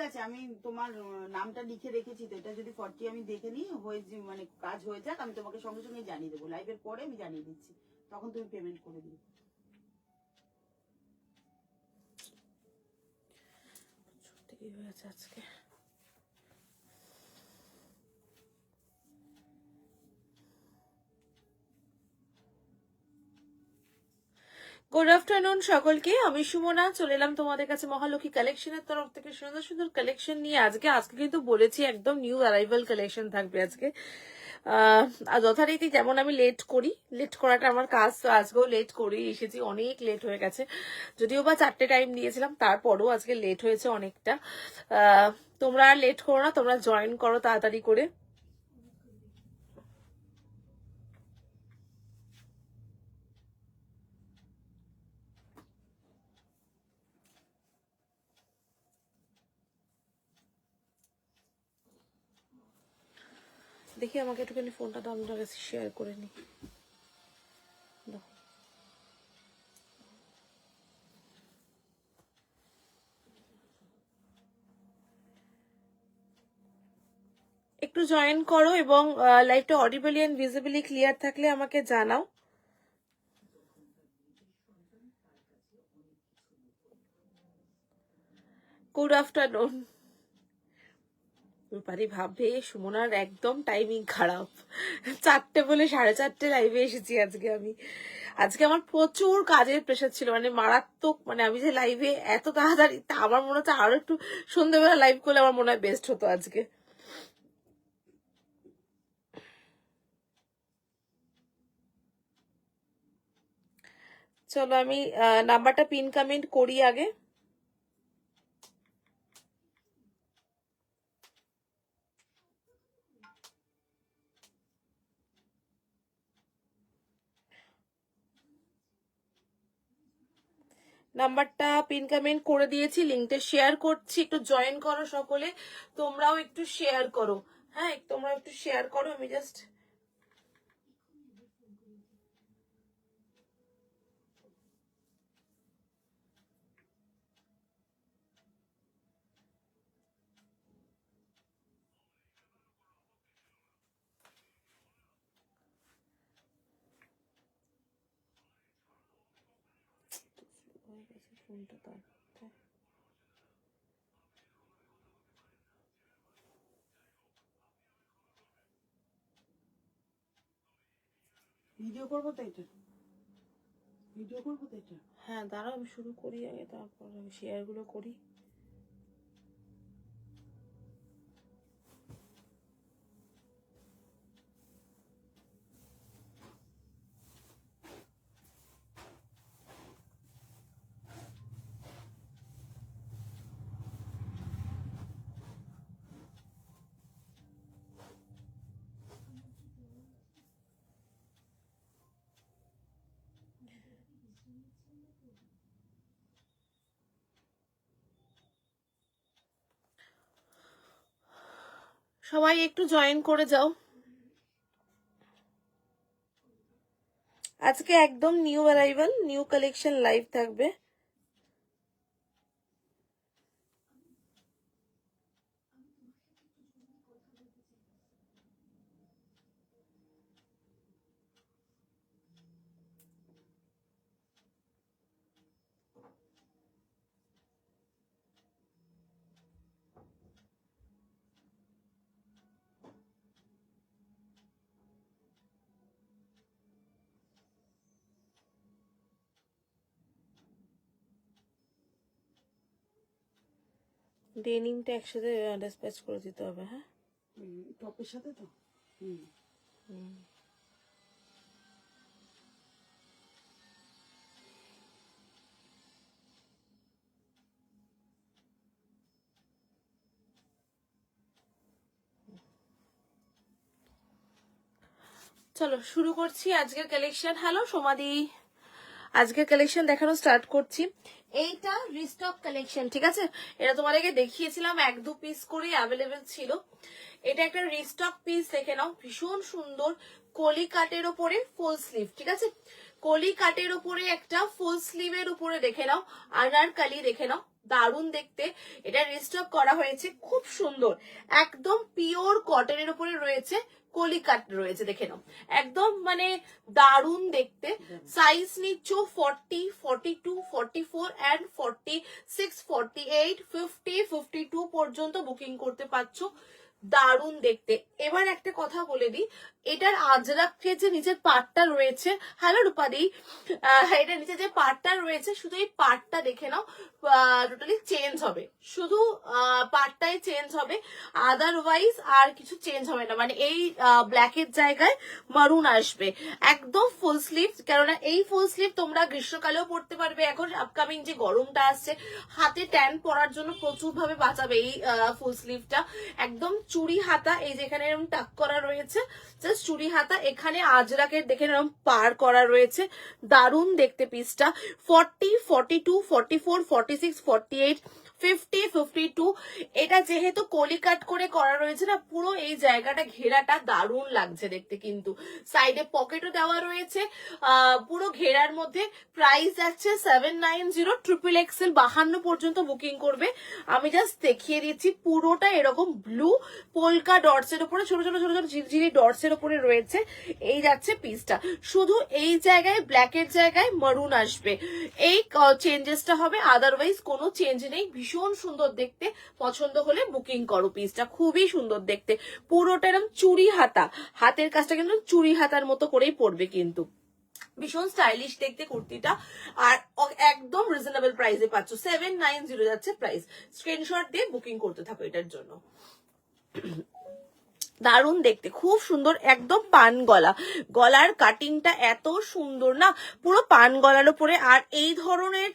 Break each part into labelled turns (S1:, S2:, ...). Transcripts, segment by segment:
S1: আছে, আমি তোমার নামটা লিখে রেখেছি তো, এটা যদি 40 আমি দেখে নিই হয়ে মানে কাজ হয়ে যাক, আমি তোমাকে সঙ্গে সঙ্গে জানিয়ে দেবো, লাইভের পরে আমি জানিয়ে দিচ্ছি, তখন তুমি পেমেন্ট করে দিও।
S2: ছুটি হয়েছে আজকে। গুড আফটারনুন সকলকে, আমি সুমনা চলে এলাম তোমাদের কাছে মহালক্ষ্মী কালেকশনের তরফ থেকে সুন্দর সুন্দর কালেকশন নিয়ে। আজকে কিন্তু বলেছি একদম নিউ অ্যারাইভাল কালেকশন থাকবে আজকে। আর যথারীতি যেমন আমি লেট করি, লেট করাটা আমার কাজ, তো আজকেও লেট করেই এসেছি, অনেক লেট হয়ে গেছে, যদিও বা 4টে টাইম দিয়েছিলাম, তারপরেও আজকে লেট হয়েছে অনেকটা। তোমরা আর লেট করো না, তোমরা জয়েন করো তাড়াতাড়ি করে। দেখি আমাকে একটুখানি ফোনটা দাও, আপনার কাছে শেয়ার করে নি। একটু জয়েন করো এবং লাইভটা অডিবলি এন্ড ভিজিবলি ক্লিয়ার থাকলে আমাকে জানাও। Good afternoon. রূপারি ভাববে সুমনার একদম টাইমিং খারাপ, 4টে বলে 4:30 লাইভে এসেছি আজকে আমি। আজকে আমার প্রচুর কাজের প্রেশার ছিল, মানে মারাত্মক, মানে আমি যে লাইভে এত তাড়াতাড়ি, তা আমার মনে হচ্ছে আরো একটু সন্ধ্যেবেলা লাইভ করলে আমার মনে হয় বেস্ট হতো আজকে। চলো আমি নাম্বারটা পিন কমেন্ট করি আগে। নাম্বারটা পিন কমেন্ট করে দিয়েছি, লিঙ্কটা শেয়ার করছি, একটু জয়েন করো সকলে, তোমরাও একটু শেয়ার করো। হ্যাঁ, তোমরাও একটু শেয়ার করো। আমি জাস্ট ফোনটা তো
S1: ভিডিও করবো তো, এটা ভিডিও করবো তো এটা।
S2: হ্যাঁ দাঁড়াও, আমি শুরু করি আগে, তারপর আমি শেয়ার গুলো করি। সবাই একটু জয়েন করে যাও। আজকে একদম new arrival, new collection live থাকবে। ডেনিমটা একসাথে ডিসপ্যাচ করে দিতে হবে। হ্যাঁ,
S1: টপের সাথে তো।
S2: চলো শুরু করছি আজকের কালেকশন। হ্যালো সোমাদি, আজকের কালেকশন দেখানো স্টার্ট করছি। এইটা রিস্টক কালেকশন, ঠিক আছে? এটা তোমাদেরকে দেখিয়েছিলাম 1-2 পিস করে অ্যাভেলেবেল ছিল। এটা একটা রিস্টক পিস, দেখে নাও, ভীষণ সুন্দর কলি কাটের ওপরে ফুল স্লিভ, ঠিক আছে? কলি কাটের ওপরে একটা ফুল স্লিভের উপরে দেখে নাও, আনারকলি দেখে নাও, দারুণ দেখতে। এটা রিস্টক করা হয়েছে, খুব সুন্দর, একদম পিওর কটনের উপরে রয়েছে, কলি কাট রয়েছে, দেখে নাও, একদম মানে দারুণ দেখতে। সাইজ নিচ্ছ 40, 42, 44 এন্ড 46, 48, 50, 52 পর্যন্ত বুকিং করতে পারছো। দারুণ দেখতে। এবার একটা কথা বলে দিই, এটার আজরাকের যে নিচের পার্টটা রয়েছে, হ্যালো রূপাদি, এটার নিচে যে পার্টটা রয়েছে, শুধু এই পার্টটা দেখে নাও, টোটালি চেঞ্জ হবে, শুধু পার্টটাই চেঞ্জ হবে, আদারওয়াইজ আর কিছু চেঞ্জ হবে না। মানে এই ব্ল্যাকের জায়গায় মারুন আসবে, একদম ফুল স্লিভ। কেননা এই ফুল স্লিভ তোমরা গ্রীষ্মকালেও পড়তে পারবে, এখন আপকামিং যে গরমটা আসছে, হাতে ট্যান পরার জন্য প্রচুর ভাবে বাঁচাবে এই ফুল স্লিভটা। একদম চুড়ি হাতা, এই যেখানে এরকম টাক করা রয়েছে, জাস্ট চুড়ি হাতা, এখানে আজরাকের দেখে এরকম পার করা রয়েছে, দারুণ দেখতে পিসটা। 40, 42, 44, 46, 48, 50, 52, এটা যেহেতু কলি কাট করে করা রয়েছে না, পুরো এই জায়গাটা ঘেরাটা দারুণ লাগছে দেখতে। কিন্তু সাইডে পকেটও দেওয়া রয়েছে, পুরো ঘেরার মধ্যে। প্রাইস যাচ্ছে 790, ট্রিপল এক্সেল 52 পর্যন্ত বুকিং করবে। আমি জাস্ট দেখিয়ে দিচ্ছি, পুরোটা এরকম ব্লু পোলকা ডটস এর উপরে, ছোট ছোট ছোট ছোট ঝিরঝিরি ডটস এর উপরে রয়েছে। এই যাচ্ছে পিসটা, শুধু এই জায়গায় ব্ল্যাকের জায়গায় মারুন আসবে, এই চেঞ্জেসটা হবে, আদারওয়াইজ কোনো চেঞ্জ নেই। ভীষণ সুন্দর দেখতে, পছন্দ হলে বুকিং করো পিসটা, খুবই সুন্দর দেখতে। পুরোটা এরকম চুড়ি হাতা, হাতের কাজটা কিন্তু চুড়ি হাতার মতো করেই পড়বে, কিন্তু ভীষণ স্টাইলিশ দেখতে কুর্তিটা, আর একদম রিজনেবল প্রাইসে পাচ্ছ। 790 যাচ্ছে প্রাইস। স্ক্রিনশট দিয়ে বুকিং করতে থাকো এটার জন্য। দারুণ দেখতে, খুব সুন্দর, একদম পান গলা, গলার কাটিংটা এত সুন্দর না, পুরো পান গলার উপরে। আর এই ধরনের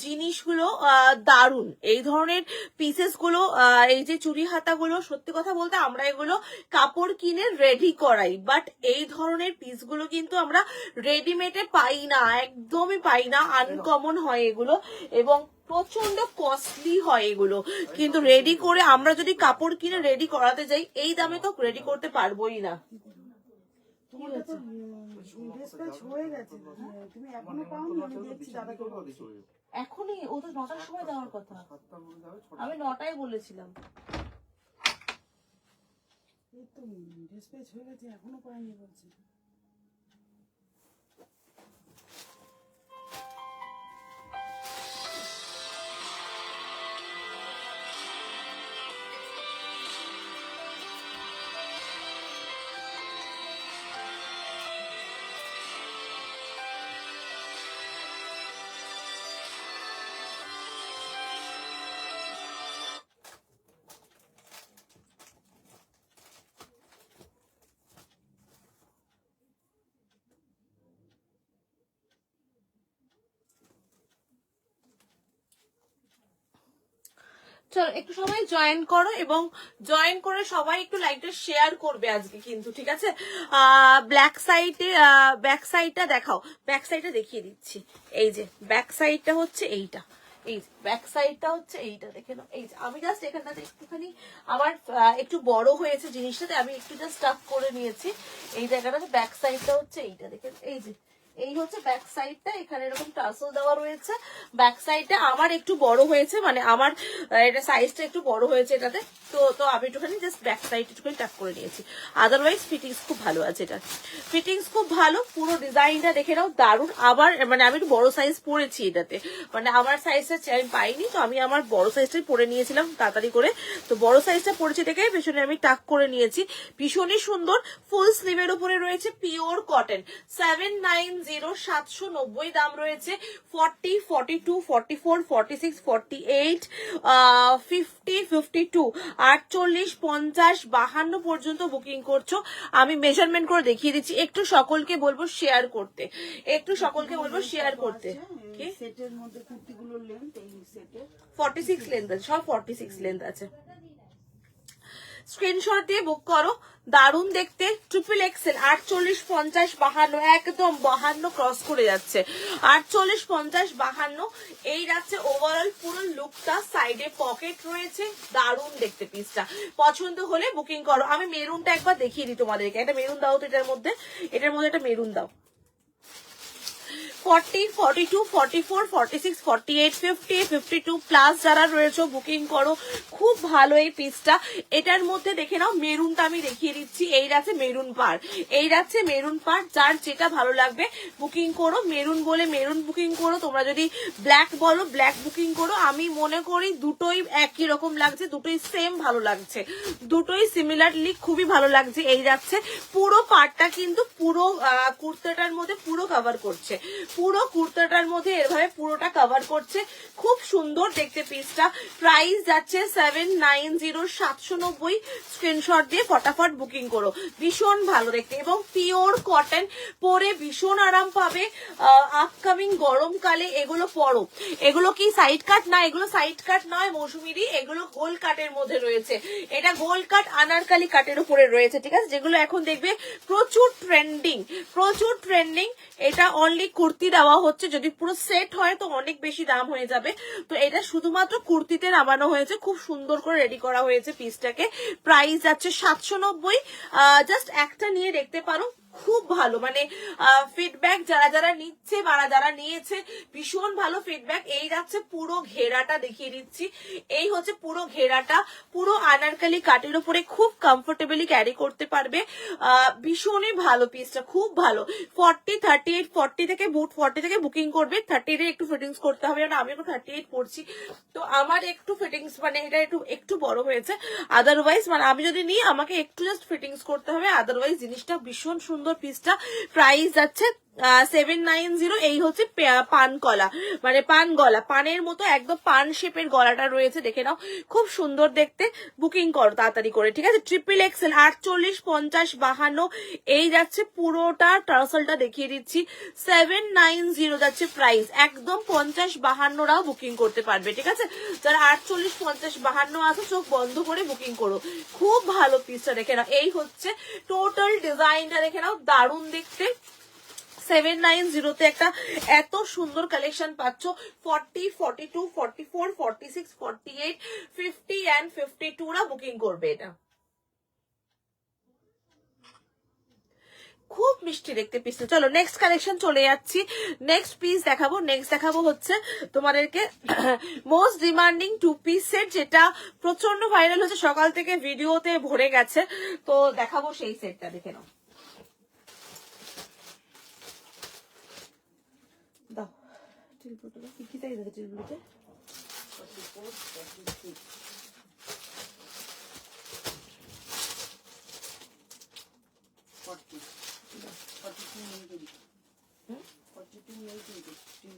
S2: জিনিসগুলো দারুণ, এই ধরনের পিসেস গুলো, এই যে চুড়ি হাতাগুলো, সত্যি কথা বলতে আমরা এগুলো কাপড় কিনে রেডি করাই, বাট এই ধরনের পিসগুলো কিন্তু আমরা রেডিমেডে পাই না, একদমই পাই না, আনকমন হয় এগুলো, এবং প্রচন্ড কস্টলি হয় এগুলো। কিন্তু রেডি করে আমরা যদি কাপড় কিনে রেডি করাতে যাই, এই দামে তো রেডি করতে পারবোই না।
S1: তোমারটা তো ডিসপ্যাচ হয়ে গেছে, তুমি এখনো পাওনি? আমি দেখছি দাদাকে বলছি।
S2: এখনই, ও তো 9টার সময় দেওয়ার কথা, আমি 9টায় বলেছিলাম।
S1: এই তো ডিসপ্যাচ হয়ে গেছে, এখনো পাইনি বলছি।
S2: চলো একটু সবাই জয়েন করো, এবং জয়েন করে সবাই একটু লাইভটা শেয়ার করবে আজকে কিন্তু, ঠিক আছে? ব্ল্যাক সাইডে ব্যাক সাইডটা দেখাও, ব্যাক সাইডটা দেখিয়ে দিচ্ছি। এই যে ব্যাক সাইডটা হচ্ছে এইটা, এই ব্যাক সাইডটা হচ্ছে এইটা, দেখে নাও। এই যে আমি জাস্ট এখানটাতে একটুখানি আমার একটু বড় হয়েছে জিনিসটাতে, আমি একটু জাস্ট টাক করে নিয়েছি এই জায়গাটাতে। ব্যাক সাইডটা হচ্ছে এইটা, দেখে এই যে এই হচ্ছে ব্যাক সাইডটা, এখানে এরকম টাসেল দেওয়া রয়েছে। ব্যাক সাইডটা আমার একটু বড় হয়েছে, মানে আমার এটা সাইজটা একটু বড় হয়েছে এটাতে, তো আমি একটুখানি জাস্ট ব্যাক সাইড একটুখানি টাক করে নিয়েছি। আদারওয়াইজ ফিটিংস খুব ভালো আছে, এটা ফিটিংস খুব ভালো, পুরো ডিজাইনটা দেখে নাও, দারুণ। আবার মানে আমি একটু বড় সাইজ পরেছি এটাতে, মানে আমার সাইজটা আমি পাইনি, তো আমি আমার বড় সাইজটাই পরে নিয়েছিলাম তাড়াতাড়ি করে, তো বড় সাইজটা পরেছি দেখে পেছনে আমি টাক করে নিয়েছি। ভীষণই সুন্দর, ফুল স্লিভের উপরে রয়েছে, পিওর কটন। 790, 790 দাম রয়েছে। 40, 42, 44, 46, 48, 50, 52, 48, 50, 52 পর্যন্ত বুকিং করছো। আমি মেজারমেন্ট করে দেখিয়ে দিচ্ছি, একটু সকলকে বলবো শেয়ার করতে, একটু সকলকে বলবো শেয়ার করতে। কি
S1: সেটের মধ্যে কুর্তিগুলোর লেন্থ, এই সেটে
S2: 46 লেন্থ আছে, সব 46 লেন্থ আছে। স্ক্রিনশট দিয়ে বুক করো, দারুণ দেখতে, ট্রিপল এক্সেল। 48, 50, 52, একদম 52 ক্রস করে যাচ্ছে। 48, 50, 52 এই যাচ্ছে ওভারঅল পুরো লুকটা। সাইডে পকেট রয়েছে, দারুণ দেখতে পিসটা। পছন্দ হলে বুকিং করো। আমি মেরুনটা একবার দেখিয়ে দিই তোমাদেরকে, একটা মেরুন দাও তো, এটার মধ্যে একটা মেরুন দাও। 40, 42, 44, 46, 48, 50, 52 প্লাস যারা রয়েছে বুকিং করো। খুব ভালো এই পিসটা। এটার মধ্যে দেখে নাও মেরুনটা আমি দেখিয়ে দিচ্ছি। এই আছে মেরুন পার, এই আছে মেরুন পার, যার যেটা ভালো লাগবে বুকিং করো। মেরুন বলে মেরুন বুকিং করো, তোমরা যদি ব্ল্যাক বলো ব্ল্যাক বুকিং করো। আমি মনে করি দুটোই একই রকম লাগছে, দুটোই সেম ভালো লাগছে, দুটোই সিমিলারলি খুবই ভালো লাগছে। এই যাচ্ছে পুরো পার্টটা কিন্তু পুরো কুর্তাটার মধ্যে পুরো কভার করছে, পুরো কুর্তাটার মধ্যে এভাবে পুরোটা কভার করছে। খুব সুন্দর দেখতে পিসটা। প্রাইস যাচ্ছে 790, 790। স্ক্রিনশট দিয়ে ফটাফট বুকিং করো। ভীষণ ভালো দেখতে এবং পিওর কটন, পরে ভীষণ আরাম পাবে। আপকামিং গরমকালে এগুলো পরো। এগুলো কি সাইড কাট? না, এগুলো সাইড কাট নয় মৌসুমিদি, এগুলো গোল কাটের মধ্যে রয়েছে। এটা গোল কাট আনারকালি কাটের উপরে রয়েছে, ঠিক আছে, যেগুলো এখন দেখবে প্রচুর ট্রেন্ডিং, প্রচুর ট্রেন্ডিং। এটা অনলি কুর্তি দেওয়া হচ্ছে, যদি পুরো সেট হয় তো অনেক বেশি দাম হয়ে যাবে। তো এটা শুধুমাত্র কুর্তিতে নামানো হয়েছে, খুব সুন্দর করে রেডি করা হয়েছে পিসটাকে। প্রাইস যাচ্ছে 790। জাস্ট একটা নিয়ে দেখতে পারো, খুব ভালো। মানে ফিডব্যাক যারা যারা নিচ্ছে বা যারা নিয়েছে ভীষণ ভালো ফিডব্যাক। এই যাচ্ছে পুরো ঘেরাটা দেখিয়ে দিচ্ছি। এই হচ্ছে পুরো ঘেরাটা, পুরো আনারকালি কাটের উপরে খুব কমফোর্টেবলি ক্যারি করতে পারবে। ভীষণই ভালো পিসটা, খুব ভালো। 40, 38, 40 থেকে 40 থেকে বুকিং করবে। 30 এ একটু ফিটিংস করতে হবে, কারণ আমি এখন 38 পড়ছি, তো আমার একটু ফিটিংস মানে এটা একটু বড় হয়েছে। আদারওয়াইজ মানে আমি যদি নিই আমাকে একটু জাস্ট ফিটিংস করতে হবে, আদারওয়াইজ জিনিসটা ভীষণ সুন্দর পিসটা। প্রাইস যাচ্ছে 790। এই হচ্ছে পান কলা, মানে পান গলা, পানের মতো একদম পান শেপের গলাটা রয়েছে, দেখে নাও খুব সুন্দর দেখতে। বুকিং করো তাড়াতাড়ি করে, ঠিক আছে। Triple Excel 48, 50, 52। এই যাচ্ছে পুরোটা টার্সেলটা দেখিয়ে দিচ্ছি। 790 যাচ্ছে প্রাইস। একদম 50, 52রাও বুকিং করতে পারবে, ঠিক আছে। যারা 48, 50, 52 আছে চোখ বন্ধ করে বুকিং করো। খুব ভালো পিসটা দেখে নাও। এই হচ্ছে টোটাল ডিজাইনটা দেখে নাও, দারুণ দেখতে। 790 তে একটা এত সুন্দর কালেকশন পাচ্ছ। 40, 42, 44, 46, 48, 50 and 52 রা বুকিং করবে। এটা খুব মিষ্টি দেখতে পিসটা। চলো নেক্সট কালেকশন চলে যাচ্ছি। নেক্সট পিস দেখাবো। নেক্সট দেখাবো হচ্ছে তোমাদেরকে মোস্ট ডিমান্ডিং 2 পিস সেট, যেটা প্রচন্ড ভাইরাল হচ্ছে, সকাল থেকে ভিডিওতে ভরে গেছে। তো দেখাবো সেই সেটটা, দেখে নাও। দাও টিলপুটা, কি সাইজ আছে টিলপুটা?
S1: 44, 46, 40, 42 নেই তো দিকে, 42 নেই তো দিকে, 3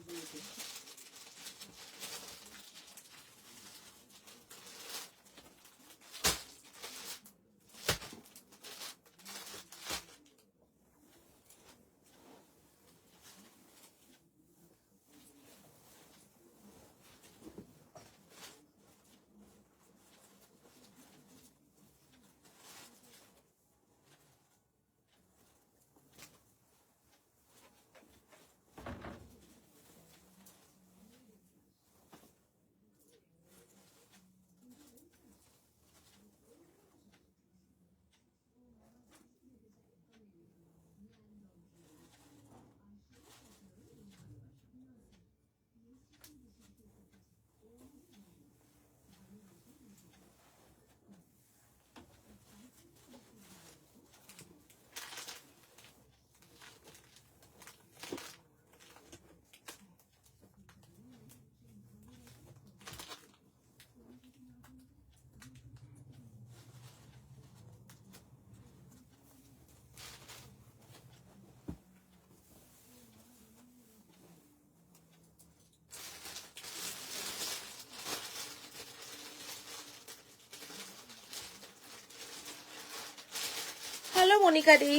S2: হ্যালো মনিকা দি।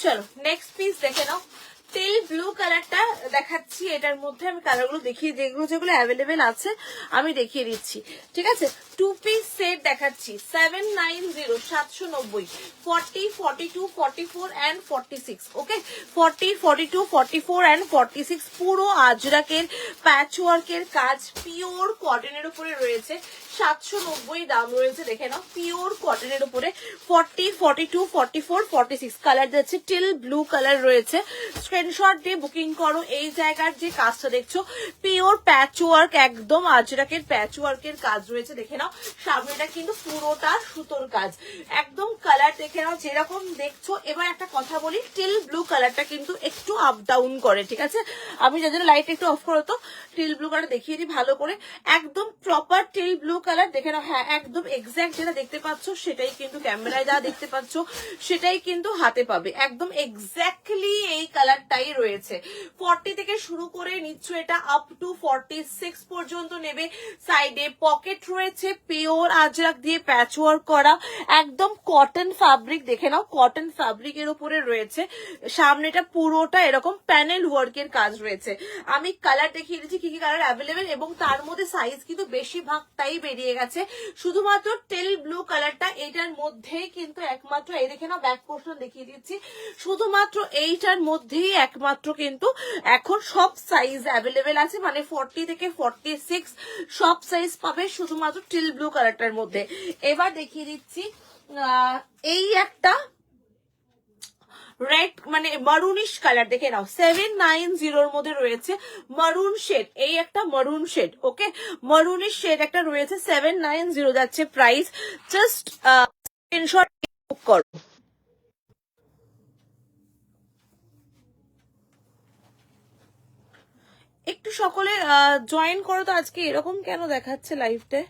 S2: চলো নেক্সট পিস দেখে নাও। তেল ব্লু কালারটা দেখাচ্ছি। এটার মধ্যে আমি কালারগুলো দেখিয়ে, যেগুলো অ্যাভেলেবেল আছে আমি দেখিয়ে দিচ্ছি, ঠিক আছে। 2 পিস সেট দেখাচ্ছি। 790, 790, 40, 42, 44 and 46। ওকে, 40, 42, 44 and 46 পুরো আজরাকের প্যাচওয়ার্কের কাজ, পিওর কটনের উপরে রয়েছে। 790 দাম রয়েছে, দেখে নাও পিওর কটনের উপরে। 40, 42, 44, 46 কালার যাচ্ছে, টিল ব্লু কালার রয়েছে। স্ক্রিনশট দিয়ে বুকিং করো। এই জায়গার যে কাজটা দেখছো পিওর প্যাচ ওয়ার্ক, একদম আজরাকের প্যাচ ওয়ার্কের কাজ রয়েছে, দেখে নাও। সামনেটা কিন্তু পুরোটা সুতোর কাজ, একদম কালার দেখে নাও যেরকম দেখছো। এবার একটা কথা বলি, টিল ব্লু কালারটা কিন্তু একটু আপ ডাউন করে, ঠিক আছে? আমি যাদের লাইট একটু অফ করো তো, টিল ব্লু কালার দেখিয়ে দিই ভালো করে। একদম প্রপার টিল ব্লু কালার, দেখে নাও। হ্যাঁ, একদম এক্স্যাক্ট যেটা দেখতে পাচ্ছ সেটাই কিন্তু ক্যামেরায় যা দেখতে পাচ্ছ সেটাই কিন্তু হাতে পাবে, একদম এক্স্যাক্টলি এই কালারটাই রয়েছে। 40 থেকে শুরু করে নিচ্ছ এটা আপ টু 46 পর্যন্ত নেবে। সাইডে পকেট রয়েছে, পিওর আজরাক দিয়ে প্যাচ ওয়ার্ক করা, একদম কটন ফ্যাব্রিক, দেখে নাও কটন ফ্যাব্রিকের উপরে রয়েছে। সামনেটা পুরোটা এরকম প্যানেল ওয়ার্কের কাজ রয়েছে। আমি কালার দেখিয়ে দিচ্ছি কি কি কালার অ্যাভেলেবেল, এবং তার মধ্যে সাইজ কিন্তু বেশিরভাগটাই বেরিয়ে গেছে। শুধুমাত্র টেল ব্লু কালারটা এটার মধ্যেই কিন্তু একমাত্র, এই দেখে নাও ব্যাক পোর্শন দেখিয়ে দিচ্ছি, শুধুমাত্র এইটার মধ্যেই একমাত্র কিন্তু এখন সব সাইজ অ্যাভেলেবেল আছে, মানে 40 থেকে 46 সব সাইজ পাবে শুধুমাত্র টিল ব্লু কালারটার মধ্যে। এবার দেখিয়ে দিচ্ছি এই একটা রেড মানে মারুনিশ কালার, দেখে নাও 790 মধ্যে রয়েছে মারুন শেড, এই একটা মারুন শেড, ওকে মারুনিশ শেড একটা রয়েছে, 790 যাচ্ছে প্রাইস। জাস্ট স্ক্রিনশট বুক করো। একটু সকলে জয়েন করো তো। আজকে এরকম কেন দেখাচ্ছে লাইভটা?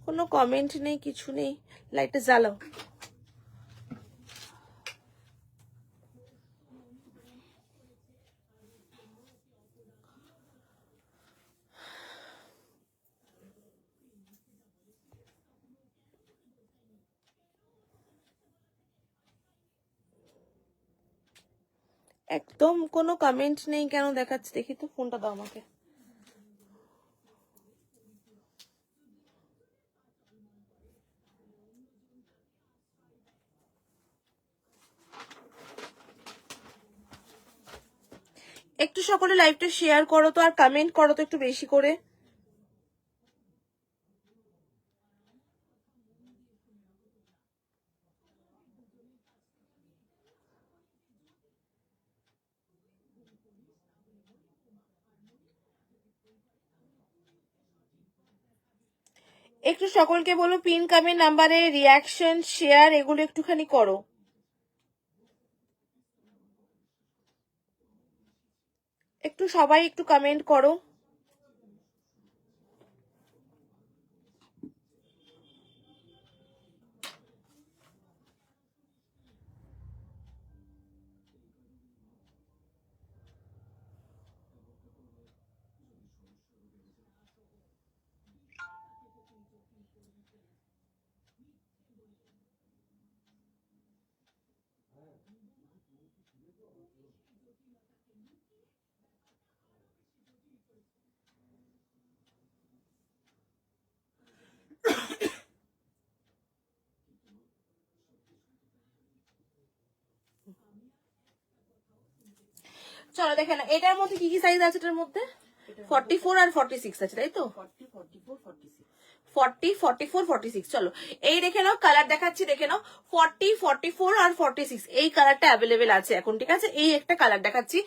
S2: কোনো কমেন্ট নেই, কিছু নেই, লাইটটা জ্বালাও। একদম কোনো কমেন্ট নেই কেন দেখাচ্ছে? দেখি তো, ফোনটা দাও আমাকে। একটু সকলে লাইভটা শেয়ার করো তো, আর কমেন্ট করো তো একটু বেশি করে। একটু সকলকে বলো পিন কমেন্ট নাম্বারে রিয়াকশন শেয়ার এগুলো একটুখানি করো। একটু সবাই একটু কমেন্ট করো। চলো দেখে না এটার মধ্যে কি কি সাইজ আছে। এটার মধ্যে 44 আর 46 আছে, তাই তো?
S1: 40, 44, 46।
S2: 40, 44, 46। চলো এই দেখে নাও, কালার দেখাচ্ছি, দেখে নাও। 40, 44 আর 46 এই কালারটা অ্যাভেলেবেল আছে এখন, ঠিক আছে? এই একটা কালার দেখাচ্ছি,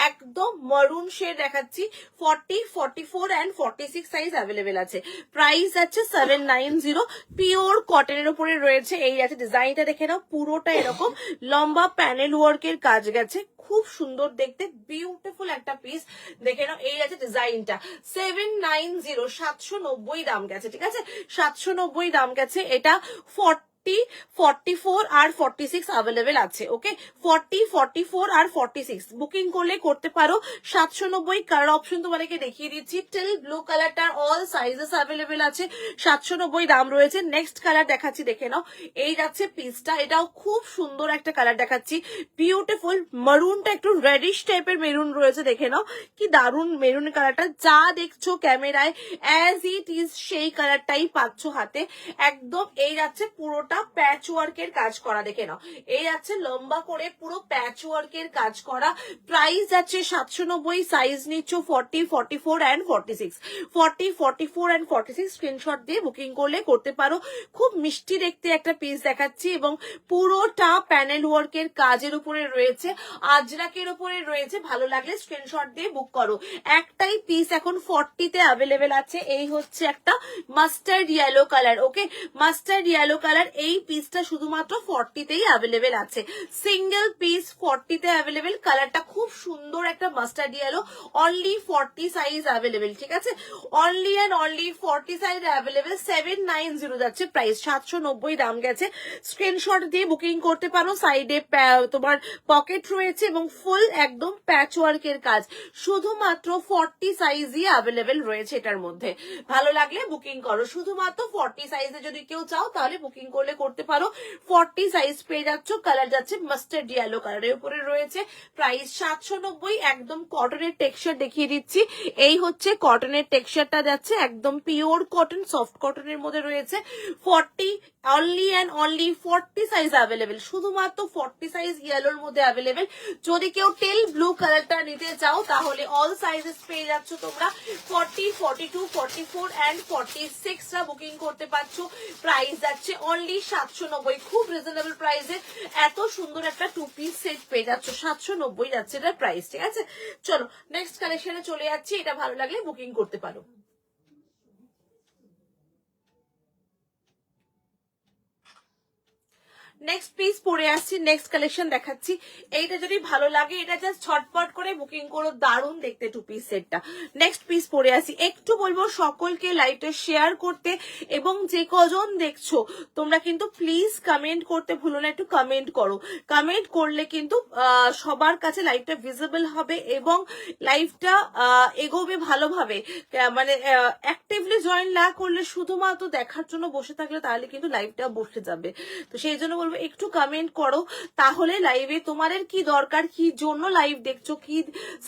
S2: একদম মারুন শেড দেখাচ্ছি। 40, 44 এন্ড 46 সাইজ অ্যাভেলেবেল আছে। প্রাইস আছে 790, পিওর কটনের উপরে রয়েছে। এই আছে ডিজাইনটা, দেখে নাও পুরোটা এরকম লম্বা প্যানেল ওয়ার্কের কাজ গেছে, খুব সুন্দর দেখতে, বিউটিফুল একটা পিস। দেখে নাও এই আছে ডিজাইনটা। 790, 790 দাম গেছে, ঠিক আছে? 790 দাম গেছে। এটা 40, 44 আর 46 অ্যাভেলেবেল আছে, ওকে? 40, 44 আর 46 বুকিং করলে করতে পারো। 790 কালার অপশন তোমাদেরকে দেখিয়ে দিচ্ছি। টিল ব্লু কালারটার অল সাইজেস অ্যাভেলেবেল আছে, 790 দাম রয়েছে। নেক্সট কালার দেখাচ্ছি, দেখে নাও। এই যাচ্ছে পিসটা, এটাও খুব সুন্দর একটা কালার দেখাচ্ছি, বিউটিফুল মারুনটা একটু রেডিশ টাইপের মেরুন রয়েছে, দেখে নাও কি দারুন মেরুন কালারটা। যা দেখছো ক্যামেরায় অ্যাজ ইট ইজ সেই কালারটাই পাচ্ছ হাতে, একদম। এই যাচ্ছে পুরোটা পুরোটা প্যাচ ওয়ার্কের কাজ করা, দেখে নাও এই আছে লম্বা করে পুরো প্যাচ ওয়ার্কের কাজ করা। প্রাইস আছে 790, সাইজ নিচ্ছ 40, 44 অ্যান্ড 46, 40, 44 অ্যান্ড 46। স্ক্রিনশট দিয়ে বুকিং করলে করতে পারো। খুব মিষ্টি দেখতে একটা পিস দেখাচ্ছি এবং পুরোটা প্যানেল ওয়ার্কের কাজের উপরে রয়েছে, আজরাকের উপরে রয়েছে। ভালো লাগলে স্ক্রিনশট দিয়ে বুক করো। একটাই পিস এখন 40-তে অ্যাভেলেবেল আছে, এই হচ্ছে একটা মাস্টার্ড ইয়েলো কালার। ওকে, মাস্টার্ড ইয়েলো কালার, এই পিসটা শুধুমাত্র 40-তেই অ্যাভেলেবেল আছে, সিঙ্গেল পিস 40-তে অ্যাভেলেবেল। কালারটা খুব সুন্দর একটা mustard yellow, only 40 size available, ঠিক আছে, only and only 40 size available. 790 যাচ্ছে প্রাইস, 790 দাম গেছে। স্ক্রিনশট দিয়ে বুকিং করতে পারো। সাইডে তোমার পকেট রয়েছে এবং ফুল একদম প্যাচ ওয়ার্কের কাজ, শুধুমাত্র 40 সাইজই অ্যাভেলেবেল রয়েছে এটার মধ্যে। ভালো লাগলে বুকিং করো। শুধুমাত্র 40 সাইজে যদি কেউ চাও তাহলে বুকিং করলে করতে পারো। 40 সাইজ পেয়ে যাচ্ছ। কালার যাচ্ছে মাস্টার্ড ইয়েলো কালারের উপরে রয়েছে। প্রাইস 790। একদম কটনের টেক্সচার দেখিয়ে দিচ্ছি, এই হচ্ছে কটনের টেক্সচারটা যাচ্ছে, একদম পিওর কটন, সফট কটনের মধ্যে রয়েছে। 40 only and only 40 size available, শুধুমাত্র 40 সাইজ ইয়েলোর মধ্যে অ্যাভেলেবেল। যদি কেউ টেল ব্লু কালারটা নিতে চাও তাহলে অল সাইজেস পেয়ে যাচ্ছ তোমরা। 40, 42, 44 অ্যান্ড 46টা বুকিং করতে পারছো। প্রাইস যাচ্ছে অনলি 790, খুব রিজনেবল প্রাইসে এত সুন্দর একটা 2 পিস সেট পেয়ে যাচ্ছ। 790 যাচ্ছে এটার প্রাইস, ঠিক আছে। চলো নেক্সট কালেকশনে চলে যাচ্ছি, এটা ভালো লাগলে বুকিং করতে পারো। নেক্সট পিস পরে আসছি, নেক্সট কালেকশন দেখাচ্ছি। এইটা যদি ভালো লাগে এটা জাস্ট ছটপট করে বুকিং করো, দারুণ দেখতে 2 পিস সেটটা। নেক্সট পিস পরে আসি। একটু বলবো সকলকে লাইভটা শেয়ার করতে এবং যে কজন দেখছো তোমরা কিন্তু প্লিজ কমেন্ট করতে ভুলো না, একটু কমেন্ট করো। কমেন্ট করলে কিন্তু সবার কাছে লাইভটা ভিজিবল হবে এবং লাইভটা এগোবে ভালোভাবে। মানে অ্যাক্টিভলি জয়েন না করলে শুধুমাত্র দেখার জন্য বসে থাকলে তাহলে কিন্তু লাইভটা বসে যাবে। তো সেই জন্য বলবো একটু কমেন্ট করো, তাহলে লাইভে তোমাদের কি দরকার, কি জন্য লাইভ দেখছো, কি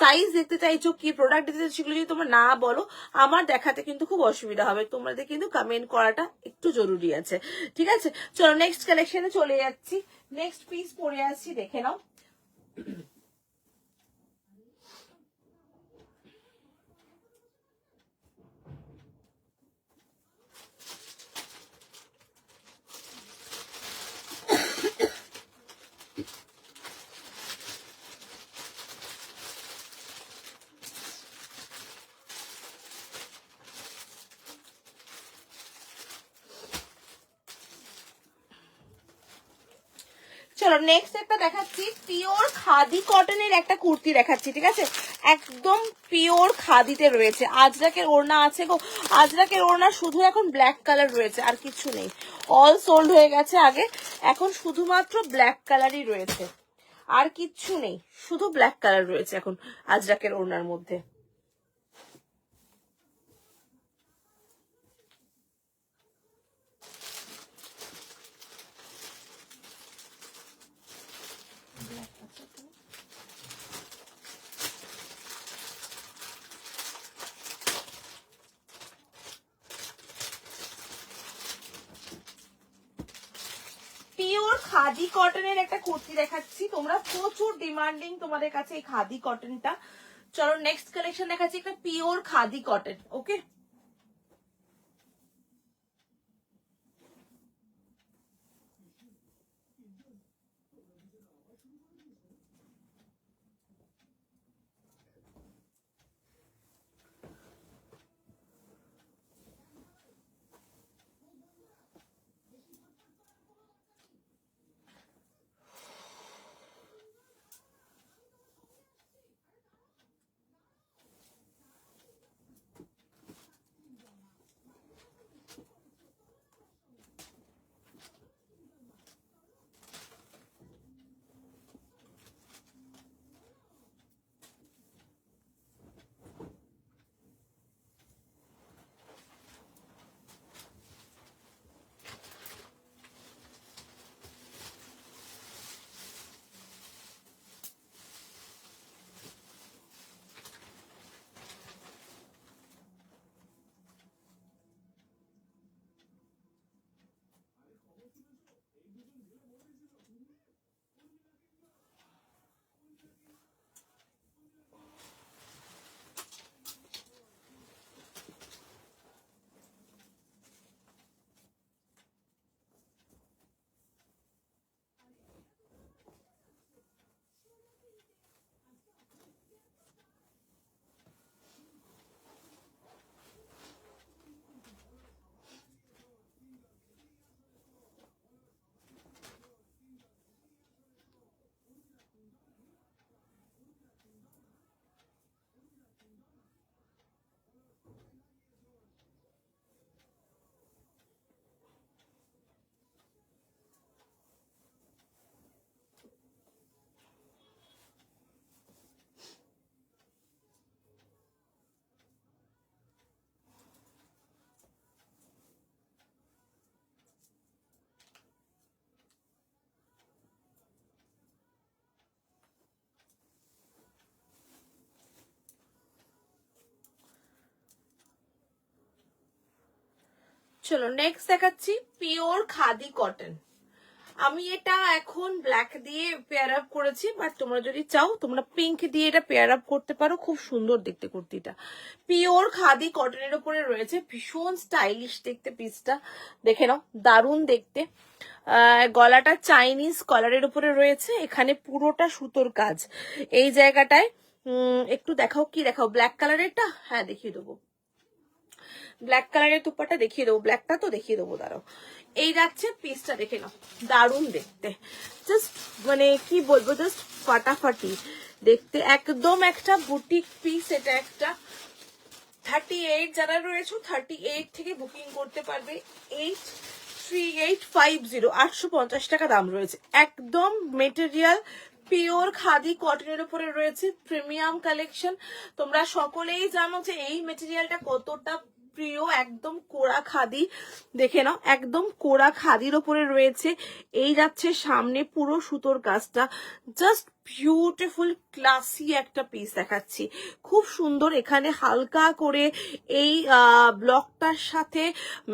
S2: সাইজ দেখতে চাইছো, কি প্রোডাক্ট দেখতে চাইছো, সেগুলো যদি তোমরা না বলো আমার দেখাতে কিন্তু খুব অসুবিধা হবে। তোমাদের কিন্তু কমেন্ট করাটা একটু জরুরি আছে, ঠিক আছে। চলো নেক্সট কালেকশনে চলে যাচ্ছি। নেক্সট পিস পরে আসছি, দেখে নাও। চলো নেক্সট একটা দেখাচ্ছি, পিওর খাদি কটনের একটা কুর্তি দেখাচ্ছি, ঠিক আছে, একদম পিওর খাদিতে রয়েছে। আজরাকের ওড়না আছে গো, আজরাকের ওড়না শুধু এখন ব্ল্যাক কালার রয়েছে, আর কিছু নেই, অল সোল্ড হয়ে গেছে আগে, এখন শুধুমাত্র ব্ল্যাক কালারই রয়েছে, আর কিচ্ছু নেই, শুধু ব্ল্যাক কালার রয়েছে এখন আজরাকের ওড়নার মধ্যে। পিওর খাদি কটনের একটা কুর্তি দেখাচ্ছি, তোমরা প্রচুর ডিমান্ডিং তোমাদের কাছে এই খাদি কটনটা। চলো নেক্সট কালেকশন দেখাচ্ছি, একটা পিওর খাদি কটন। ওকে, চলো নেক্সট দেখাচ্ছি পিওর খাদি কটন। আমি এটা এখন ব্ল্যাক দিয়ে পেয়ার আপ করেছি, বাট তোমরা যদি চাও তোমরা পিঙ্ক দিয়ে এটা পেয়ার আপ করতে পারো, খুব সুন্দর দেখতে কুর্তিটা। পিওর খাদি কটনের উপরে রয়েছে, ভীষণ স্টাইলিশ দেখতে পিসটা, দেখে নাও দারুণ দেখতে। গলাটা চাইনিজ কলারের উপরে রয়েছে, এখানে পুরোটা সুতোর কাজ। এই জায়গাটায় একটু দেখাও, কি দেখাও, ব্ল্যাক কালারেরটা, হ্যাঁ দেখিয়ে দেবো, ব্ল্যাক কালারের দুপাট্টা দেখিয়ে দেবো, ব্ল্যাকটা তো দেখিয়ে দেবো, দাঁড়াও। এই যাচ্ছে পিসটা, দেখে নাও দারুণ দেখতে, জাস্ট মানে কি বলবো, জাস্ট ফাটাফাটি দেখতে, একদম একটা বুটিক পিস। এটা একটা 38 যারা রয়েছে 38 থেকে বুকিং করতে পারবে। 83850 850 টাকা দাম রয়েছে। একদম মেটেরিয়াল পিওর খাদি কটনের উপরে রয়েছে, প্রিমিয়াম কালেকশন। তোমরা সকলেই জানো যে এই মেটেরিয়ালটা কতটা প্রিয়, একদম কোরা খাদি, দেখে নাও একদম কোরা খাদির ওপরে রয়েছে। এই যাচ্ছে সামনে পুরো সুতোর কাজটা, জাস্ট বিউটিফুল ক্লাসি একটা পিস দেখাচ্ছি, খুব সুন্দর। এখানে হালকা করে এই ব্লকটার সাথে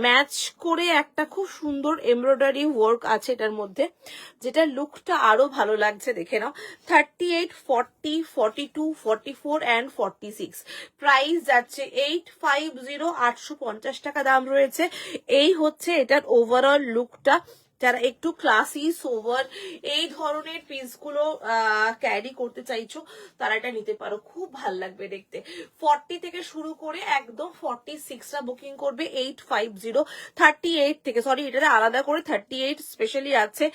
S2: ম্যাচ করে একটা খুব সুন্দর এমব্রয়ডারি ওয়ার্ক আছে এটার মধ্যে, যেটা লুকটা আরো ভালো লাগছে, দেখে নাও। 38, 40, 42, 44 অ্যান্ড 46 প্রাইস যাচ্ছে 850 850 টাকা দাম রয়েছে। এই হচ্ছে এটার ওভারঅল লুকটা। যারা একটু ক্লাসি সোভার এই ধরনের পিসগুলো ক্যারি করতে চাইছো তারা এটা নিতে পারো, খুব ভাল লাগবে দেখতে। 40 থেকে শুরু করে একদম 46টা বুকিং করবে 850। 38 থেকে, সরি এটাতে আলাদা করে 38 স্পেশালি আছে।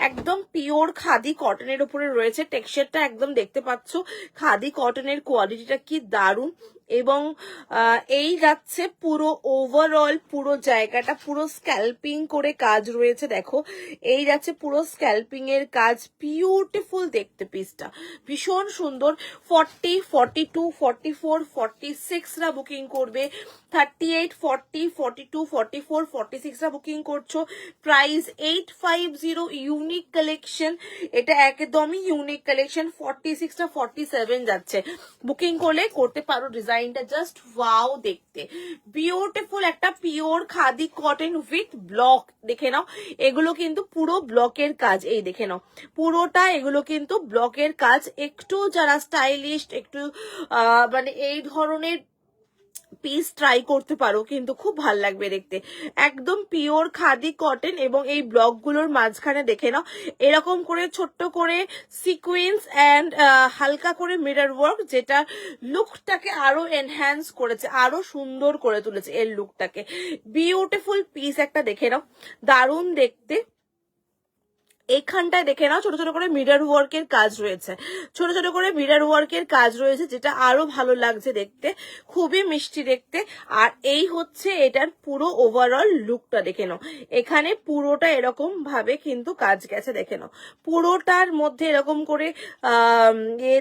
S2: একদম পিওর খাদি কটনের উপরে রয়েছে, টেক্সচারটা একদম দেখতে পাচ্ছ, খাদি কটনের কোয়ালিটিটা কি দারুণ। এবং এই যাচ্ছে পুরো ওভারঅল পুরো জায়গাটা পুরো স্ক্যাল্পিং করে কাজ রয়েছে, দেখো এই যাচ্ছে পুরো স্ক্যাল্পিং এর কাজ, বিউটিফুল দেখতে পিসটা, ভীষণ সুন্দর। 40, 42, 44, 46রা বুকিং করবে। 38, 40, 42, 44, 46রা বুকিং করছো। প্রাইস 850, ইউনিক কালেকশন, এটা একদমই ইউনিক কালেকশন। 46টা 47 যাচ্ছে, বুকিং করলে করতে পারো। ডিজাইনটা জাস্ট ওয়াও দেখতে, বিউটিফুল একটা pure khadi cotton with block, দেখে নাও এগুলো কিন্তু পুরো ব্লকের কাজ, এই দেখে নাও পুরোটা এগুলো কিন্তু ব্লকের কাজ। একটু যারা স্টাইলিশ একটু মানে এই ধরনের পিস ট্রাই করতে পারো, কিন্তু খুব ভাল লাগবে দেখতে, একদম পিওর খাদি কটন। এবং এই ব্লকগুলোর মাঝখানে দেখে নাও এরকম করে ছোট্ট করে সিকোয়েন্স অ্যান্ড হালকা করে মিরর ওয়ার্ক, যেটা লুকটাকে আরো এনহ্যান্স করেছে, আরো সুন্দর করে তুলেছে এর লুকটাকে। বিউটিফুল পিস একটা, দেখে নাও দারুণ দেখতে। এখানটায় দেখে নাও ছোট ছোট করে মিরর ওয়ার্কের কাজ রয়েছে, ছোট ছোট করে মিরর ওয়ার্কের কাজ রয়েছে, যেটা আরো ভালো লাগছে দেখতে, খুবই মিষ্টি দেখতে। আর এই হচ্ছে এটার পুরো ওভারঅল লুকটা, দেখে নাও এখানে পুরোটা এরকম ভাবে কিন্তু কাজ গেছে, দেখে নাও পুরোটার মধ্যে এরকম করে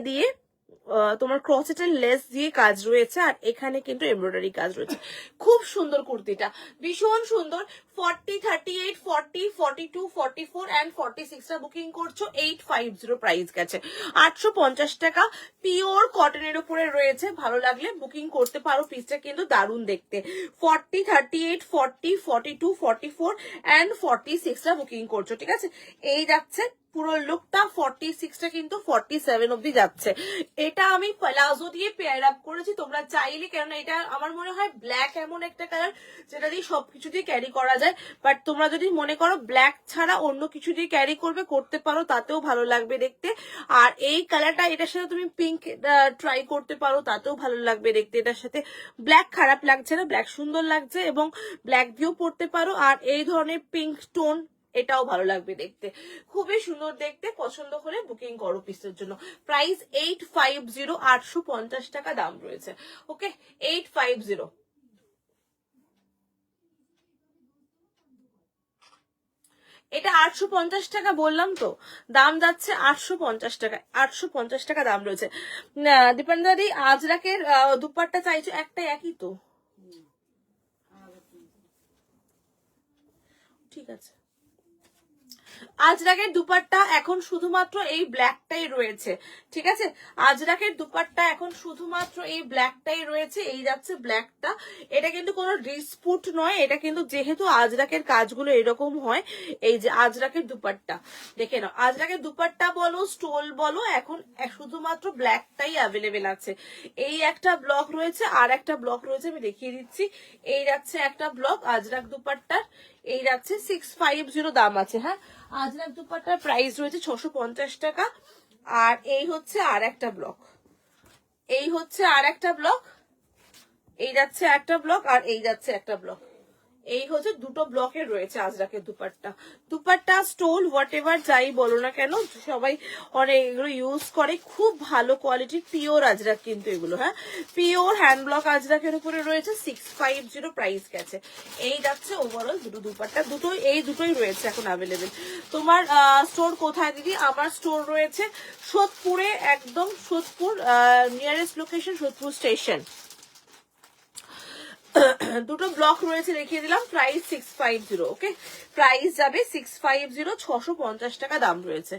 S2: দিয়ে তোমার ক্রসেটের লেস দিয়ে কাজ রয়েছে, আর এখানে কিন্তু এমব্রয়ডারি কাজ রয়েছে, খুব সুন্দর কুর্তিটা, ভীষণ সুন্দর। 40, 38, 40, 42, 44 অ্যান্ড 46টা বুকিং করছো 850 প্রাইস গেছে। 850 টাকা পিওর কটনের উপরে রয়েছে, ভালো লাগলে বুকিং করতে পারো, পিসটা কিন্তু দারুণ দেখতে। 40, 38, 40, 42, 44 অ্যান্ড 46টা বুকিং করছো, ঠিক আছে। এই যাচ্ছে পুরো লুকটা, 46টা কিন্তু 47 অব্দি যাচ্ছে। এটা আমি প্লাজো দিয়ে পেয়ার আপ করেছি, তোমরা চাইলে, কেননা এটা আমার মনে হয় ব্ল্যাক এমন একটা কালার যেটা দিয়ে সবকিছু দিয়ে ক্যারি করা যায়, বাট তোমরা যদি মনে করো ব্ল্যাক ছাড়া অন্য কিছু দিয়ে ক্যারি করতে পারো, তাতেও ভালো লাগবে দেখতে। আর এই কালারটা, এটার সাথে তুমি পিঙ্ক ট্রাই করতে পারো, তাতেও ভালো লাগবে দেখতে। এটার সাথে ব্ল্যাক খারাপ লাগছে না, ব্ল্যাক সুন্দর লাগছে, এবং ব্ল্যাক দিয়েও পরতে পারো। আর এই ধরনের পিঙ্ক টোন, এটাও ভালো লাগবে দেখতে, খুবই সুন্দর দেখতে। পছন্দ হলে বুকিং করো পিসের জন্য। প্রাইস 850, 850 টাকা দাম রয়েছে। ওকে, 850। এটা 850 টাকা বললাম তো, দাম যাচ্ছে 850 টাকা, 850 টাকা দাম রয়েছে। দীপান্দাদি আজরাকের দুপাট্টা চাইছো, একটা একই তো, ঠিক আছে। আজরাকের দুপাট্টা এখন শুধুমাত্র এই ব্ল্যাকটাই রয়েছে, ঠিক আছে? আজরাকের দুপাট্টা এখন শুধুমাত্র এই ব্ল্যাকটাই রয়েছে, এই যাচ্ছে ব্ল্যাকটা। এটা কিন্তু কোনো ডিসপুট নয়, এটা কিন্তু যেহেতু আজরাকের কাজগুলো এরকম হয়, এই যে আজরাকের দুপাট্টা দেখে নাও, আজরাকের দুপাট্টা বলো স্টোল বলো, এখন শুধুমাত্র ব্ল্যাকটাই অ্যাভেলেবেল আছে। এই একটা ব্লক রয়েছে, আর একটা ব্লক রয়েছে, আমি দেখিয়ে দিচ্ছি। এই যাচ্ছে একটা ব্লক আজরাক দুপাট্টার, এই যাচ্ছে 650 দাম আছে। হ্যাঁ, আজরাক দুপাট্টার প্রাইস রয়েছে 650 টাকা। আর এই হচ্ছে আর একটা ব্লক, এই হচ্ছে আর একটা ব্লক, এই যাচ্ছে একটা ব্লক, আর এই যাচ্ছে একটা ব্লক। এই হচ্ছে দুটো ব্লকের রয়েছে আজরাকের dupatta. Dupatta stole whatever যাই বলো না কেন, সবাই অনেক এগুলো ইউজ করে, খুব ভালো কোয়ালিটির পিওর আজরাক কিন্তু এগুলো। হ্যাঁ, পিওর হ্যান্ড ব্লক আজরাকের উপরে রয়েছে, 650 প্রাইস গেছে। এই যাচ্ছে ওভারঅল দুটো দুপাট্টা, দুটোই এই দুটোই রয়েছে এখন অ্যাভেলেবেল। তোমার স্টোর কোথায় দিদি? আমার স্টোর রয়েছে সোদপুরে, একদম Sodepur, nearest location Sodepur station. দুটো ব্লক রয়েছে দেখিয়ে দিলাম, প্রাইস 650। ওকে, প্রাইস যাবে 650, 650 টাকা দাম রয়েছে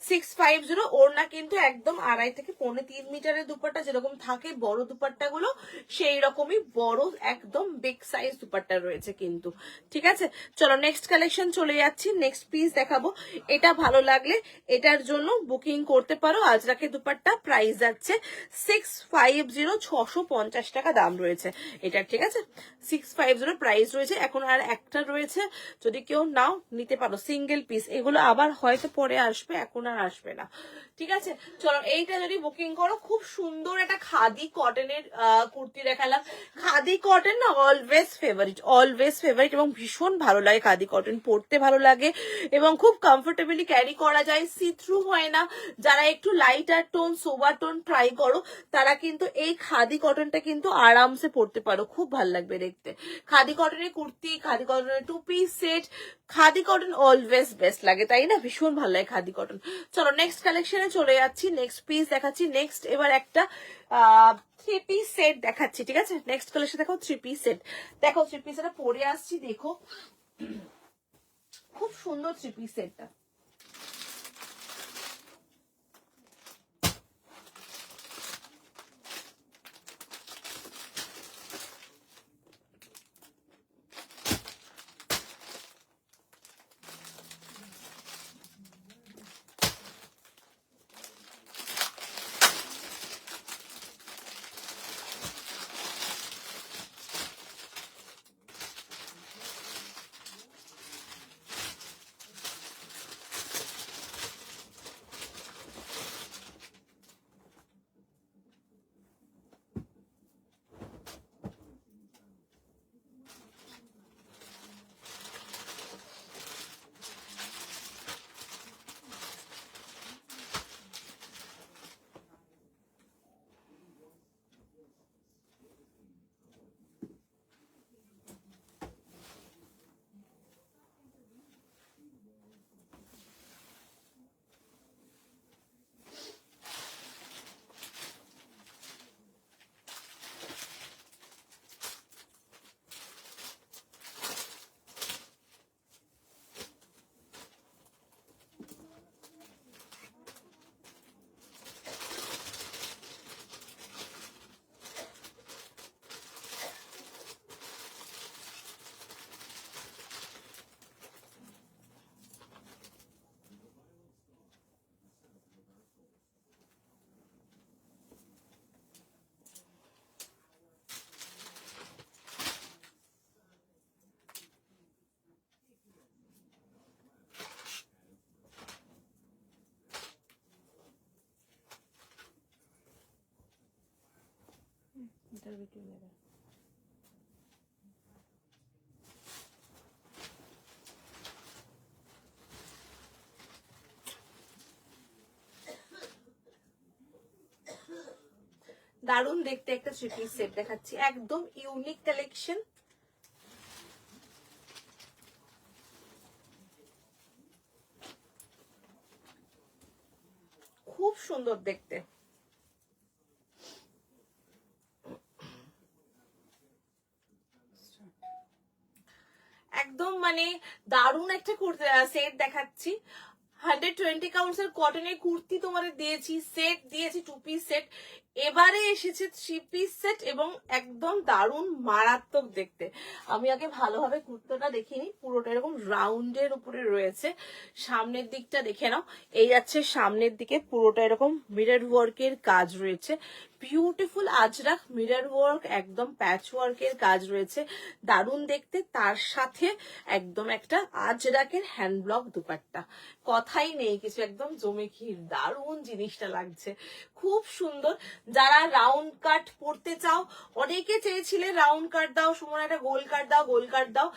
S2: 650। ওড়না কিন্তু একদম 2.5 থেকে 3.25 মিটারের দুপাট্টা যেরকম থাকে বড় দুপাট্টা গুলো, সেই রকমই বড় একদম বিগ সাইজ দুপাট্টা রয়েছে কিন্তু, ঠিক আছে? চলো নেক্সট কালেকশন চলে যাচ্ছি, নেক্সট পিস দেখাবো। এটা ভালো লাগলে এটার জন্য বুকিং করতে পারো। আজরাকে দুপাট্টা প্রাইস যাচ্ছে 650, 650 টাকা দাম রয়েছে এটা, ঠিক আছে? 650 প্রাইস রয়েছে। এখন আর একটা রয়েছে, যদি কেউ নাও নিতে পারো, সিঙ্গেল পিস। এগুলো আবার হয়তো পরে আসবে, এখন আর আসবে না, ঠিক আছে? চলো এইটা যদি বুকিং করো, খুব সুন্দর একটা খাদি কটনের কুর্তি দেখালাম। খাদি কটন না অলওয়েজ ফেভারিট, অলওয়েজ ফেভারিট, এবং ভীষণ ভালো লাগে খাদি কটন, পরতে ভালো লাগে এবং খুব কমফোর্টেবলি ক্যারি করা যায়, সি থ্রু হয় না। যারা একটু লাইটার টোন সোবার টোন ট্রাই করো, তারা কিন্তু এই খাদি কটনটা কিন্তু আরামসে পরতে পারো, খুব ভালো লাগবে দেখতে। খাদি কটনের কুর্তি, খাদি কটনের two piece set, khadi cotton always best লাগে, তাই না? ভীষণ ভালো লাগে খাদি কটন। চলো নেক্সট কালেকশনে চলে যাচ্ছি, নেক্সট পিস দেখাচ্ছি। নেক্সট এবার একটা 3 পিস সেট দেখাচ্ছি, ঠিক আছে? নেক্সট কালেকশন দেখো 3 পিস সেট। দেখো 3 পিস এটা পরে আসছি, দেখো খুব সুন্দর 3 পিস সেটটা। দারুণ দেখতে একটা 3 পিস সেট দেখাচ্ছি, একদম ইউনিক কালেকশন। খুব সুন্দর দেখতে, একদম মানে দারুণ একটা সেট দেখাচ্ছি। 120 কাউন্টসের কটনের কুর্তি তোমাদের দিয়েছি, সেট দিয়েছি, 2 পিস সেট। এবারে এসেছে 3 পিস সেট এবং একদম দারুণ মারাত্মক দেখতে। আমি আগে ভালোভাবে কুর্তাটা দেখিনি, পুরোটা এরকম রাউন্ডের উপরে রয়েছে। সামনের দিকটা দেখে নাও, এই যাচ্ছে সামনের দিকে, পুরোটা এরকম মিরর ওয়ার্কের কাজ রয়েছে, বিউটিফুল আজরাক মিরর ওয়ার্ক, একদম প্যাচ ওয়ার্কের কাজ রয়েছে, দারুণ দেখতে। তার সাথে একদম একটা আজরাকের হ্যান্ড ব্লক দুপাট্টা, কথাই নেই কিছু, একদম জমে ক্ষীর, দারুণ জিনিসটা লাগছে, খুব সুন্দর। যারা রাউন্ড কাট পড়তে চাও, অনেকে চেয়েছিলে রাউন্ড কাট দাও সুমন, একটা গোল কাট দাও, গোল কাট দাও,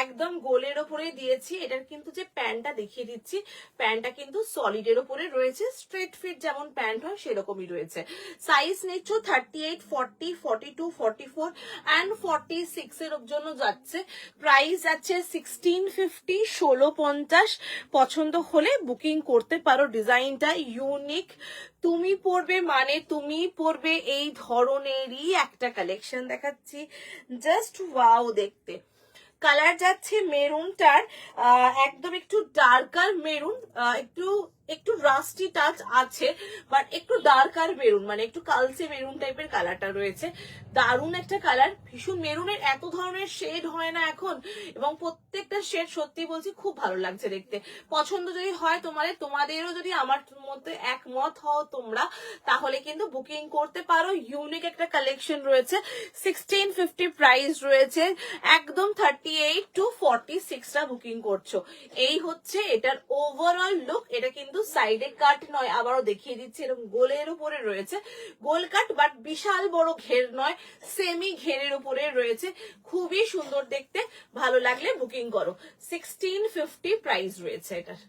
S2: একদম গোলের ওপরে দিয়েছি। এটার কিন্তু যে প্যান্টটা দেখিয়ে দিচ্ছি, প্যান্টটা কিন্তু সলিডের ওপরে রয়েছে, স্ট্রেট ফিট যেমন প্যান্ট হয় সেরকমই রয়েছে। সাইজ নিচ্ছ 38, 40, 42, 44 অ্যান্ড 46 এর জন্য যাচ্ছে। প্রাইস যাচ্ছে 1650, 1650। পছন্দ হলে বুকিং করতে পারো। ডিজাইনটা ইউনিক, তুমি পরবে মানে তুমি পরবে এই ধরনেরই একটা কালেকশন দেখাচ্ছি, জাস্ট ওয়াও দেখতে। কালার যাচ্ছে মেরুনটার একদম একটু ডার্কার মেরুন, একটু একটু রাস্টি টাচ আছে, বাট একটু ডার্কার মেরুন, মানে একটু কালচে মেরুন টাইপের কালারটা রয়েছে। দারুণ একটা কালার, ভীষণ মেরুনের এত ধরনের শেড হয় না এখন, এবং প্রত্যেকটা শেড সত্যি বলছি খুব ভালো লাগছে দেখতে। পছন্দ যদি হয় তোমাদেরও যদি আমার মধ্যে একমত হও তোমরা, তাহলে কিন্তু বুকিং করতে পারো। ইউনিক একটা কালেকশন রয়েছে, 1650 প্রাইস রয়েছে, একদম 38 to 46টা বুকিং করছো। এই হচ্ছে এটার ওভারঅল লুক। এটা কিন্তু সাইডে কাট নয়, আবারও দেখিয়ে দিচ্ছি, এরকম গোলের উপরে রয়েছে, গোল কাট বাট বিশাল বড় ঘের নয়, সেমি ঘেরের উপরে রয়েছে, খুবই সুন্দর দেখতে। ভালো লাগলে বুকিং করো। 1650 প্রাইস রয়েছে এটার,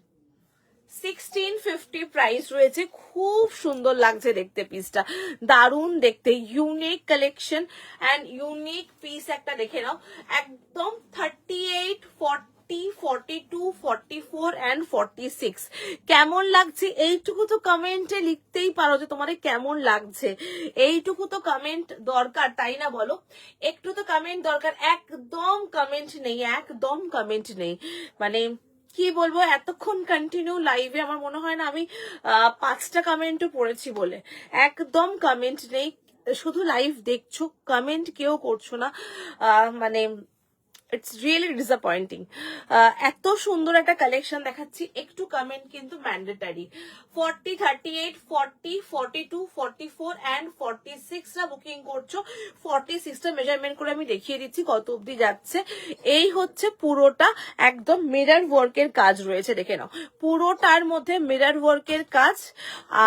S2: 1650 প্রাইস রয়েছে। খুব সুন্দর লাগছে দেখতে পিসটা, দারুণ দেখতে, unique collection and unique piece একটা দেখে নাও। একদম 38, 40, 42, 44 অ্যান্ড 46 কেমন লাগছে এইটুকু তো কমেন্টে লিখতেই পারো যে তোমাদের কেমন লাগছে, এইটুকু তো কমেন্ট দরকার, তাই না বলো? একটু তো কমেন্ট দরকার। একদম কমেন্ট নেই, একদম কমেন্ট নেই, মানে কি বলবো, এতক্ষণ কন্টিনিউ লাইভে আমার মনে হয় না আমি 5টা কমেন্টও পড়েছি বলে। একদম কমেন্ট নেই, শুধু লাইভ দেখছো, কমেন্ট কেউ করছো না, মানে ইটস রিয়েলি ডিসঅ্যাপয়েন্টিং। এত সুন্দর একটা কালেকশন দেখাচ্ছি, একটু কমেন্ট কিন্তু ম্যান্ডেটারি। 40, 38, 40, 42, 44 অ্যান্ড 46টা বুকিং করছো। 46টা মেজারমেন্ট করে আমি দেখিয়ে দিচ্ছি কত অবধি যাচ্ছে। এই হচ্ছে পুরোটা, একদম মিরর ওয়ার্কের কাজ রয়েছে, দেখে নাও, পুরোটার মধ্যে মিরর ওয়ার্কের কাজ।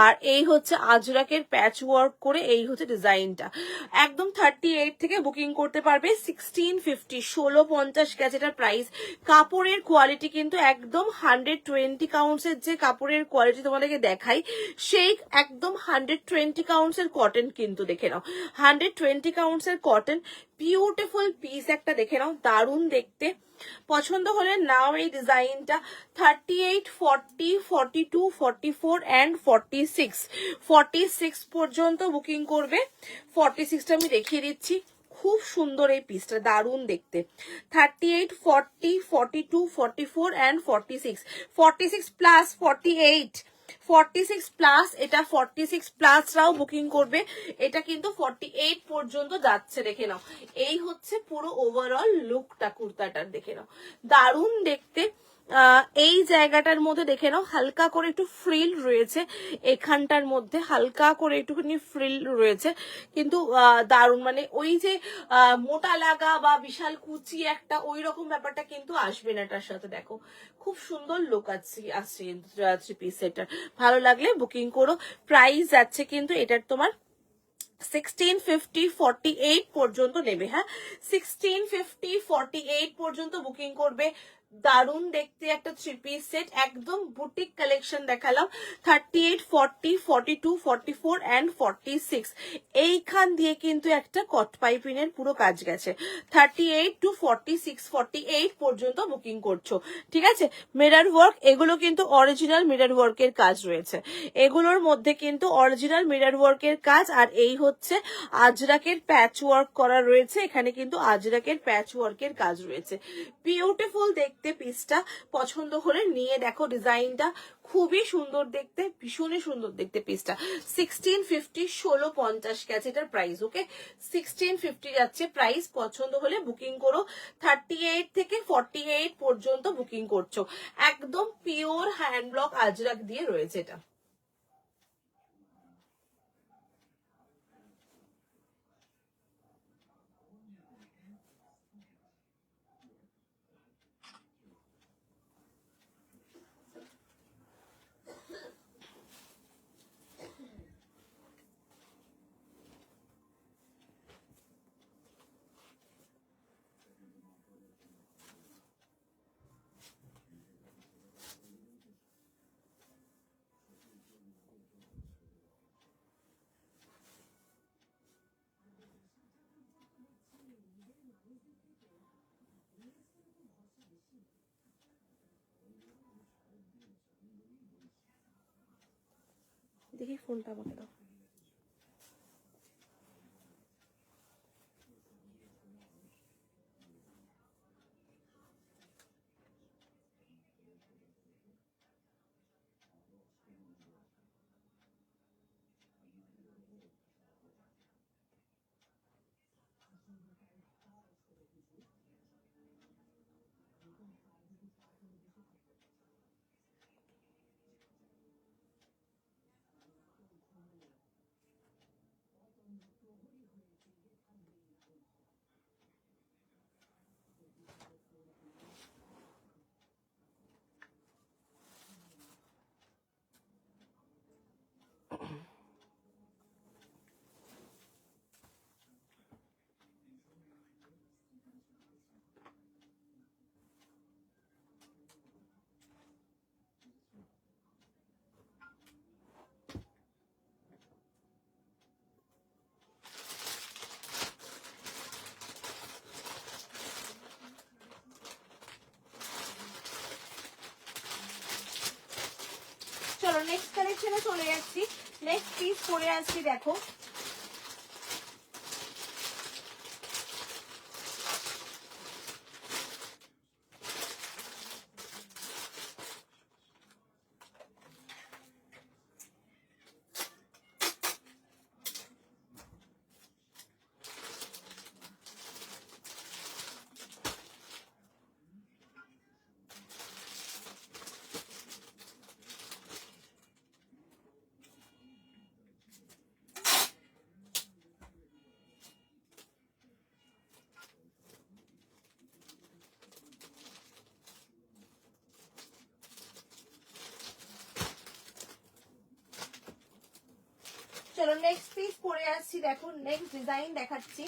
S2: আর এই হচ্ছে আজরাকের প্যাচ ওয়ার্ক করে, এই হচ্ছে ডিজাইনটা। একদম 38 থেকে বুকিং করতে পারবে। 1650, 1650 গেছে এটার প্রাইস। কাপড়ের কোয়ালিটি কিন্তু একদম 120 কাউন্টসের যে কাপড়ের কোয়ালিটি তোমাদেরকে দেখাই, সেই একদম 120 কাউন্টসের কটন কিন্তু, দেখে নাও, 120 কাউন্টসের কটন, বিউটিফুল পিস একটা দেখে নাও, দারুণ দেখতে। পছন্দ হলে নাও এই ডিজাইনটা। 38, 40, 42, 44 অ্যান্ড 46, 46 পর্যন্ত বুকিং করবে। 46টা আমি দেখিয়ে দিচ্ছি, খুব সুন্দর এই পিসটা, দারুণ দেখতে। 38, 40, 42, 44 অ্যান্ড 46, 46 প্লাস 48, 46 প্লাস, এটা 46 প্লাসরাও বুকিং করবে। এটা কিন্তু 48 পর্যন্ত যাচ্ছে, দেখে নাও। এই হচ্ছে পুরো ওভারঅল লুকটা কুর্তাটার, দেখে নাও, দারুণ দেখতে। এই জায়গাটার মধ্যে দেখে নাও, হালকা করে একটু ফ্রিল রয়েছে, এখানটার মধ্যে হালকা করে একটুখানি ফ্রিল রয়েছে, কিন্তু দারুণ, মানে ওই যে মোটা লাগা বা বিশাল কুচি একটা ওই রকম ব্যাপারটা কিন্তু আসবে না এটার সাথে। দেখো খুব সুন্দর লুক আসছে 3 পিস সেটার। ভালো লাগলে বুকিং করো। প্রাইস যাচ্ছে কিন্তু এটার তোমার 1650, 48 পর্যন্ত নেবে। হ্যাঁ, 1650, 48 পর্যন্ত বুকিং করবে। দারুণ দেখতে একটা 3 পিস সেট, একদম বুটিক কালেকশন দেখালাম। 38, 40, 42, 44 অ্যান্ড 46 এইখান দিয়ে কিন্তু একটা কট পাইপিনের পুরো কাজ গেছে। 38 to 46, 48 পর্যন্ত বুকিং করছো, ঠিক আছে। মিরর ওয়ার্ক, এগুলো কিন্তু অরিজিনাল মিরর ওয়ার্কের কাজ রয়েছে, এগুলোর মধ্যে কিন্তু অরিজিনাল মিরর ওয়ার্কের কাজ। আর এই হচ্ছে আজরাকের প্যাচ ওয়ার্ক করা রয়েছে, এখানে কিন্তু আজরাকের প্যাচ ওয়ার্কের কাজ রয়েছে, বিউটিফুল দেখতে। দেখতে পিসটা, পছন্দ হলে নিয়ে দেখো। ডিজাইনটা খুবই সুন্দর দেখতে, ভীষণই সুন্দর দেখতে পিসটা। 1650, 1650 গেছে এটার প্রাইস। ওকে, 1650 যাচ্ছে প্রাইস। পছন্দ হলে বুকিং করো। 38 থেকে 48 পর্যন্ত বুকিং করছো। একদম পিওর হ্যান্ড ব্লক আজরাক দিয়ে রয়েছে এটা। দেখি ফোনটা আমাকে দাও। চলো নেক্সট কালেকশনে চলে যাচ্ছি। নেক্সট পিস পরে আসছি দেখো। চলো নেক্সট পিস পরে আসছি দেখো। নেক্সট ডিজাইন দেখাচ্ছি।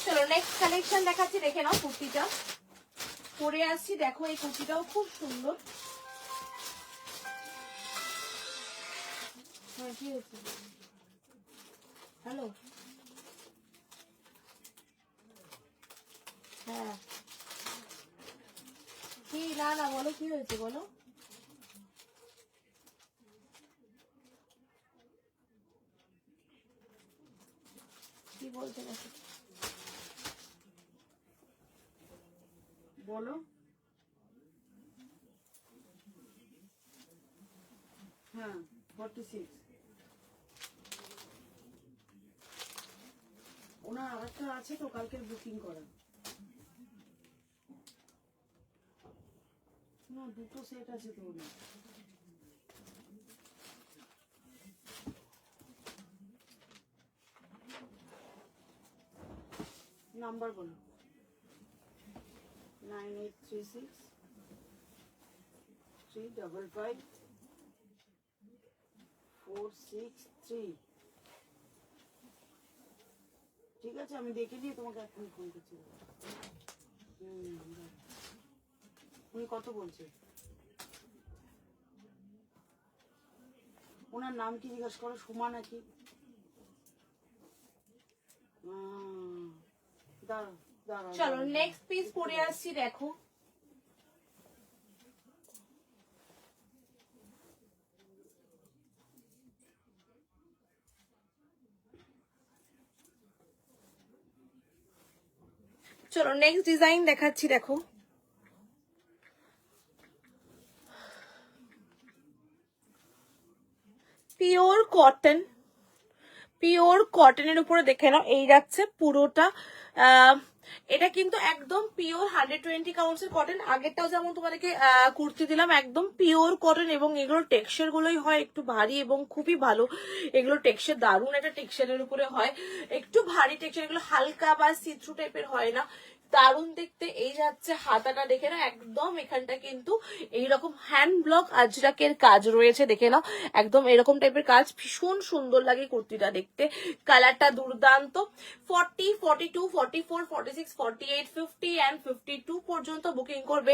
S2: চলো নেক্সট কালেকশন দেখাচ্ছি, দেখে নাও। কুর্তিটা পরে আসছি দেখো। এই কুর্তিটাও খুব সুন্দর। হ্যাঁ কি হয়েছে? হ্যালো, হ্যাঁ কি? না না বলো কি হয়েছে বলো। কি বলতে গেছে
S1: বলো। হ্যাঁ 46। ওনার আরেকটা আছে তো কালকের বুকিং করা। না দুটো সেট আছে তো ওনার। নাম্বার বলো। 9836 355 463। ঠিক আছে, আমি দেখে নিয়ে তোমাকে এখন ফোন করছি। উনি কত বলছে? ওনার নাম কি জিজ্ঞাসা করো, সুমা নাকি? দাঁড়াও দাঁড়াও,
S2: চলো নেক্সট পিস পরে আসছি, দেখো চলো নেক্সট ডিজাইন দেখাচ্ছি, দেখো পিওর কটন, পিওর কটনের উপরে দেখে নাও, এই যাচ্ছে পুরোটা। এটা কিন্তু একদম পিওর 120 কাউন্টসের কটন। আগেরটাও যেমন তোমাদেরকে কুর্তি দিলাম, একদম পিওর কটন, এবং এগুলোর টেক্সচার গুলোই হয় একটু ভারী এবং খুবই ভালো। এগুলো টেক্সচার দারুণ একটা টেক্সচারের উপরে হয়, একটু ভারী টেক্সচার, এগুলো হালকা বা সিথ্রু টাইপের হয় না, দারুণ দেখতে। এই যাচ্ছে হাতাটা, দেখে না একদম এখানটা কিন্তু এইরকম হ্যান্ড ব্লক আজরাকের কাজ রয়েছে, দেখে নাও একদম এরকম টাইপের কাজ, ভীষণ সুন্দর লাগে কুর্তিটা দেখতে, কালারটা দুর্দান্ত। 40, 42, 44, 46, 48, 50 and 52 পর্যন্ত বুকিং করবে।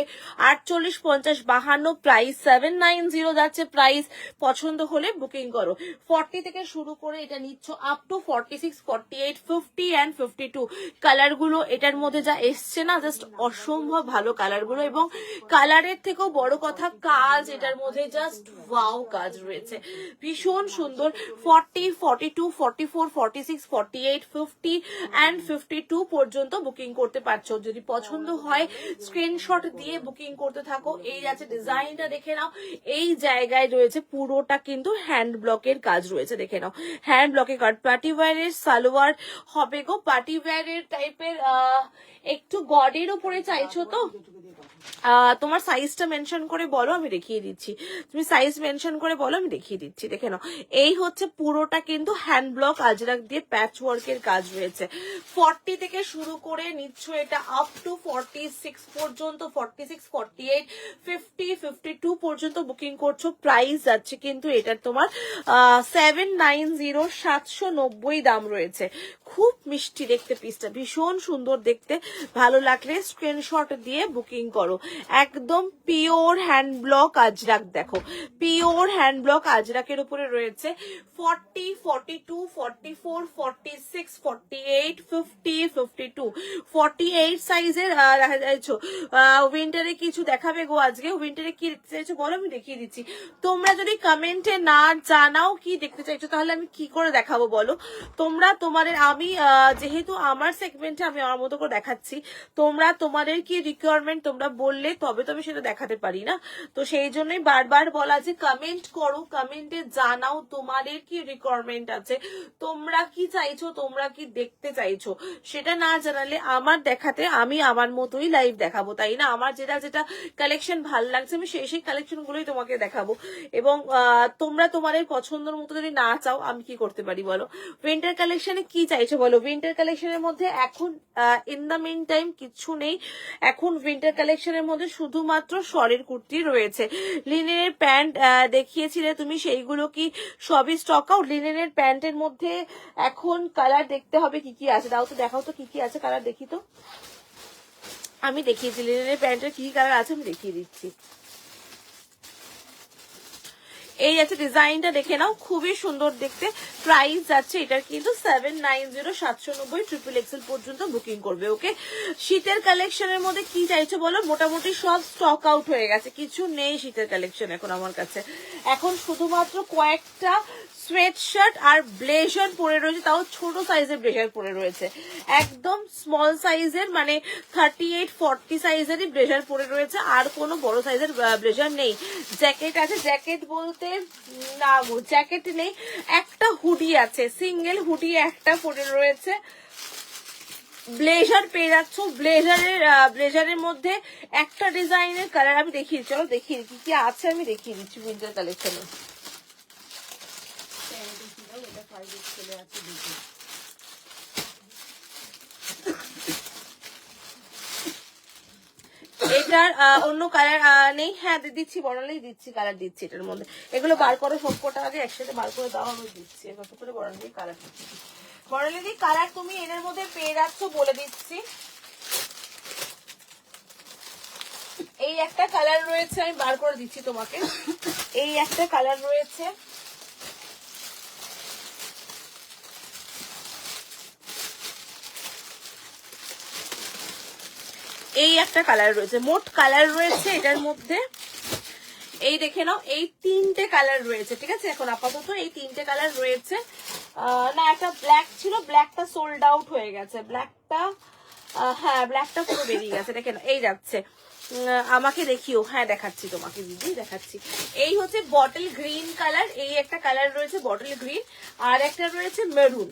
S2: 48, 50, 52, প্রাইস 790 যাচ্ছে প্রাইস। পছন্দ হলে বুকিং করো। 40 থেকে শুরু করে এটা নিচ্ছ আপ টু 46, 48, 50 and 52। কালার গুলো এটার মধ্যে যা এসছে না, জাস্ট অসম্ভব ভালো কালার গুলো, এবং কালারের থেকেও বড় কথা কাজ এটার মধ্যে জাস্ট ওয়াও কাজ রয়েছে, ভীষণ সুন্দর। 40, 42, 44, 46, 48, 50 and 52 পর্যন্ত বুকিং করতে পারছো। যদি পছন্দ হয় স্ক্রিনশট দিয়ে বুকিং করতে থাকো। এই আছে ডিজাইনটা, দেখে নাও এই জায়গায় রয়েছে পুরোটা কিন্তু হ্যান্ড ব্লকের কাজ রয়েছে, দেখে নাও হ্যান্ড ব্লকের কাজ। পার্টি ওয়্যারের সালোয়ার হবে গো, পার্টি ওয়্যারের টাইপের, একটু গডের উপরে চাইছো তো তোমার সাইজটা মেনশন করে বলো, আমি দেখিয়ে দিচ্ছি। তুমি সাইজ মেনশন করে বলো, আমি দেখিয়ে দিচ্ছি। দেখে নাও এই হচ্ছে পুরোটা কিন্তু হ্যান্ড ব্লক আজরাক দিয়ে প্যাচ ওয়ার্কের কাজ রয়েছে। 40 থেকে শুরু করে নিচ্ছ এটা আপ টু 46 পর্যন্ত, 46, 48, 50, 52 পর্যন্ত বুকিং করছো। প্রাইস যাচ্ছে কিন্তু এটার তোমার 790, 790 দাম রয়েছে। খুব মিষ্টি দেখতে পিসটা, ভীষণ সুন্দর দেখতে, ভালো লাগলে স্ক্রিনশট দিয়ে বুকিং করো। একদম পিওর হ্যান্ড ব্লক আজরাক, দেখো পিওর হ্যান্ড ব্লক আজরাকের উপরে রয়েছে। 40, 42, 44, 46, 48, 50, 52, 48 সাইজের চাইছো। উইন্টারে কিছু দেখাবে গো আজকে? উইন্টারে কি দেখতে চাইছো বলো, আমি দেখিয়ে দিচ্ছি। তোমরা যদি কমেন্টে না জানাও কি দেখতে চাইছো, তাহলে আমি কি করে দেখাবো বলো? তোমরা তোমাদের, আমি যেহেতু আমার সেগমেন্টে আমি আমার মতো করে দেখাচ্ছি, তোমরা তোমাদের কি রিকোয়ারমেন্ট তোমরা বললে তবে তো আমি সেটা দেখাতে পারি না। তো সেই জন্যই বারবার বলা যে কমেন্ট করো, কমেন্টে জানাও তোমাদের কি রিকোয়ারমেন্ট আছে, তোমরা কি চাইছো, তোমরা কি দেখতে চাইছো। সেটা না জানালে আমার দেখাতে আমি আমার মতোই লাইভ দেখাবো, তাই না? আমার যেটা যেটা কালেকশন ভাল লাগছে আমি সেই সেই কালেকশন গুলোই তোমাকে দেখাবো। এবং তোমরা তোমাদের পছন্দের মতো যদি না চাও আমি কি করতে পারি বলো? উইন্টার কালেকশনে কি চাইছো বলো? উইন্টার কালেকশনের মধ্যে এখন ইন দ্য মিন টাইম কিছু নেই। এখন উইন্টার কালেকশনের মধ্যে শুধুমাত্র শরের কুর্তি রয়েছে। লিনেনের প্যান্ট দেখিয়েছিলে তুমি, সেইগুলো কি সবই স্টক আউট? লিনেনের প্যান্টের মধ্যে এখন কালার দেখতে হবে কি কি আছে, দাও তো দেখাও তো কি কি আছে কালার, দেখি তো। আমি দেখিয়েছি লিনেনের প্যান্টের কি কালার আছে, আমি দেখিয়ে দিচ্ছি। এই আছে ডিজাইনটা, দেখে নাও খুবই সুন্দর দেখতে। প্রাইস যাচ্ছে এটার কিন্তু 790, 790, ট্রিপল এক্সেল পর্যন্ত বুকিং করবে। ওকে, শীতের কালেকশনের মধ্যে কি চাইছো বলো? মোটামুটি সব স্টক আউট হয়ে গেছে, কিছু নেই শীতের কালেকশন এখন আমার কাছে। এখন শুধুমাত্র কয়েকটা সোয়েট শার্ট আর ব্লেজার পরে রয়েছে, তাও ছোট সাইজের ব্লেজার পরে রয়েছে, একদম স্মল সাইজের, মানে 38, 40 সাইজেরই ব্লেজার পরে রয়েছে, আর কোনো বড় সাইজের ব্লেজার নেই। জ্যাকেট আছে, জ্যাকেট বলতে না গো জ্যাকেট নেই, একটা হুডি আছে, সিঙ্গেল হুডি একটা পরে রয়েছে। ব্লেজার পেয়ে যাচ্ছ, ব্লেজারের মধ্যে একটা ডিজাইনের কালার আমি দেখিয়ে, চলো দেখিয়ে কি কি আছে আমি দেখিয়ে দিচ্ছি উইন্টার কালেকশনে। এটার অন্য কালার নেই, হ্যাঁ দিচ্ছি, বড়ালেই দিচ্ছি, কালার দিচ্ছি এটার মধ্যে। এগুলো বার করো সবকটা, আগে একসাথে বার করে দাও, আমি দিচ্ছি এবার করে বড়ালেই কালার দিচ্ছি। বর্ণালী কালার তুমি এর মধ্যে পেয়ে যাচ্ছ বলে দিচ্ছি। এই একটা কালার রয়েছে, আমি বার করে দিচ্ছি তোমাকে। এই একটা কালার রয়েছে, এই একটা কালার রয়েছে, মোট কালার রয়েছে এটার মধ্যে। এই দেখে নাও, এই তিনটে কালার রয়েছে, ঠিক আছে। এখন আপাতত এই তিনটে কালার রয়েছে। না, একটা ব্ল্যাক ছিল, ব্ল্যাকটা সোল্ড আউট হয়ে গেছে, ব্ল্যাকটা হ্যাঁ ব্ল্যাকটা পুরো বেরিয়ে গেছে। দেখে নাও, এই যাচ্ছে, আমাকে দেখিও। হ্যাঁ দেখাচ্ছি তোমাকে দিদি, দেখাচ্ছি। এই হচ্ছে বটল গ্রিন কালার, এই একটা কালার রয়েছে বটল গ্রিন, আর একটা রয়েছে মেরুন।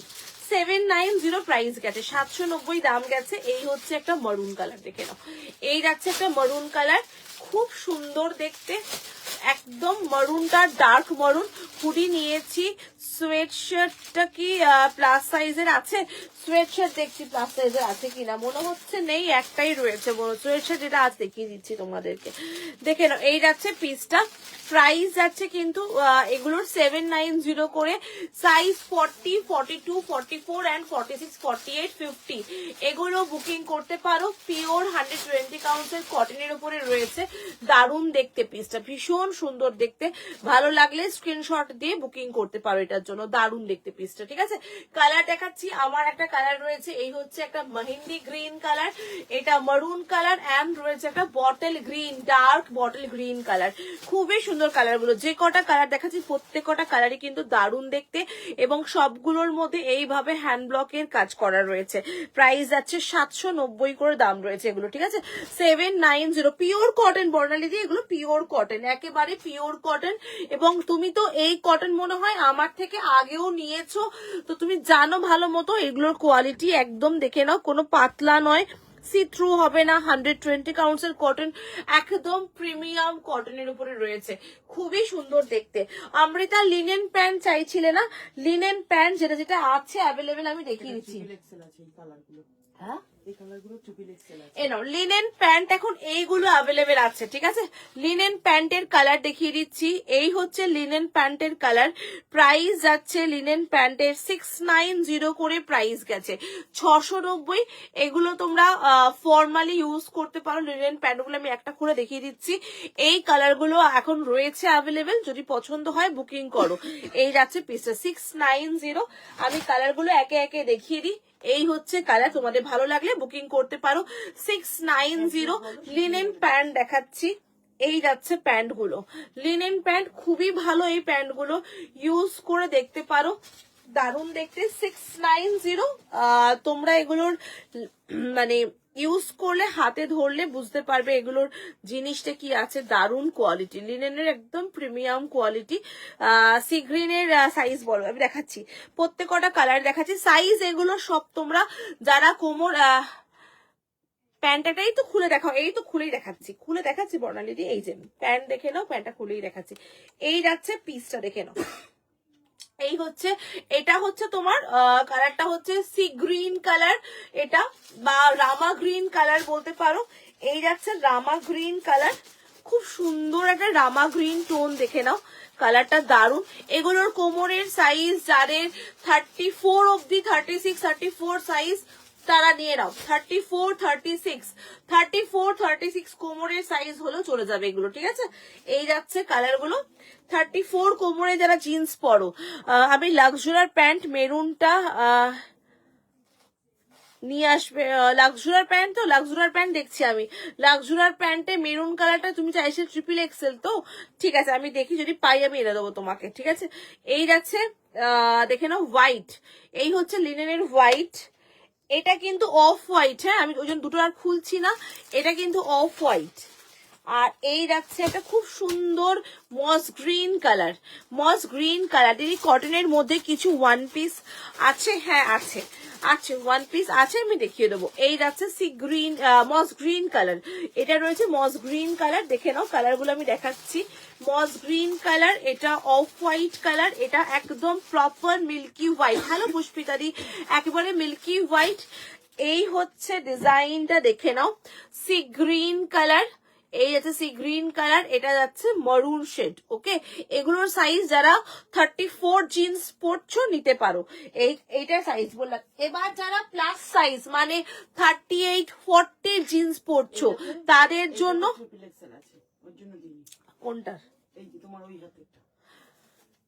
S2: 790 প্রাইস গেছে, 790 দাম গেছে। এই হচ্ছে একটা মারুন কালার, দেখে নাও। এই যাচ্ছে একটা মারুন কালার, খুব সুন্দর দেখতে, একদম মারুনটা ডার্ক মারুন। হুডি নিয়েছি। সোয়েট শার্টটা কি প্লাস সাইজের আছে? সোয়েট শার্ট দেখছি প্লাস সাইজের আছে কিনা, মনে হচ্ছে নেই, একটাই রয়েছে মনে হচ্ছে। সোয়েট শার্ট যেটা আজ দেখিয়ে দিচ্ছি তোমাদেরকে, দেখে নাও। এই যাচ্ছে পিসটা, প্রাইস যাচ্ছে কিন্তু এগুলোর 790 করে। সাইজ 40, 42, 44 and 46, 48, 50 এগুলো বুকিং করতে পারো। পিওর 120 কাউন্টের কটনের উপরে রয়েছে। দারুণ দেখতে পিসটা, ভীষণ সুন্দর দেখতে। ভালো লাগলে স্ক্রিনশট দিয়ে বুকিং করতে পারো এটার জন্য। দারুণ দেখতে পিসটা, ঠিক আছে। কালার দেখাচ্ছি, আমার একটা কালার রয়েছে, এই হচ্ছে একটা মেহেন্দি গ্রিন কালার, এটা মারুন কালার, এন্ড রয়েছে একটা bottle green, dark bottle green colour. খুবই সুন্দর কালার গুলো। যে কটা কালার দেখাচ্ছি প্রত্যেক কটা কালারই কিন্তু দারুণ দেখতে, এবং সবগুলোর মধ্যে এইভাবে হ্যান্ড ব্লকের কাজ করা রয়েছে। প্রাইস যাচ্ছে 790 করে দাম রয়েছে এগুলো, ঠিক আছে। 790 পিওর কটন বর্ণালী দিয়ে, এগুলো পিওর কটন, একেবারে পিওর কটন। এবং তুমি তো এই কটন মনে হয় আমার থেকে আগেও নিয়েছো, তো তুমি জানো ভালো মতো এগুলোর কোয়ালিটি। একদম দেখে নাও, কোনো পাতলা নয়, সি থ্রু হবে না, 120 কাউন্টসের কটন, একদম প্রিমিয়াম কটনের উপরে রয়েছে। খুবই সুন্দর দেখতে। অমৃতা লিনেন প্যান্ট চাইছিলে না? লিনেন প্যান্ট যেটা যেটা আছে অ্যাভেলেবেল আমি দেখিয়ে দিচ্ছি। হ্যাঁ, লিনেন প্যান্ট এখন এইগুলো অ্যাভেলেবেল আছে, ঠিক আছে। লিনেন প্যান্টের কালার দেখিয়ে দিচ্ছি। এই হচ্ছে লিনেন প্যান্টের কালার। প্রাইস যাচ্ছে লিনেন প্যান্টের 690 করে প্রাইস গেছে, 690। এগুলো তোমরা ফর্মালি ইউজ করতে পারো। লিনেন প্যান্টগুলো আমি একটা খুলে দেখিয়ে দিচ্ছি। এই কালারগুলো এখন রয়েছে অ্যাভেলেবেল, যদি পছন্দ হয় বুকিং করো। এই যাচ্ছে পিসটা 690। আমি কালারগুলো একে একে দেখিয়ে দিই। এই হচ্ছে কালার, তোমাদের ভালো লাগলে বুকিং করতে পারো। 690 লিনেন প্যান্ট দেখাচ্ছি। এই যাচ্ছে প্যান্ট গুলো, লিনেন প্যান্ট খুবই ভালো। এই প্যান্ট গুলো ইউজ করে দেখতে পারো, দারুণ দেখতে। 690 তোমরা এগুলোর মানে ইউজ করলে, হাতে ধরলে বুঝতে পারবে এগুলোর জিনিসটা কি আছে। দারুণ কোয়ালিটি, লিনেনের একদম প্রিমিয়াম কোয়ালিটি। সি গ্রিনের সাইজ বলো, আমি দেখাচ্ছি প্রত্যেকটা কালার দেখাচ্ছি। সাইজ এগুলো সব তোমরা যারা কোমর প্যান্টটাই তো খুলে দেখাও, এই তো খুলেই দেখাচ্ছি, খুলে দেখাচ্ছি বর্ণালী দি। এই যে প্যান্ট দেখে নাও, প্যান্টটা খুলেই দেখাচ্ছি। এই যাচ্ছে পিসটা, দেখে নাও। এই হচ্ছে, এটা হচ্ছে তোমার কালারটা হচ্ছে সি গ্রিন কালার, এটা বা রামা গ্রিন কালার বলতে পারো। এই যাচ্ছে রামা গ্রিন কালার, খুব সুন্দর একটা রামা গ্রিন টোন, দেখে নাও কালারটা দারুন। এগুলোর কোমরের সাইজ যাদের 34 অব্দি, 36, 34 সাইজ তারা নিয়ে নাও। 34, 36 কোমরের সাইজ হলেও চলে যাবে এগুলো, ঠিক আছে। এই যাচ্ছে কালার গুলো। 34 কোমরে যারা জিন্স পরো, আমি লাক্সুরার প্যান্ট মেরুনটা নিয়ে আসবে। লাক্সুরার প্যান্ট, তো লাক্সুরার প্যান্ট দেখছি আমি। লাক্সুরার প্যান্টে মেরুন কালারটা তুমি চাইছে XXL, তো ঠিক আছে আমি দেখি, যদি পাই আমি এনে দেবো তোমাকে, ঠিক আছে। এই যাচ্ছে দেখে নাও হোয়াইট, এই হচ্ছে লিনেনের হোয়াইট। এটা কিন্তু অফ হোয়াইট, হ্যাঁ আমি ওই জন্য দুটো আর খুলছি না, এটা কিন্তু অফ হোয়াইট। আর এই রাখছে একটা খুব সুন্দর মস গ্রিন কালার, মস গ্রিন কালার। এই কটনের মধ্যে কিছু ওয়ান পিস আছে, হ্যাঁ আছে, আছে ওয়ান পিস আছে, আমি দেখিয়ে দেবো। এই যাচ্ছে সি গ্রিন, মস গ্রিন কালার, এটা রয়েছে মস গ্রিন কালার। দেখে নাও কালারগুলো আমি দেখাচ্ছি। মস গ্রিন কালার, এটা অফ হোয়াইট কালার, এটা একদম প্রপার মিল্কি হোয়াইট। হ্যালো পুষ্পিতাদি, একেবারে মিল্কি হোয়াইট। এই হচ্ছে ডিজাইনটা, দেখে নাও। সি গ্রিন কালার, এই যাচ্ছে সি গ্রিন কালার, এটা যাচ্ছে মারুন শেড। ওকে, এগুলোর সাইজ যারা 34 জিন্স পরছো নিতে পারো, এইটার সাইজ বললাম। এবার যারা প্লাস সাইজ মানে 38 40 জিন্স পরছো তাদের জন্য
S1: ট্রিপল এক্সেল আছে, ওর জন্য দিইনি।
S2: কোনটার?
S1: এই যে তোমার ওই হাতেরটা।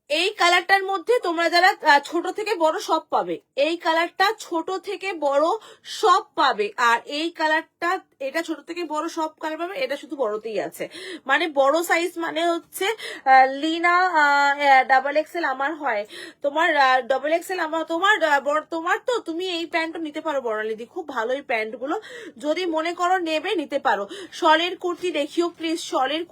S2: এই কালারটার মধ্যে তোমরা যারা ছোট থেকে বড় সব পাবে, এই কালারটা ছোট থেকে বড় সব পাবে। আর এই কালারটা, এটা ছোট থেকে বড় সব কালার পাবে, এটা শুধু বড়তেই আছে। মানে বড় সাইজ মানে হচ্ছে লিনা ডাবল এক্সেল আমার হয়, তোমার ডাবল এক্সেল আমার, তোমার তো তুমি এই প্যান্টও নিতে পারো বর্ণালীদি, খুব ভালো এই প্যান্ট গুলো, যদি মনে করো নেবে নিতে পারো। শলের কুর্তি দেখিও প্লিজ, শলের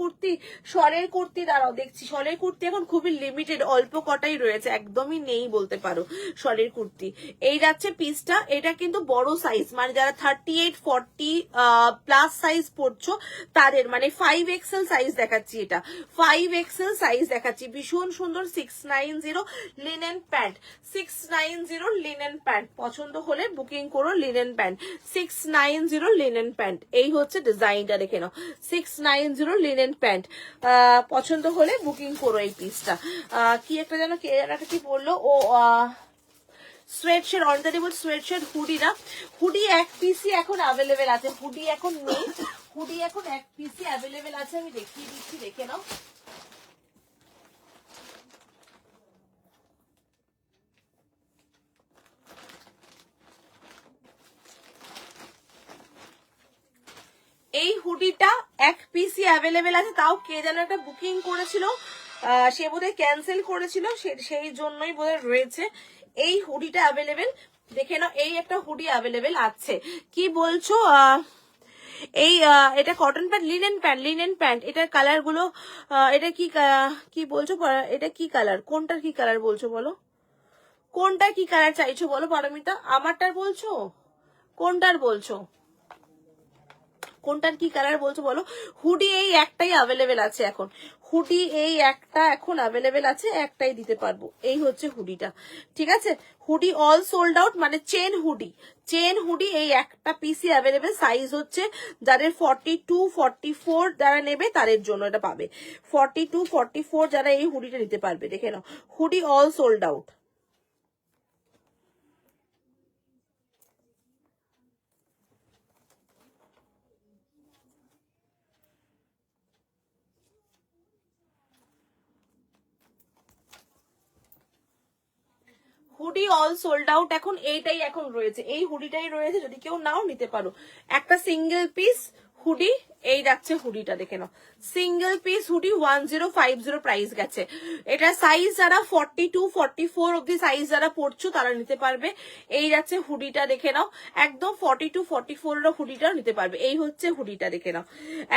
S2: কুর্তি দাঁড়াও দেখছি। শলের কুর্তি এখন খুবই লিমিটেড, অল্প কটাই রয়েছে, একদমই নেই বলতে পারো শলের কুর্তি। এই যাচ্ছে পিসটা, এটা কিন্তু বড় সাইজ মানে যারা 38 40 প্লাস সাইজ পড়ছো তাদের, মানে 5XL সাইজ দেখাচ্ছি, এটা 5XL সাইজ দেখাচ্ছি, ভীষণ সুন্দর 690 লিনেন প্যান্ট, 690 লিনেন প্যান্ট, পছন্দ হলে বুকিং করো লিনেন প্যান্ট, 690 লিনেন প্যান্ট। এই হচ্ছে ডিজাইনটা, দেখে নাও 690 লিনেন প্যান্ট, পছন্দ হলে বুকিং করো এই পিসটা। কি একটা যেন কে একটা কি বললো ও, সোয়েটশার্ট, অনটারেবল সোয়েটশার্ট হুডি না, হুডি এক পিসই এখন অ্যাভেলেবেল আছে, হুডি এখন নেই, হুডি এখন এক পিসই অ্যাভেলেবেল আছে, আমি দেখিয়ে দিচ্ছি, দেখে নাও। এই হুডিটা এক পিসই অ্যাভেলেবেল আছে, তাও কে যেন একটা বুকিং করেছিল, সে বোধহয় ক্যান্সেল করেছিল, সেই জন্যই বোধহয় রয়েছে। এই হুডিটা অ্যাভেলেবেল, দেখে নাও, এই একটা হুডি অ্যাভেলেবেল আছে। কি বলছো? এই এটা কটন প্যান্ট, লিনেন প্যান্ট, এটার কালার গুলো, এটা কি বলছো, এটা কি কালার, কোনটার কি কালার বলছো বলো, কোনটা কি কালার চাইছো বলো পারমিতা, আমারটার বলছো, কোনটার বলছো, কোনটার কি কালার বলছো বলো। হুডি এই একটাই অ্যাভেলেবেল আছে এখন, হুডি এই একটা এখন অ্যাভেলেবেল আছে, একটাই দিতে পারবো, এই হচ্ছে হুডিটা, ঠিক আছে। হুডি অল সোল্ড আউট, মানে চেন হুডি এই একটা পিসি অ্যাভেলেবেল, সাইজ হচ্ছে যাদের 42 44 যারা নেবে তাদের জন্য এটা পাবে, 42 44 যারা এই হুডিটা নিতে পারবে, দেখে নাও hoodie all sold out. Hoodie all sold out এখন, এইটাই এখন রয়েছে, এই হুডিটাই রয়েছে, যদি কেউ নাও নিতে পারো। একটা সিঙ্গেল পিস হুডি, এই যাচ্ছে হুডিটা, দেখে নাও সিঙ্গেল পিস হুডি 1050 প্রাইস গেছে। এটা সাইজ যারা 42 44 অব্দি সাইজ যারা পড়ছো তারা নিতে পারবে। এই যাচ্ছে হুডিটা, দেখে নাও একদম 42 44 এর হুডিটাও নিতে পারবে। এই হচ্ছে হুডিটা, দেখে নাও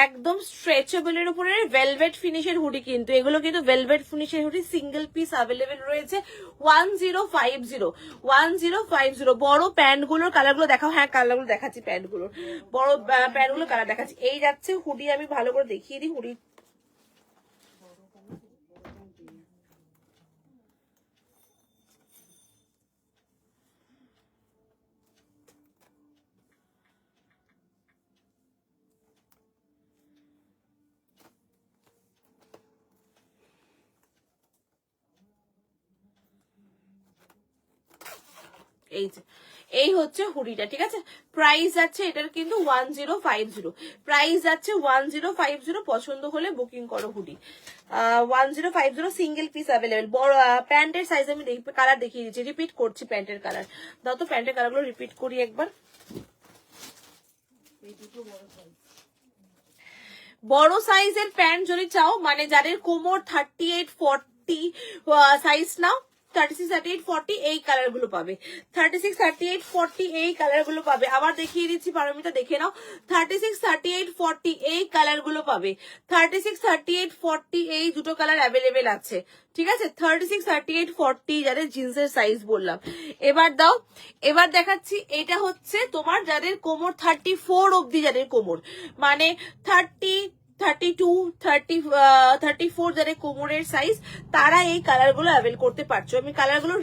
S2: একদম স্ট্রেচেবল এর উপরে ভেলভেট ফিনিশের হুডি, কিন্তু এগুলো কিন্তু ভেলভেট ফিনিশের হুডি, সিঙ্গেল পিস অ্যাভেলেবেল রয়েছে 1050। বড় প্যান্ট গুলোর কালার গুলো দেখাও, হ্যাঁ কালার গুলো দেখাচ্ছি, প্যান্ট গুলোর বড় প্যান্ট গুলো কালার দেখাচ্ছি। এই যাচ্ছে হুডি, আমি ভালো করে দেখিয়ে দিই হুডি। এই হচ্ছে হুডিটা, ঠিক আছে। প্রাইস যাচ্ছে এটার কিন্তু 1050, প্রাইস যাচ্ছে 1050। পছন্দ হলে বুকিং করো হুডি, 1050 সিঙ্গেল পিস অ্যাভেলেবেল। বড় প্যান্টের সাইজ আমি কালার দেখিয়ে দিচ্ছি, রিপিট করছি প্যান্টের কালার, দাও তো প্যান্টের কালার গুলো রিপিট করি একবার। বড় সাইজের প্যান্ট যদি চাও, মানে যাদের কোমর 38 40 সাইজ নাও, 36 38 40 এই কালার গুলো পাবে, 36 38 40 এই কালার গুলো পাবে। আবার দেখিয়ে দিচ্ছি পারমিতা, দেখে নাও 36 38 40 এই কালার গুলো পাবে, 36 38 40 এই দুটো কালার অ্যাভেলেবেল আছে, ঠিক আছে। 36 38 40 যাদের জিন্সের সাইজ বললাম। এবার দাও, এবার দেখাচ্ছি, এটা হচ্ছে তোমার যাদের কোমর 34 অব্দি, যাদের কোমর মানে 30 32 34 যাদের কোমরের সাইজ, তারা এই কালারগুলো অ্যাভেল করতে পারছো। আমি কালারগুলো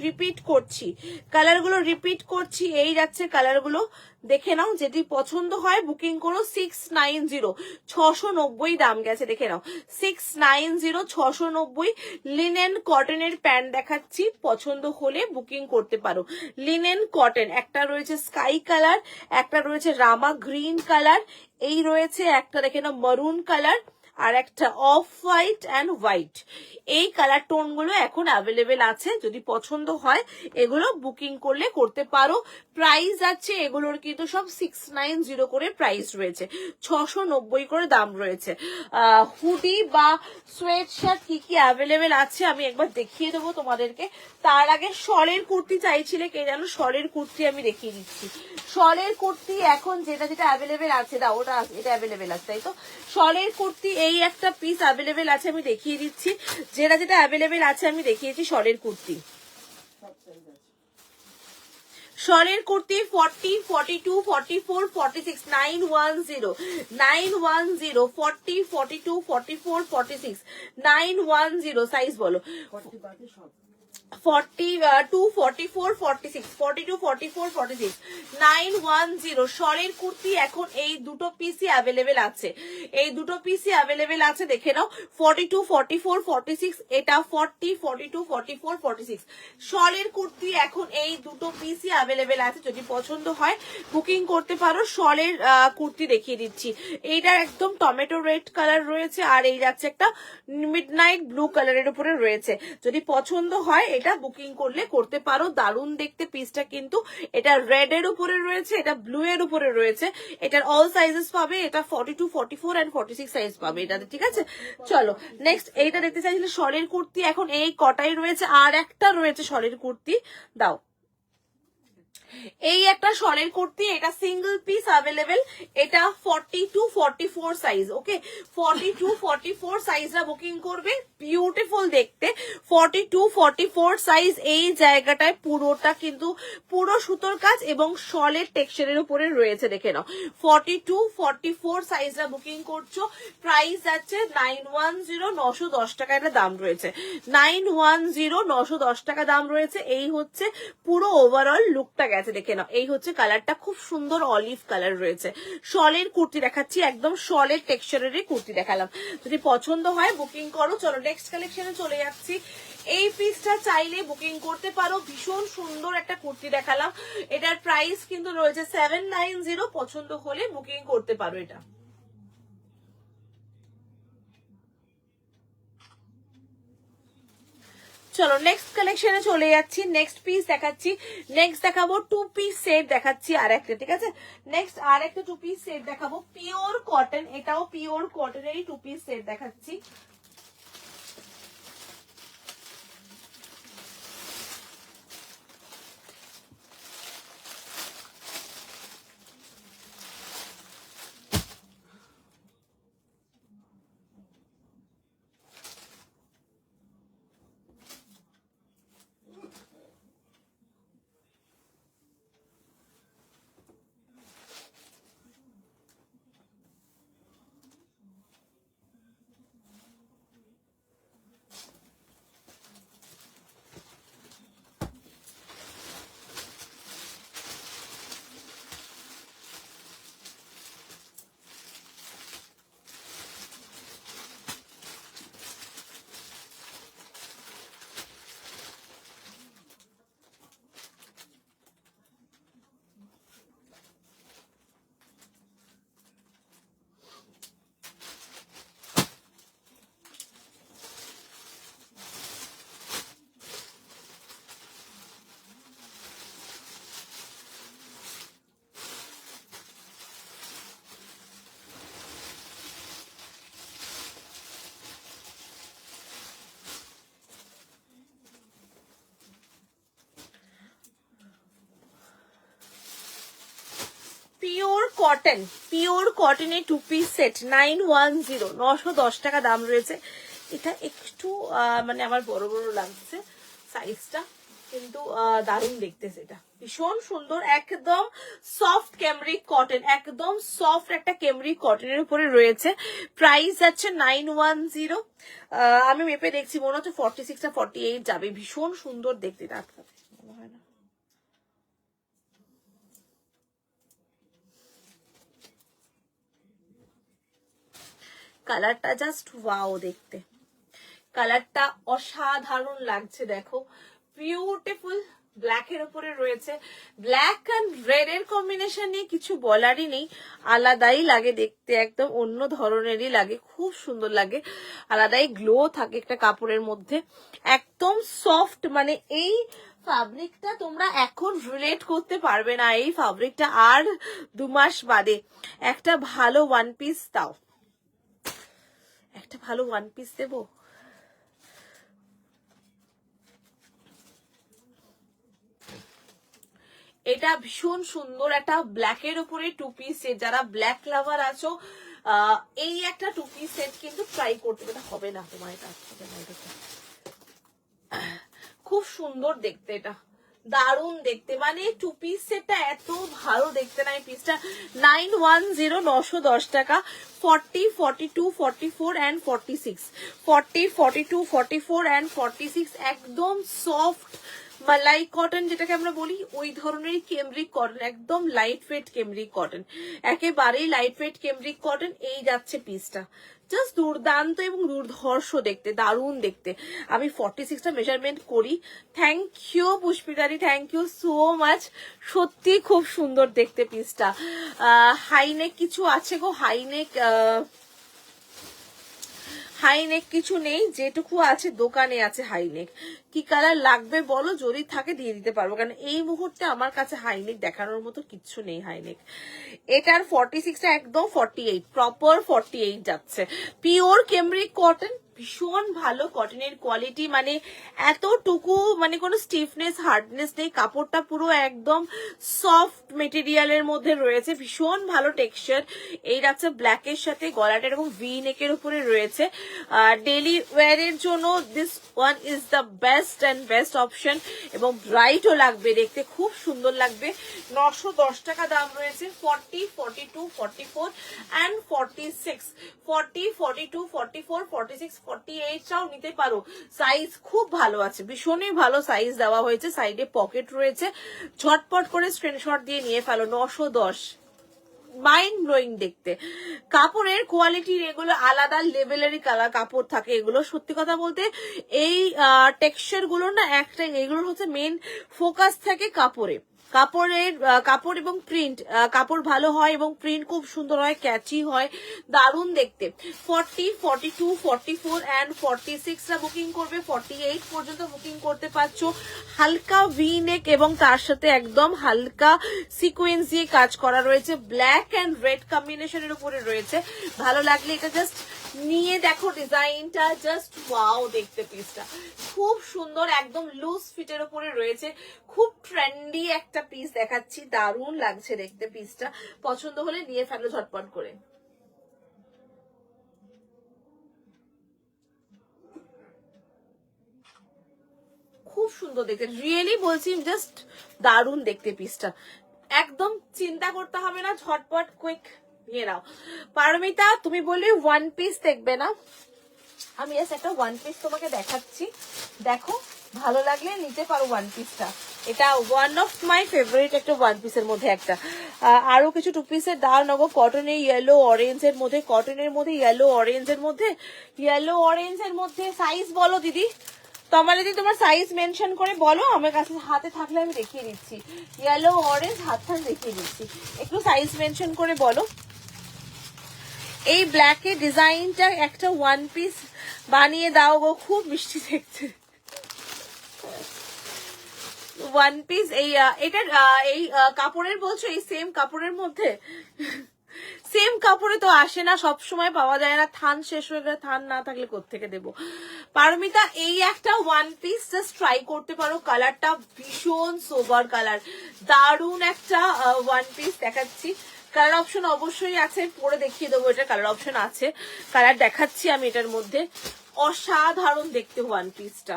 S2: রিপিট করছি, এই যাচ্ছে কালারগুলো, দেখে নাও, যেটি পছন্দ হয় বুকিং করো। 690, 690 দাম গেছে, দেখে নাও 690, 690। লিনেন কটনের প্যান্ট দেখাচ্ছি, পছন্দ হলে বুকিং করতে পারো। লিনেন কটন, একটা রয়েছে স্কাই কালার, একটা রয়েছে রামা গ্রিন কালার, এই রয়েছে একটা দেখে নাও মারুন কালার, আর একটা অফ হোয়াইট অ্যান্ড হোয়াইট। এই কালার টোন গুলো এখন অ্যাভেলেবেল আছে, যদি পছন্দ হয় এগুলো বুকিং করলে করতে পারো। প্রাইস আছে এগুলোর কিন্তু সব 690 করে প্রাইস রয়েছে, 690 করে দাম রয়েছে। হুডি বা সোয়েট শার্ট কি কি অ্যাভেলেবেল আছে আমি একবার দেখিয়ে দেবো তোমাদেরকে। তার আগে শলের কুর্তি চাইছিলে কে জানো, শলের কুর্তি আমি দেখিয়ে দিচ্ছি। শলের কুর্তি এখন যেটা যেটা অ্যাভেলেবেল আছে, দাও ওটা, এটা অ্যাভেলেবেল আছে তাই তো। শলের কুর্তি এই একটা পিস অ্যাভেলেবেল আছে, আমি দেখিয়ে দিচ্ছি। যেটা যেটা অ্যাভেলেবেল আছে আমি দেখিয়েছি। শলের কুর্তি, শলের কুর্তি 40, 42, 44, 46, 910, 910, 40, 42, 44, 46, 910 সাইজ বলো। 42, 44, 46, 42, 44, 46, 910 শলের কুর্তি এখন এই দুটো পিসই অ্যাভেলেবেল আছে, এই দুটো পিসই অ্যাভেলেবেল আছে, দেখে নাও। 42, 44, 46, এটা 40, 42, 44, 46 শলের কুর্তি এখন এই দুটো পিসই অ্যাভেলেবেল আছে, যদি পছন্দ হয় বুকিং করতে পারো। শলের কুর্তি দেখিয়ে দিচ্ছি, এইটা একদম টমেটো রেড কালার রয়েছে, আর এই যাচ্ছে একটা মিডনাইট ব্লু কালারের উপরে রয়েছে, যদি পছন্দ হয় এটা বুকিং করলে করতে পারো। দারুণ দেখতে পিসটা কিন্তু, এটা রেড এর উপরে রয়েছে, এটা ব্লু এর উপরে রয়েছে, এটার অল সাইজেস পাবে, এটা 42, 44 এন্ড 46 সাইজ পাবে এটাতে, ঠিক আছে। চলো নেক্সট এইটা দেখতে চাইছিলে শলের কুর্তি, এখন এই কটাই রয়েছে, আর একটা রয়েছে শলের কুর্তি, দাও। এই একটা শলের কুর্তি, এটা সিঙ্গেল পিস অ্যাভেলেবেল, এটা 42, 44 সাইজ, ওকে 42, 44 সাইজরা বুকিং করবে। বিউটিফুল দেখতে 42, 44 সাইজ, এই জায়গাটায় পুরোটা কিন্তু পুরো সুতোর কাজ এবং শলের টেক্সচারের উপরে রয়েছে, দেখে নাও। 42, 44 সাইজরা বুকিং করছো, প্রাইস যাচ্ছে 910, 910 টাকা এটা দাম রয়েছে, 910, 910 টাকা দাম রয়েছে। এই হচ্ছে পুরো ওভারঅল লুকটা গেছে, দেখে নাও। এই হচ্ছে কালারটা, খুব সুন্দর অলিভ কালার রয়েছে। শলের কুর্তি দেখাচ্ছি, একদম শলের টেক্সচারেরই কুর্তি দেখালাম, যদি পছন্দ হয় বুকিং করো। চলো নেক্সট কালেকশনে চলে যাচ্ছি। এই পিসটা চাইলে বুকিং করতে পারো, ভীষণ সুন্দর একটা কুর্তি দেখালাম, এটার প্রাইস কিন্তু রয়েছে 790, পছন্দ হলে বুকিং করতে পারো এটা। চলো নেক্সট কালেকশনে চলে যাচ্ছি, নেক্সট পিস দেখাচ্ছি, নেক্সট দেখাবো টু পিস সেট দেখাচ্ছি আর একটা, ঠিক আছে। নেক্সট আর একটা টু পিস সেট দেখাবো, পিওর কটন, এটাও পিওর কটনেরই টু পিস সেট দেখাচ্ছি। পিওর কটন, পিওর কটনের টু পিস সেট 910, 910 টাকা দাম রয়েছে। এটা একটু মানে আমার বড় বড় লাগছে সাইজটা, কিন্তু দারুণ দেখতেছে, এটা ভীষণ সুন্দর, একদম সফট ক্যামরিক কটন, একদম সফট একটা ক্যামরিক কটনের উপরে রয়েছে। প্রাইস যাচ্ছে 910, আমি মেপে দেখছি, মনে হচ্ছে 46 আর 48 যাবে, ভীষণ সুন্দর দেখতে, মনে হয় না। কালারটা জাস্ট ওয়াও দেখতে, কালারটা অসাধারণ লাগছে দেখো, বিউটিফুল। ব্ল্যাকের উপরে রয়েছে, ব্ল্যাক অ্যান্ড রেড এর কম্বিনেশন নিয়ে কিছু বলারই নেই, আলাদাই লাগে দেখতে, একদম অন্য ধরনেরই লাগে, খুব সুন্দর লাগে, আলাদাই গ্লো থাকে একটা কাপড়ের মধ্যে, একদম সফট। মানে এই ফ্যাব্রিকটা তোমরা এখন রিলেট করতে পারবে না, এই ফ্যাব্রিকটা আর 2 মাস বাদে। একটা ভালো ওয়ান পিস দাও, একটা ভালো ওয়ান পিস দেবো। এটা ভীষণ সুন্দর একটা ব্ল্যাকের উপরে 2 পিস সেট, যারা ব্ল্যাক লাভার আছো এই একটা 2 পিস সেট কিন্তু ট্রাই করতে, এটা হবে না তোমার, এটা হবে না, এটা খুব সুন্দর দেখতে, এটা দারুণ দেখতে, মানে 2 পিস সেটটা এত ভালো দেখতে না। এই পিসটা 910 910 টাকা, 40 42 44 and 46, 40 42 44 and 46, একদম সফট মালাই কটন যেটাকে আমরা বলি, ওই ধরনের কেমব্রিক কটন, একদম লাইট ওয়েট কেমব্রিক কটন, একেবারেই লাইট ওয়েট কেমব্রিক কটন। এই যাচ্ছে পিসটা, জাস্ট দুর্দান্ত এবং দুর্ধর্ষ দেখতে, দারুণ দেখতে। আমি 46টা মেজারমেন্ট করি। থ্যাংক ইউ পুষ্পিতাদি, থ্যাংক ইউ সো মাচ, সত্যি খুব সুন্দর দেখতে পিসটা। হাইনেক কিছু আছে গো, হাইনেক হাইনেক কিছু নেই, যেটুকু আছে দোকানে আছে হাইনেক। কি কালার লাগবে বলো, যদি থাকে দিয়ে দিতে পারবো, কারণ এই মুহূর্তে আমার কাছে হাইনেক দেখানোর মতো কিচ্ছু নেই হাইনেক। এটার 46টা একদম 48, প্রপার 48 যাচ্ছে, পিওর কেমব্রিক কটন, ভীষণ ভালো কটনের কোয়ালিটি, মানে এতটুকু মানে কোনো স্টিফনেস হার্ডনেস নেই, কাপড়টা পুরো একদম সফট মেটেরিয়ালের মধ্যে রয়েছে, ভীষণ ভালো টেক্সচার। এই যাচ্ছে ব্ল্যাকের সাথে, গলাটা এরকম ভি নেকের উপরে রয়েছে। ডেলি ওয়্যারের জন্য this one is the best and best option, এবং ব্রাইটও লাগবে দেখতে, খুব সুন্দর লাগবে। 910 টাকা দাম রয়েছে, 40 42 44 and 46, 40 42 44 46 48টাও নিতে পারো, সাইজ খুব ভালো আছে, ভীষণই ভালো সাইজ দেওয়া হয়েছে, সাইডে পকেট রয়েছে, ঝটপট করে স্ক্রিনশট দিয়ে নিয়ে ফেলো। 910, মাইন্ড ব্লোয়িং দেখতে, কাপড়ের কোয়ালিটির এগুলো আলাদা লেভেলেরই কাপড় থাকে এগুলো। সত্যি কথা বলতে এই টেক্সচার গুলো না একটা, এগুলোর হচ্ছে মেন ফোকাস থাকে কাপড়ে, কাপড় এবং প্রিন্ট, কাপড় ভালো হয় এবং প্রিন্ট খুব সুন্দর হয়, ক্যাচি হয়, দারুণ দেখতে। 40 42 44 and 46টা বুকিং করবে, 48 পর্যন্ত বুকিং করতে পারছো। হালকা ভি নেক এবং তার সাথে একদম হালকা সিকোয়েন্স দিয়ে কাজ করা রয়েছে, ব্ল্যাক অ্যান্ড রেড কম্বিনেশনের উপরে রয়েছে। ভালো লাগলে এটা জাস্ট নিয়ে দেখো, ডিজাইনটা জাস্ট ওয়াও দেখতে, পিসটা খুব সুন্দর, একদম লুজ ফিটের উপরে রয়েছে, খুব ট্রেন্ডি একটা পিস দেখাচ্ছি, দারুণ লাগছে দেখতে পিসটা। পছন্দ হলে নিয়ে ফেলো ঝটপট করে। খুব সুন্দর দেখতে, রিয়েলি বলছি, জাস্ট দারুণ দেখতে পিসটা, একদম চিন্তা করতে হবে না, ঝটপট কুইক নিয়ে নাও। পারমিতা তুমি বললে ওয়ান পিস দেখবে না, আমি জাস্ট একটা ওয়ান পিস তোমাকে দেখাচ্ছি, দেখো ভালো লাগলে নিতে পারো ওয়ান পিসটা। এটা ওয়ান অফ মাই ফেভারিট একটা ওয়ান পিসের মধ্যে একটা। আরো কিছু 2 পিসের দাও নেবো, কটনের ইয়েলো অরেঞ্জের মধ্যে, কটনের মধ্যে ইয়েলো অরেঞ্জের মধ্যে, ইয়েলো অরেঞ্জের মধ্যে সাইজ বলো দিদি, তোমার সাইজ মেনশন করে বলো, আমার কাছে হাতে থাকলে আমি দেখিয়ে দিচ্ছি। ইয়েলো অরেঞ্জ হাত দেখিয়ে দিচ্ছি, একটু সাইজ মেনশন করে বলো। এই ব্ল্যাকের ডিজাইনটা একটা ওয়ান পিস বানিয়ে দাও গো, খুব মিষ্টি দেখতে ওয়ান পিস। এটার এই কাপড়ের বলছো, এই সেম কাপড়ের মধ্যে, সেম কাপড়ে তো আসে না, সব সময় পাওয়া যায় না, থান শেষ হয়ে গেলে, থান না থাকলে কোত্থেকে দেবো। পারমিতা এই একটা ওয়ান পিস জাস্ট ট্রাই করতে পারো, কালারটা ভীষণ সোবার কালার, দারুণ একটা ওয়ান পিস দেখাচ্ছি। কালার অপশন অবশ্যই আছে, পরে দেখিয়ে দেবো, এটা কালার অপশন আছে, কালার দেখাচ্ছি আমি এটার মধ্যে। অসাধারণ দেখতে ওয়ান পিসটা,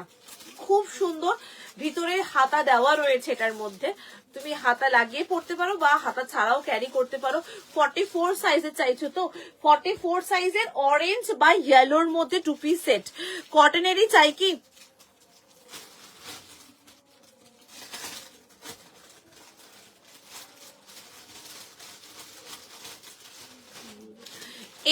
S2: খুব সুন্দর, ভিতরে হাতা দেওয়া রয়েছে এটার মধ্যে, তুমি হাতা লাগিয়ে পড়তে পারো বা হাতা ছাড়াও ক্যারি করতে পারো। 44 সাইজের চাইছো তো, 44 সাইজের অরেঞ্জ বা ইয়েলোর মধ্যে 2 পিস সেট, কটনেরই চাই কি?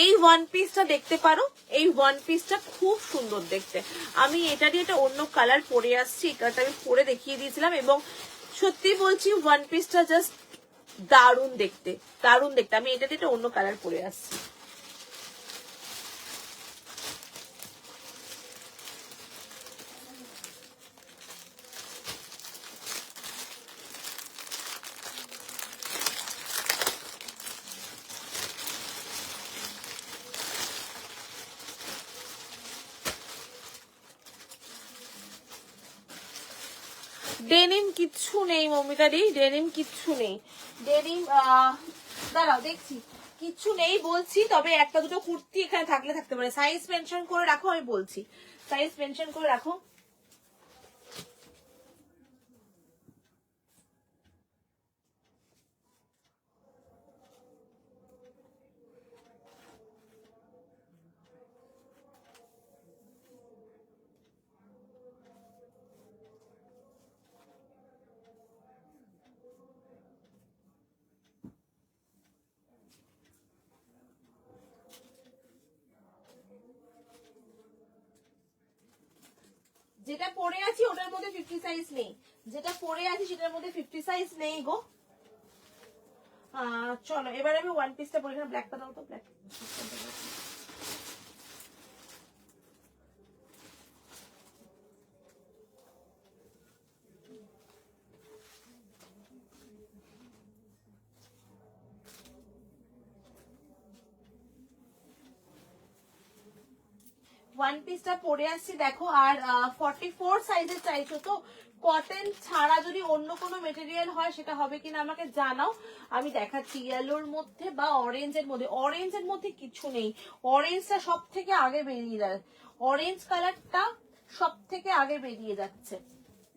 S2: এই ওয়ান পিসটা দেখতে পারো, এই ওয়ান পিসটা খুব সুন্দর দেখতে। আমি এটা দিয়ে একটা অন্য কালার পরে আসছি, এই কালারটা আমি পরে দেখিয়ে দিয়েছিলাম, এবং সত্যি বলছি ওয়ান পিসটা জাস্ট দারুণ দেখতে, দারুণ দেখতে। আমি এটা দিয়ে একটা অন্য কালার পরে আসছি। ডেনিম কিচ্ছু নেই মমিতাদি, ডেনিম কিচ্ছু নেই। ডেনিম দাঁড়াও দেখছি, কিচ্ছু নেই বলছি, তবে একটা দুটো কুর্তি এখানে থাকলে থাকতে পারে। সাইজ মেনশন করে রাখো, আমি বলছি সাইজ মেনশন করে রাখো। যেটা পরে আছি ওটার মধ্যে 50 সাইজ নেই, যেটা পরে আছি সেটার মধ্যে 50 সাইজ নেই গো। চলো এবার আমি ওয়ান পিসটা পরে, এখানে ব্ল্যাকটা দাও তো, ব্ল্যাক। ওয়ান পিসটা পরে আসছি দেখো, আর 44 সাইজের চাইছো তো। কটন ছাড়া যদি অন্য কোনো মেটেরিয়াল হয় সেটা হবে কিনা আমাকে জানাও, আমি দেখাচ্ছি। ইয়েলোর মধ্যে বা অরেঞ্জের মধ্যে, অরেঞ্জের মধ্যে কিছু নেই। অরেঞ্জটা সব থেকে আগে বেরিয়ে যায়, অরেঞ্জ কালারটা সব থেকে আগে বেরিয়ে যাচ্ছে।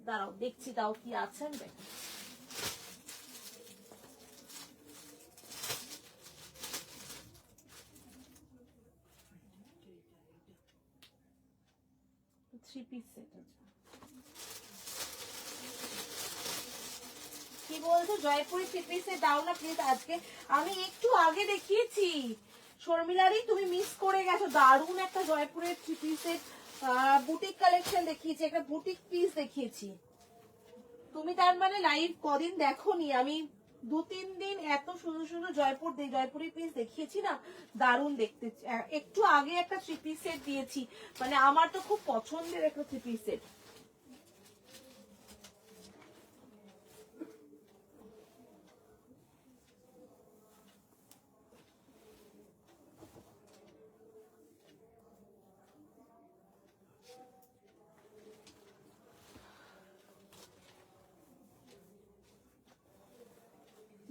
S2: দাঁড়াও দেখছি, তাও কি আছে দেখ। থ্রি পিস সেট আছে। কি বলছো জয়পুরি থ্রি পিসে দাও না প্লিজ আজকে। আমি একটু আগে দেখিয়েছি শর্মিলারই, তুমি মিস করে গেছো। দারুণ একটা জয়পুরের থ্রি পিসের বুটিক কালেকশন দেখিয়েছি, একটা বুটিক পিস দেখিয়েছি। তুমি তার মানে লাইভ কদিন দেখোনি? আমি 2-3 দিন এত সুন্দর সুন্দর জয়পুরি পিস দেখিয়েছি না, দারুণ দেখতে। একটু আগে একটা থ্রি পিস সেট দিয়েছি, মানে আমার তো খুব পছন্দের একটা থ্রি পিস সেট।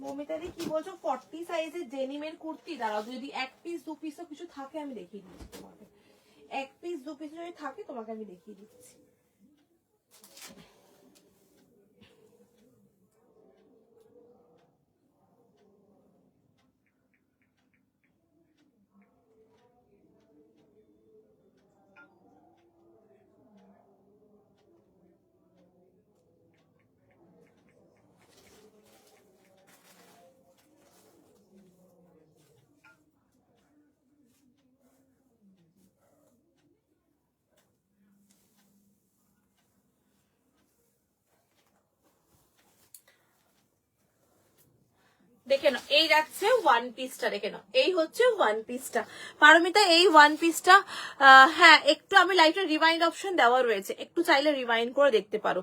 S2: মমিতাদি কি বলছো 40 সাইজের ডেনিমের কুর্তি? দাঁড়াও যদি এক পিস দু পিসও কিছু থাকে আমি দেখিয়ে দিচ্ছি তোমাকে। এক পিস দু পিস যদি থাকে তোমাকে আমি দেখিয়ে দিচ্ছি। দেখে নাও, এই যাচ্ছে ওয়ান পিসটা, দেখে নাও এই হচ্ছে ওয়ান পিসটা। পারমিতা এই ওয়ান পিসটা, হ্যাঁ একটু আমি লাইভটা রিমাইন্ড অপশন দেওয়া রয়েছে, একটু চাইলে রিমাইন্ড করে দেখতে পারো।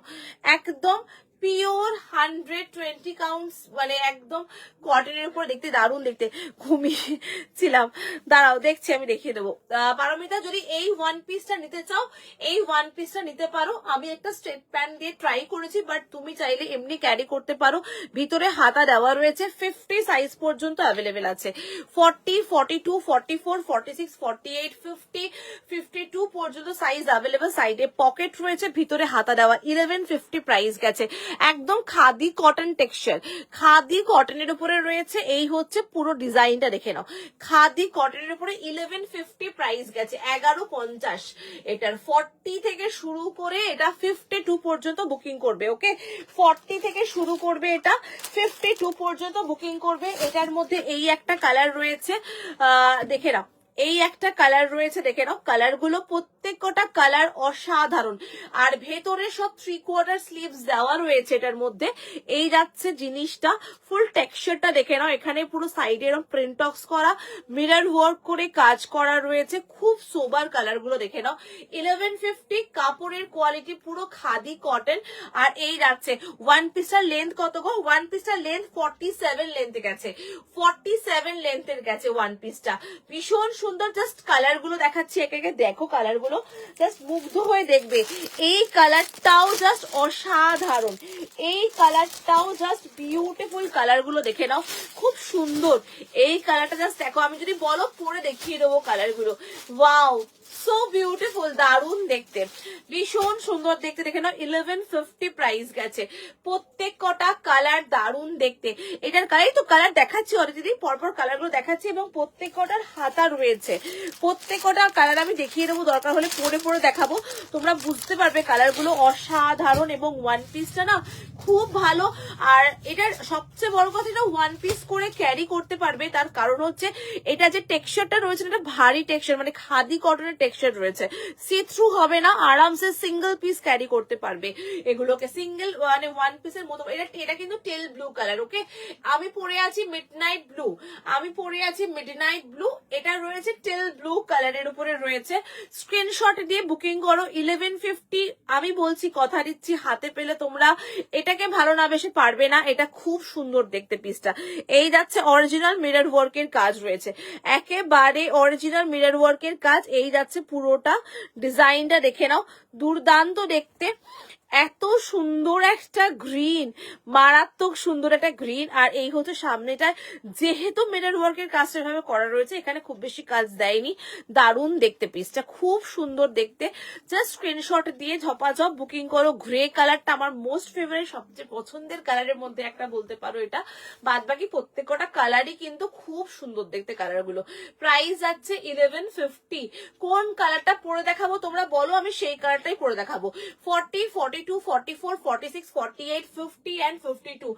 S2: একদম পিওর 120 কাউন্টস, মানে একদম কটনের উপর দেখতে দারুণ দেখতে। ঘুমিয়েছিলাম, দাঁড়াও দেখছি, আমি দেখিয়ে দেবো। পারমিতা যদি এই ওয়ান পিসটা নিতে চাও, এই ওয়ান পিসটা নিতে পারো। আমি একটা স্ট্রেট প্যান্ট দিয়ে ট্রাই করেছি, বাট তুমি চাইলে এমনি ক্যারি করতে পারো। ভিতরে হাতা দেওয়া রয়েছে, 50 সাইজ পর্যন্ত অ্যাভেলেবেল আছে। 40, 42, 44, 46, 48, 50, 52 পর্যন্ত সাইজ অ্যাভেলেবেল। সাইডে পকেট রয়েছে, ভিতরে হাতা দেওয়া। 1150 প্রাইস গেছে। একদম খাদি কটন টেক্সচার, খাদি কটনের উপরে রয়েছে। এই হচ্ছে পুরো ডিজাইনটা, দেখে নাও। খাদি কটনের উপরে 1150 প্রাইস গেছে, 1150 এটার। 40 থেকে শুরু করে এটা 52 পর্যন্ত বুকিং করবে। ওকে, 40 থেকে শুরু করবে, এটা 52 পর্যন্ত বুকিং করবে। এটার মধ্যে এই একটা কালার রয়েছে, দেখে নাও। এই একটা কালার রয়েছে, দেখে নাও কালার গুলো প্রত্যেকটা কালার অসাধারণ। আর ভেতরে সব 3/4 স্লিভস দেওয়া রয়েছে এটার মধ্যে। এই যাচ্ছে জিনিসটা, ফুল টেক্সচারটা দেখে নাও, এখানে পুরো সাইডে এরকম প্রিন্টক্স করা, মিরর ওয়ার্ক করে কাজ করা রয়েছে, খুব সোবার কালার গুলো দেখে নাও। 1150, কাপড়ের কোয়ালিটি পুরো খাদি কটন। আর এই যাচ্ছে ওয়ান পিসের লেন্থ কত গো? ওয়ান পিসের লেন্থ 47 লেন্থ গেছে, 47 লেন্থের গেছে ওয়ান পিসটা। ভীষণ সুন্দর, জাস্ট কালার গুলো দেখাচ্ছি একে একে, দেখো কালার গুলো, জাস্ট মুগ্ধ হয়ে দেখবে। এই কালারটাও জাস্ট অসাধারণ, এই কালারটাও জাস্ট বিউটিফুল, কালার গুলো দেখে নাও খুব সুন্দর। এই কালারটা জাস্ট দেখো, আমি যদি বলো পরে দেখিয়ে দেবো কালার গুলো। ওয়াও, সো বিউটিফুল, দারুণ দেখতে, ভীষণ সুন্দর দেখতে, দেখে নাও। 1150 প্রাইস গেছে, প্রত্যেক কটা কালার দারুণ দেখতে। এটার কালারই তো কালার দেখাচ্ছি অলরেডি, পরপর কালার গুলো দেখাচ্ছি, এবং প্রত্যেক কটার হাতা রয়েছে, প্রত্যেক কটা কালার আমি দেখিয়ে দেবো, দরকার হলে পরে পরে দেখাবো, তোমরা বুঝতে পারবে কালার গুলো অসাধারণ। এবং ওয়ান পিসটা না খুব ভালো। আর এটার সবচেয়ে বড় কথা, এটা ওয়ান পিস করে ক্যারি করতে পারবে, তার কারণ হচ্ছে এটা যে টেক্সচারটা রয়েছে, এটা ভারী টেক্সচার, মানে খাদি কটনের টেক্সচার রয়েছে, সি থ্রু হবে না, আরামসে সিঙ্গেল পিস ক্যারি করতে পারবে এগুলোকে, সিঙ্গেল মানে ওয়ান পিসের মতো। এটা কিন্তু টেল ব্লু কালার, ওকে। আমি পরে আছি মিডনাইট ব্লু, আমি পরে আছি মিডনাইট ব্লু, এটা রয়েছে টেল ব্লু কালারের উপরে রয়েছে। স্ক্রিনশট দিয়ে বুকিং করো। 1150, আমি বলছি, কথা দিচ্ছি, হাতে পেলে তোমরা এটাকে ভালো না বেশি পারবে না, এটা খুব সুন্দর দেখতে পিসটা। এই যাচ্ছে অরিজিনাল মিরর ওয়ার্কের কাজ রয়েছে, একেবারে অরিজিনাল মিরর ওয়ার্কের কাজ। এই যাচ্ছে পুরোটা ডিজাইনটা দেখে নাও, দুর্দান্ত দেখতে, এত সুন্দর একটা গ্রিন, মারাত্মক সুন্দর একটা গ্রিন। আর এই হচ্ছে সামনেটায়, যেহেতু মিরর ওয়ার্কের কাজটা এভাবে করা রয়েছে, এখানে খুব বেশি কাজ দেয়নি, দারুণ দেখতে পিসটা, খুব সুন্দর দেখতে। জাস্ট স্ক্রিনশট দিয়ে ঝপাঝপ বুকিং করো। গ্রে কালারটা আমার মোস্ট ফেভারিট, সবচেয়ে পছন্দের কালারের মধ্যে একটা বলতে পারো এটা, বাদ বাকি প্রত্যেকটা কালারই কিন্তু খুব সুন্দর দেখতে কালারগুলো। প্রাইস যাচ্ছে 1150। কোন কালারটা পরে দেখাবো তোমরা বলো, আমি সেই কালারটাই পরে দেখাবো। 40, 42, 44, 46, 48, 50 and 52।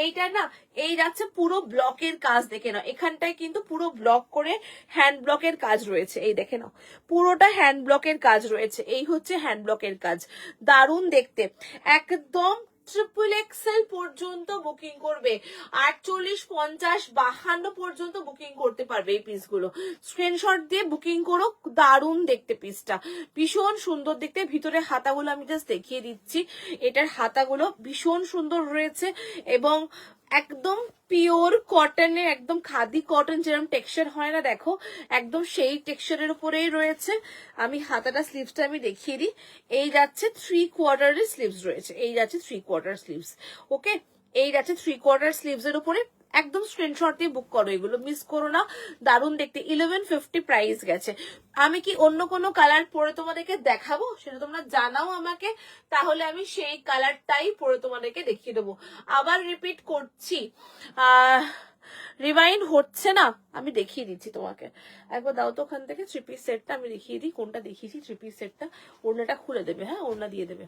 S2: এইটা না, এই যাচ্ছে পুরো ব্লকের কাজ, দেখে নাও, এখানটায় কিন্তু পুরো ব্লক করে হ্যান্ড ব্লকের কাজ রয়েছে, এই দেখে নাও, পুরোটা হ্যান্ড ব্লকের কাজ রয়েছে, এই হচ্ছে হ্যান্ড ব্লকের কাজ, দারুণ দেখতে, একদম ট্রিপল এক্সেল পর্যন্ত বুকিং করবে, 48, 50, 52 পর্যন্ত বুকিং করতে পারবে এই পিসগুলো। স্ক্রিনশট দিয়ে বুকিং করো, দারুণ দেখতে পিসটা, ভীষণ সুন্দর দেখতে। ভিতরে হাতাগুলো আমি জাস্ট দেখিয়ে দিচ্ছি, এটার হাতাগুলো ভীষণ সুন্দর রয়েছে, এবং একদম পিওর কটনের, একদম খাদি কটন যেরকম টেক্সচার হয় না, দেখো একদম সেই টেক্সচারের উপরেই রয়েছে। আমি হাতাটা স্লিভসটা আমি দেখিয়ে দিই, এই যাচ্ছে 3/4 স্লিভস রয়েছে, এই যাচ্ছে 3/4 স্লিভস, ওকে। এই যাচ্ছে 3/4 স্লিভস এর উপরে, একদম স্ক্রিনশট দিয়ে বুক করো, এগুলো মিস করো না, দারুণ দেখতে। 1150 প্রাইস গেছে। আমি কি অন্য কোনো কালার পরে তোমাদেরকে দেখাবো, সেটা তোমরা জানাও আমাকে, তাহলে আমি সেই কালারটাই পরে তোমাদেরকে দেখিয়ে দেবো। আবার রিপিট করছি, রিভাইন্ড হচ্ছে না, আমি দেখিয়ে দিচ্ছি তোমাকে, একবার দাও তো ওখান থেকে 3 পিস সেটটা, আমি দেখিয়ে দিই কোনটা দেখিয়েছি 3 পিস সেটটা। ওড়নাটা খুলে দেবে, হ্যাঁ ওড়না দিয়ে দেবে,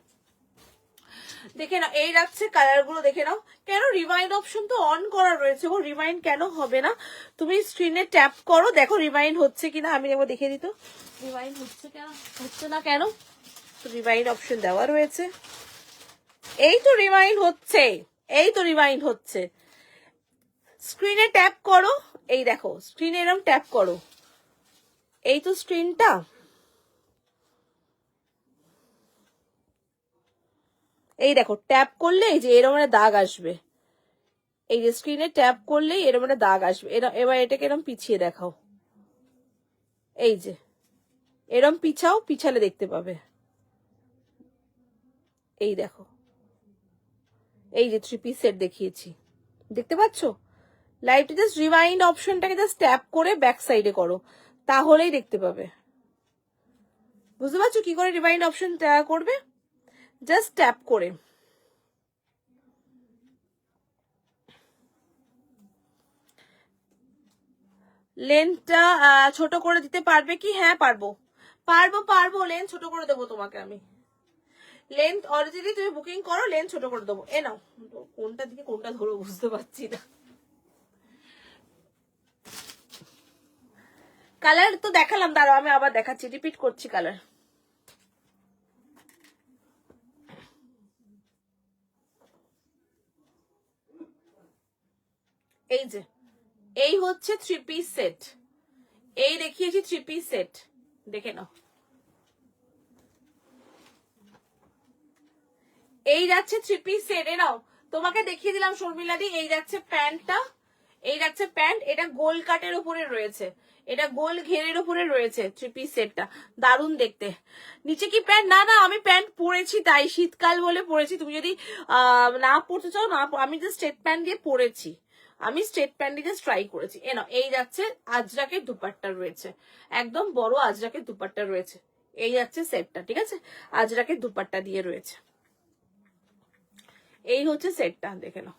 S2: দেখে নাও। এই রাখছে কালার গুলো দেখে নাও। কেন রিভাইন্ড অপশন তো অন করা রয়েছে, ও রিভাইন্ড কেন হবে না? তুমি স্ক্রিনে ট্যাপ করো, দেখো রিভাইন্ড হচ্ছে কিনা, আমি একবার দেখে দিত রিভাইন্ড হচ্ছে কেন, হচ্ছে না কেন। রিভাইন্ড অপশন দেওয়া রয়েছে, এই তো রিভাইন্ড হচ্ছে, এই তো রিভাইন্ড হচ্ছে। স্ক্রিনে ট্যাপ করো, এই দেখো স্ক্রিনে এরকম ট্যাপ করো, এই তো স্ক্রিনটা, এই দেখো ট্যাপ করলে এই যে এরকম একটা দাগ আসবে, এই যে স্ক্রিনে ট্যাপ করলেই এরকম একটা দাগ আসবে। এবার এটাকে এরকম পিছিয়ে দেখাও, এই যে এরকম পিছাও, পিছালে দেখতে পাবে, এই দেখো, এই যে 3 পিস সেট দেখিয়েছি, দেখতে পাচ্ছ? লাইভটা জাস্ট রিভাইন্ড অপশনটাকে জাস্ট ট্যাপ করে ব্যাক সাইডে করো, তাহলেই দেখতে পাবে। বুঝতে পারছো কি করে রিভাইন্ড অপশন করবে? জাস্ট ট্যাপ করে। লেন্থটা ছোট করে দিতে পারবে কি? হ্যাঁ পারবো, পারবো পারবো, লেন্থ ছোট করে দেবো তোমাকে আমি। লেন্থ অলরেডি তুমি বুকিং করো, লেন্থ ছোট করে দেবো। এ নাও, কোনটা দিকে কোনটা ধরো বুঝতে পারছি না। কালার তো দেখালাম, দাঁড়াও আমি আবার দেখাচ্ছি, রিপিট করছি কালার। এই যে এই হচ্ছে 3 পিস সেট, এই দেখিয়েছি 3 পিস সেট, দেখে নাও। এই যাচ্ছে 3 পিস সেট, এ নাও তোমাকে দেখিয়ে দিলাম শর্মিলাদি। এই যাচ্ছে প্যান্টটা, এই যাচ্ছে প্যান্ট, এটা গোল কাটের উপরে রয়েছে, এটা গোল ঘেরের উপরে রয়েছে 3 পিস সেটটা, দারুণ দেখতে। নিচে কি প্যান্ট? না না, আমি প্যান্ট পরেছি, তাই শীতকাল বলে পরেছি। তুমি যদি না পরতে চাও না, আমি জাস্ট স্ট্রেট প্যান্ট দিয়ে পরেছি, আমি স্ট্রেট প্যান্ট দিয়ে জাস্ট ট্রাই করেছি। এ নাও, এই যাচ্ছে আজরাকের দুপাট্টা রয়েছে, একদম বড় আজরাকের দুপাট্টা রয়েছে। এই যাচ্ছে সেটটা, ঠিক আছে, আজরাকের দুপাট্টা দিয়ে রয়েছে। এই হচ্ছে সেটটা, দেখে নাও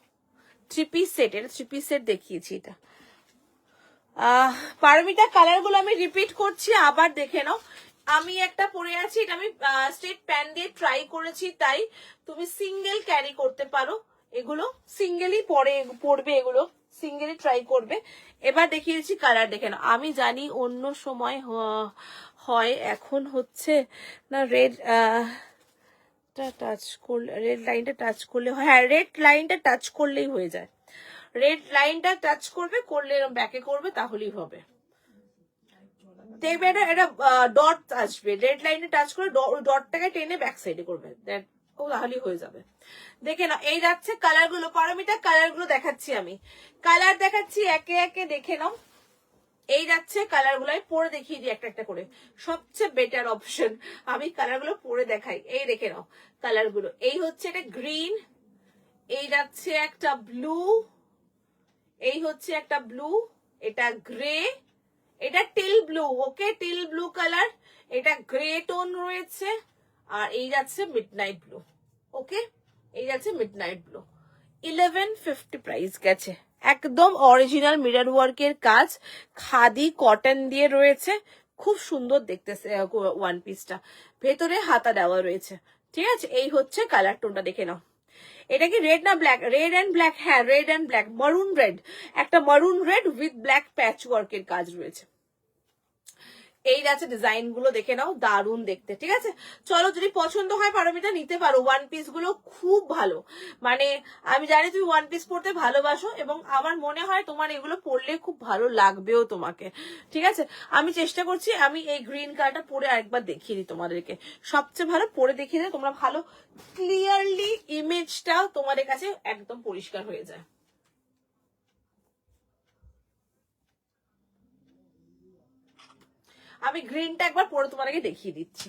S2: 3 পিস সেট, এটা 3 পিস সেট দেখিয়েছি। এটা পারমিতা কালার গুলো আমি রিপিট করছি, আবার দেখে নাও। আমি একটা পরে আছি, এটা আমি স্ট্রেট প্যান্ট দিয়ে ট্রাই করেছি, তাই তুমি সিঙ্গেল ক্যারি করতে পারো, এগুলো সিঙ্গেলই পরবে, এগুলো সিঙ্গেলই ট্রাই করবে। এবার দেখিয়েছি কালার, দেখে নাও। আমি জানি অন্য সময় হয়, এখন হচ্ছে না রেড টাচ করলে, রেড লাইনটা টাচ করলে, হ্যাঁ রেড লাইনটা টাচ করলেই হয়ে যায়, রেড লাইনটা টাচ করবে, করলে ব্যাকে করবে, তাহলেই হবে। দেখবে এটা ডট আসবে, রেড লাইনে টাচ করে ডটটাকে টেনে ব্যাক সাইডে করবে, তাহলেই হয়ে যাবে। দেখে নাও, এই যাচ্ছে কালার গুলো। পারমিতা কালার গুলো দেখাচ্ছি, আমি কালার দেখাচ্ছি একে একে, দেখে নাও। এই যাচ্ছে কালার গুলো, আমি পরে দেখিয়ে দিই একটা একটা করে, সবচেয়ে বেটার অপশন আমি কালার গুলো পরে দেখাই। এই দেখে নাও কালার গুলো, এই হচ্ছে এটা গ্রিন, এই যাচ্ছে একটা ব্লু, এই হচ্ছে একটা ব্লু, এটা গ্রে, এটা টিল ব্লু, ওকে টিল ব্লু কালার, এটা গ্রে টোন রয়েছে, আর এই যাচ্ছে মিডনাইট ব্লু, ওকে এই যাচ্ছে মিডনাইট ব্লু। 1150 প্রাইস গেছে, একদম অরিজিনাল মিরর ওয়ার্কের কাজ, খাদি কটন দিয়ে রয়েছে, খুব সুন্দর দেখতেছে ওয়ান পিসটা, ভেতরে হাতা দেওয়া রয়েছে, ঠিক আছে। এই হচ্ছে কালার টোনটা, দেখে নাও। এটা কি রেড না ব্ল্যাক? রেড অ্যান্ড ব্ল্যাক, হ্যাঁ রেড অ্যান্ড ব্ল্যাক, মারুন রেড, একটা মারুন রেড উইথ ব্ল্যাক প্যাচ ওয়ার্কের কাজ রয়েছে। এই যাচ্ছে ডিজাইন গুলো, দেখে নাও, দারুণ দেখতে, ঠিক আছে। চলো, যদি পছন্দ হয় পারমিতা নিতে পারো, ওয়ান পিস গুলো খুব ভালো, মানে আমি জানি তুমি ওয়ান পিস পরতে ভালোবাসো, এবং আমার মনে হয় তোমার এগুলো পরলে খুব ভালো লাগবেও তোমাকে, ঠিক আছে। আমি চেষ্টা করছি, আমি এই গ্রিন কালারটা পরে আরেকবার দেখিয়ে দিই তোমাদেরকে, সবচেয়ে ভালো পরে দেখিয়ে দিই, তোমরা ভালো ক্লিয়ারলি ইমেজটা তোমাদের কাছে একদম পরিষ্কার হয়ে যায়। আমি গ্রিনটা একবার পরে তোমাদেরকে দেখিয়ে দিচ্ছি।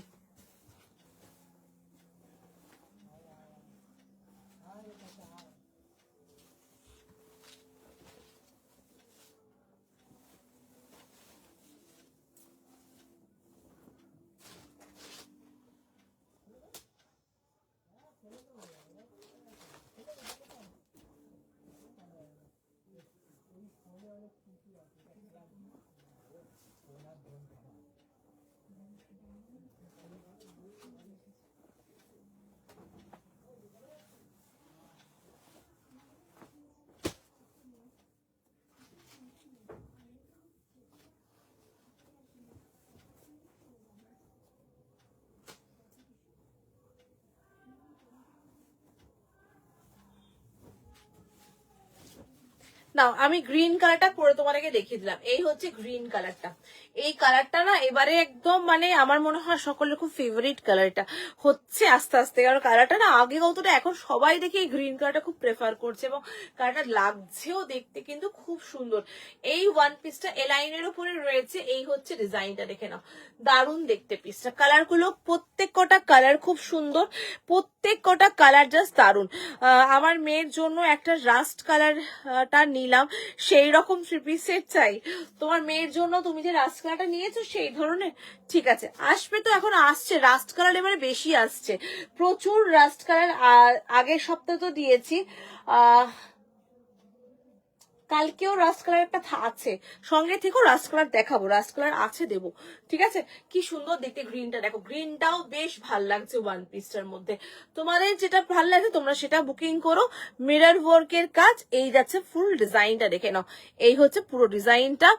S2: না, আমি গ্রিন কালারটা পরে তোমাদেরকে দেখিয়ে দিলাম। এই হচ্ছে গ্রিন কালারটা, এই কালারটা না এবারে একদম মানে আমার মনে হয় সকলের খুব ফেভারিট কালারটা হচ্ছে আস্তে আস্তে, কারণ কালারটা না আগে কতটা, এখন সবাই দেখি এই গ্রিন কালারটা খুব প্রেফার করছে, এবং কালারটা লাগছেও দেখতে কিন্তু খুব সুন্দর। এই ওয়ান পিসটা এলাইনের উপরে রয়েছে, এই হচ্ছে ডিজাইনটা, দেখে নাও, দারুণ দেখতে পিসটা। কালার গুলো প্রত্যেক কটা কালার খুব সুন্দর, প্রত্যেক কটা কালার জাস্ট দারুণ। আমার মেয়ের জন্য একটা রাস্ট কালারটা নিলাম, সেই রকম 3 পিস সেট চাই। তোমার মেয়ের জন্য তুমি যে রাস্ট কালারটা নিয়েছো সেই ধরনের, ঠিক আছে, আসবে তো, এখন আসছে রাস্ট কালার, এবারে বেশি আসছে, প্রচুর রাস্ট কালার। আগের সপ্তাহে তো দিয়েছি, কালকেও রাস্ট কালার একটা আছে, সঙ্গে থেকেও রাস্ট কালার দেখাবো, রাস্ট কালার আছে দেবো, ঠিক আছে। কি সুন্দর দেখতে গ্রিনটা, দেখো গ্রিনটাও বেশ ভাল লাগছে ওয়ান পিসটার মধ্যে। তোমাদের যেটা ভাল লাগছে তোমরা সেটা বুকিং করো। মিরর ওয়ার্কের কাজ, এই যাচ্ছে ফুল ডিজাইনটা, দেখে নাও এই হচ্ছে পুরো ডিজাইনটা,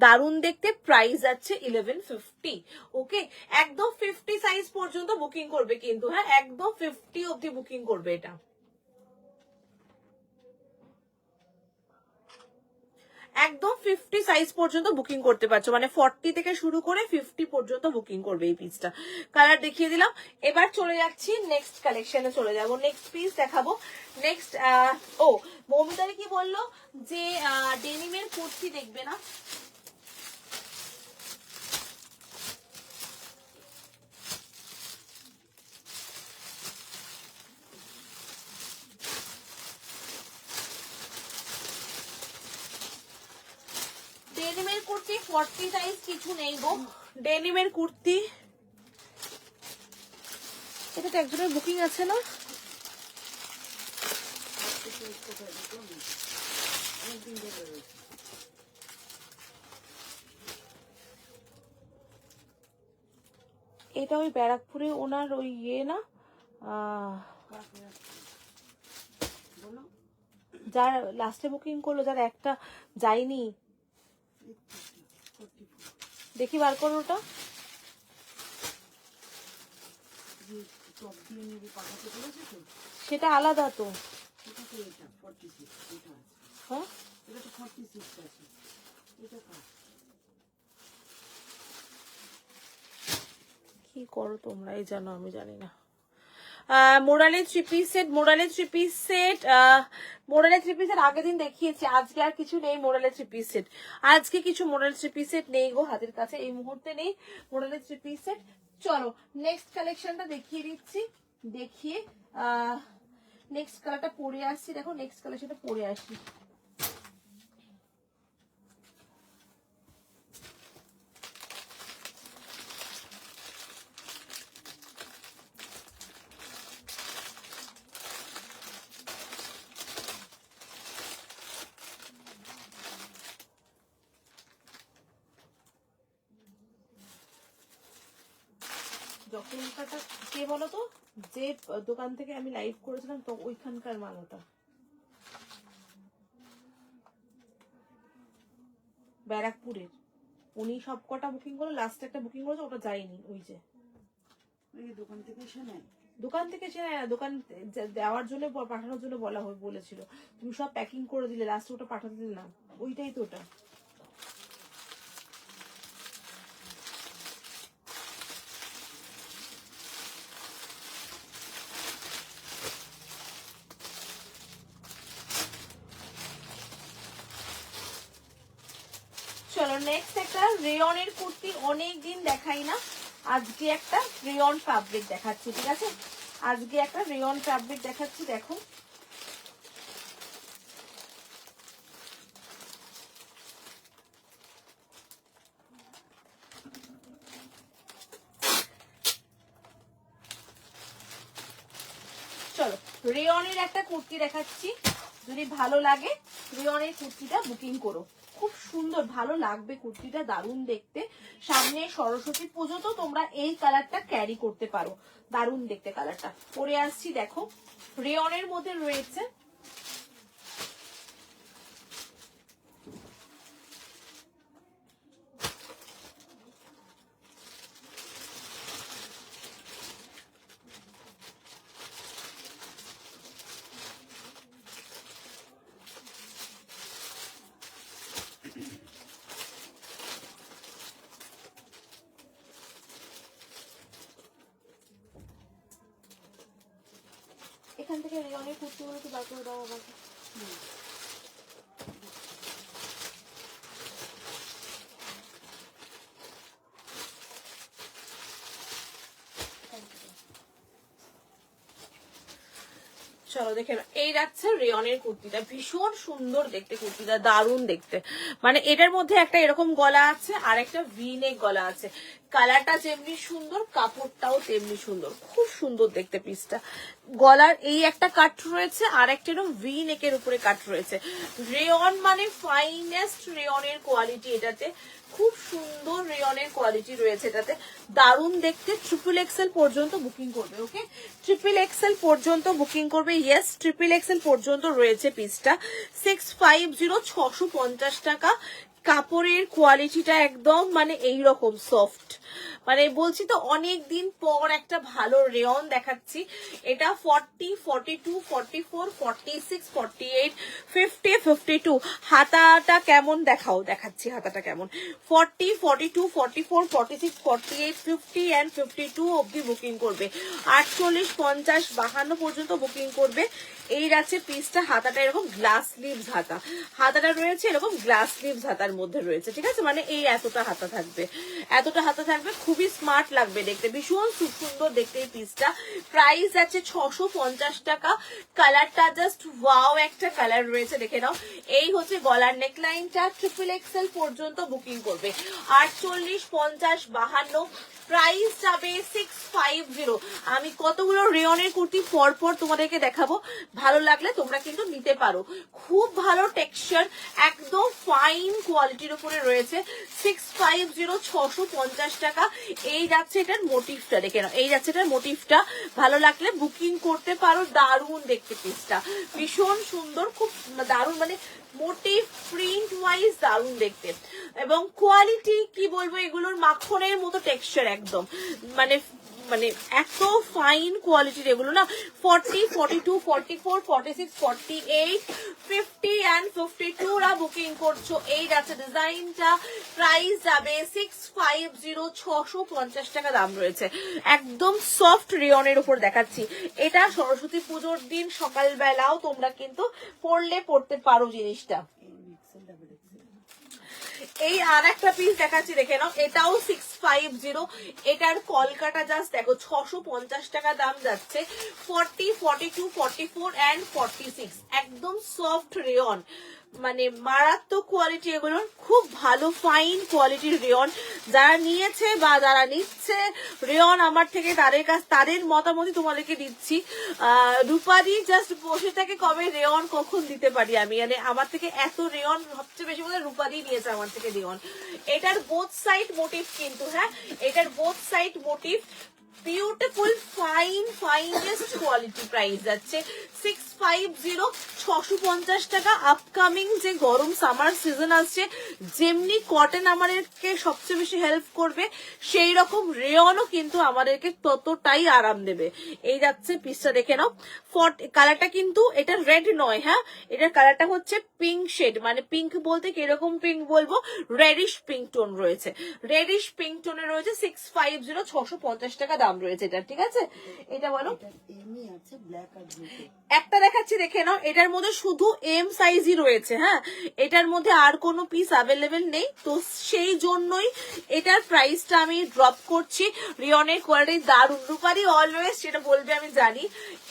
S2: দারুণ দেখতে। প্রাইস যাচ্ছে 1150। ওকে, একদম 50 সাইজ পর্যন্ত বুকিং করবে কিন্তু, হ্যাঁ একদম 50 অবধি বুকিং করবে এটা, একদম 50 সাইজ পর্যন্ত বুকিং করতে পারছো, মানে 40 থেকে শুরু করে 50 পর্যন্ত বুকিং করবে এই পিসটা। কালার দেখিয়ে দিলাম, এবার চলে যাচ্ছি নেক্সট কালেকশনে চলে যাব, নেক্সট পিস দেখাবো। নেক্সট ও মৌমিতারি কি বললো যে ডেনিমের কুর্তি দেখবে না, ডেনিমের কুর্তি 40 সাইজ কিছু নেই গো, ডেনিমের কুর্তি। এটা তো একজনের বুকিং আছে না, এটা ওই ব্যারাকপুরে ওনার ওই ইয়ে না, যার লাস্টে বুকিং করলো, যার একটা যায়নি, দেখি বার করো ওটা, সেটা আলাদা তো, হ্যাঁ কি করো তোমরা এই জানো, আমি জানি না। মোরালে থ্রি পিস সেট, মোরালে থ্রি পিস সেট, মোরালে থ্রি পিস সেট আগের দিন দেখিয়েছি, আজকে আর কিছু নেই মোরালে থ্রি পিস সেট, আজকে কিছু মোরালে থ্রি পিস সেট নেই গো, হাতের কাছে এই মুহূর্তে নেই মোরালে থ্রি পিস সেট। চলো নেক্সট কালেকশনটা দেখিয়ে দিচ্ছি, দেখিয়ে নেক্সট কালারটা পরে আসছি, দেখো নেক্সট কালেকশনটা পরে আসি। যখনকারটা কে বলো তো, যে দোকান থেকে আমি লাইভ করেছিলাম তো ওইখানকার মাল ওটা, ব্যারাকপুরের, উনি সব কটা বুকিং করলো, লাস্ট একটা বুকিং করেছে ওটা যায়নি, ওই যে
S1: দোকান থেকে এসে নেয়,
S2: দোকান থেকে সে দোকান দেওয়ার জন্য পাঠানোর জন্য বলা বলেছিল, তুমি সব প্যাকিং করে দিলে, লাস্টে ওটা পাঠাতে দিলে না, ওইটাই তো ওটা। চলো নেক্সট একটা রেয়নের কুর্তি, অনেকদিন দেখাই না, আজকে একটা রেয়ন ফ্যাব্রিক দেখাচ্ছি, ঠিক আছে, আজকে একটা রেয়ন ফ্যাব্রিক দেখাচ্ছি, দেখো চলো রেয়নের একটা কুর্তি দেখাচ্ছি, যদি ভালো লাগে রেয়নের কুর্তিটা বুকিং করো, খুব সুন্দর ভালো লাগবে কুর্তিটা, দারুণ দেখতে, সামনে সরস্বতী পুজো তো তোমরা এই কালারটা ক্যারি করতে পারো, দারুণ দেখতে কালারটা। পরে আসছি দেখো রেয়নের মধ্যে রয়েছে এখান থেকে রেয়নের কুর্তিগুলো একটু বার করে দাও আমাকে। চলো দেখে এই যাচ্ছে রেয়নের কুর্তিটা, ভীষণ সুন্দর দেখতে কুর্তিটা, দারুণ দেখতে, মানে এটার মধ্যে একটা এরকম গলা আছে আর একটা ভি নেক গলা আছে, কালারটা যেমনি সুন্দর কাপড়টাও তেমনি সুন্দর, খুব সুন্দর দেখতে পিসটা, গলার এই একটা কাট রয়েছে, আর একটা এরকম ভি নেকের উপরে কাট রয়েছে। রেয়ন মানে ফাইনেস্ট রেয়নের কোয়ালিটি এটাতে, খুব সুন্দর রেয়নের কোয়ালিটি রয়েছে এটাতে, দারুণ দেখতে। ট্রিপল এক্সেল পর্যন্ত বুকিং করবে, ওকে, ট্রিপল এক্সেল পর্যন্ত বুকিং করবে। ইয়েস, ট্রিপল এক্সেল পর্যন্ত রয়েছে পিসটা। 650, 650 টাকা। কাপড়ের কোয়ালিটিটা একদম মানে এইরকম সফট, মানে বলছি তো অনেক দিন পর একটা ভালো রেয়ন দেখাচ্ছি। এটা 40, 42, 44, 46, 48, 50, 52। হাতাটা কেমন দেখাও, দেখাচ্ছি হাতাটা কেমন। 40, 42, 44, 46, 48, 50 and 52 অবধি বুকিং করবে। 48, 50, 52 পর্যন্ত বুকিং করবে। এই আছে পিসটা। হাতাটা এরকম গ্লাস স্লিভস হাতা, হাতাটা রয়েছে এরকম গ্লাস স্লিভস হাতার মধ্যে রয়েছে, ঠিক আছে, মানে এই এতটা হাতা থাকবে, এতটা হাতা থাকবে। খুবই স্মার্ট লাগবে দেখতে, ভীষণ সুন্দর দেখতে এই পিসটা। প্রাইস আছে 650 টাকা। কালারটা জাস্ট ওয়াও একটা কালার রয়েছে, দেখে নাও। এই হচ্ছে গলার নেকলাইনটা। ট্রিপল এক্সেল পর্যন্ত বুকিং করবে। 48, 50, 52, প্রাইস যাবে 650। আমি কতগুলো রেয়নের কুর্তি পরপর তোমাদেরকে দেখাবো, ভালো লাগলে তোমরা কিন্তু নিতে পারো। খুব ভালো টেক্সচার, একদম ফাইন কোয়ালিটির উপরে রয়েছে। 650, 650 টাকা। এই যাচ্ছে এটার মোটিভটা, দেখে নাও, এই যাচ্ছে এটার মোটিভটা। ভালো লাগলে বুকিং করতে পারো। দারুণ দেখতে পিসটা, ভীষণ সুন্দর, খুব দারুণ, মানে মোটিভ প্রিন্ট ওয়াইজ দারুণ দেখতে। এবং কোয়ালিটি কি বলবো, এগুলোর মাখনের মতো টেক্সচার একদম, মানে মানে এত ফাইন কোয়ালিটির এগুলো না। 40, 42, 44, 46, 48, 50 and 52 রা বুকিং করছো। এই যাচ্ছে ডিজাইনটা। প্রাইস যাবে 650, 650 টাকা দাম রয়েছে। একদম সফট রেয়নের উপর দেখাচ্ছি। এটা সরস্বতী পুজোর দিন সকালবেলাও তোমরা কিন্তু পরতে পারো জিনিসটা। এই আর একটা পিস দেখাচ্ছি, দেখে নাও, এটাও 650। এটার কলকাটা জাস্ট দেখো, 650 টাকা দাম যাচ্ছে। 40, 42, 44 and 46, একদম সফট রেয়ন, মানে মারাত্মক কোয়ালিটি এগুলো, খুব ভালো ফাইন কোয়ালিটির রেয়ন। যারা নিয়েছে বা যারা নিচ্ছে রেয়ন আমার থেকে, তাদের মতামতই তোমাদেরকে দিচ্ছি। রূপারি জাস্ট বসে থাকে কবে রেয়ন কখন দিতে পারি আমি, মানে আমার থেকে এত রেয়ন সবচেয়ে বেশি বোধহয় রূপারি নিয়েছে আমার থেকে রেয়ন। এটার বোথ সাইড মোটিভ কিন্তু, হ্যাঁ, এটার both side motive, beautiful fine finest quality. Price যাচ্ছে 650, 650 টাকা। আপকামিং যে গরম সামার সিজন আসছে, যেমনি কটন আমাদেরকে সবচেয়ে বেশি হেল্প করবে, সেই রকম রেয়নও কিন্তু আমাদেরকে ততটাই আরাম দেবে। এই যাচ্ছে পিসটা, দেখে নাও। কালারটা কিন্তু এটা রেড নয়, হ্যাঁ, এটার কালারটা হচ্ছে পিঙ্ক শেড, মানে পিঙ্ক বলতে কিরকম পিঙ্ক বলবো, রেডিশ পিঙ্ক টোন রয়েছে, রেডিশ পিঙ্ক টোনে রয়েছে। 650, 650 টাকা দাম রয়েছে এটা, ঠিক আছে। এটা বলো, একটা দেখাচ্ছি, দেখে নাও। এটার মধ্যে শুধু এম সাইজই রয়েছে, হ্যাঁ, এটার মধ্যে আর কোনো পিস অ্যাভেলেবেল নেই, তো সেই জন্যই এটার প্রাইসটা আমি ড্রপ করছি। রিয়নের কোয়ালিটি দারুণ, রূপারি অলওয়েজ সেটা বলবে আমি জানি।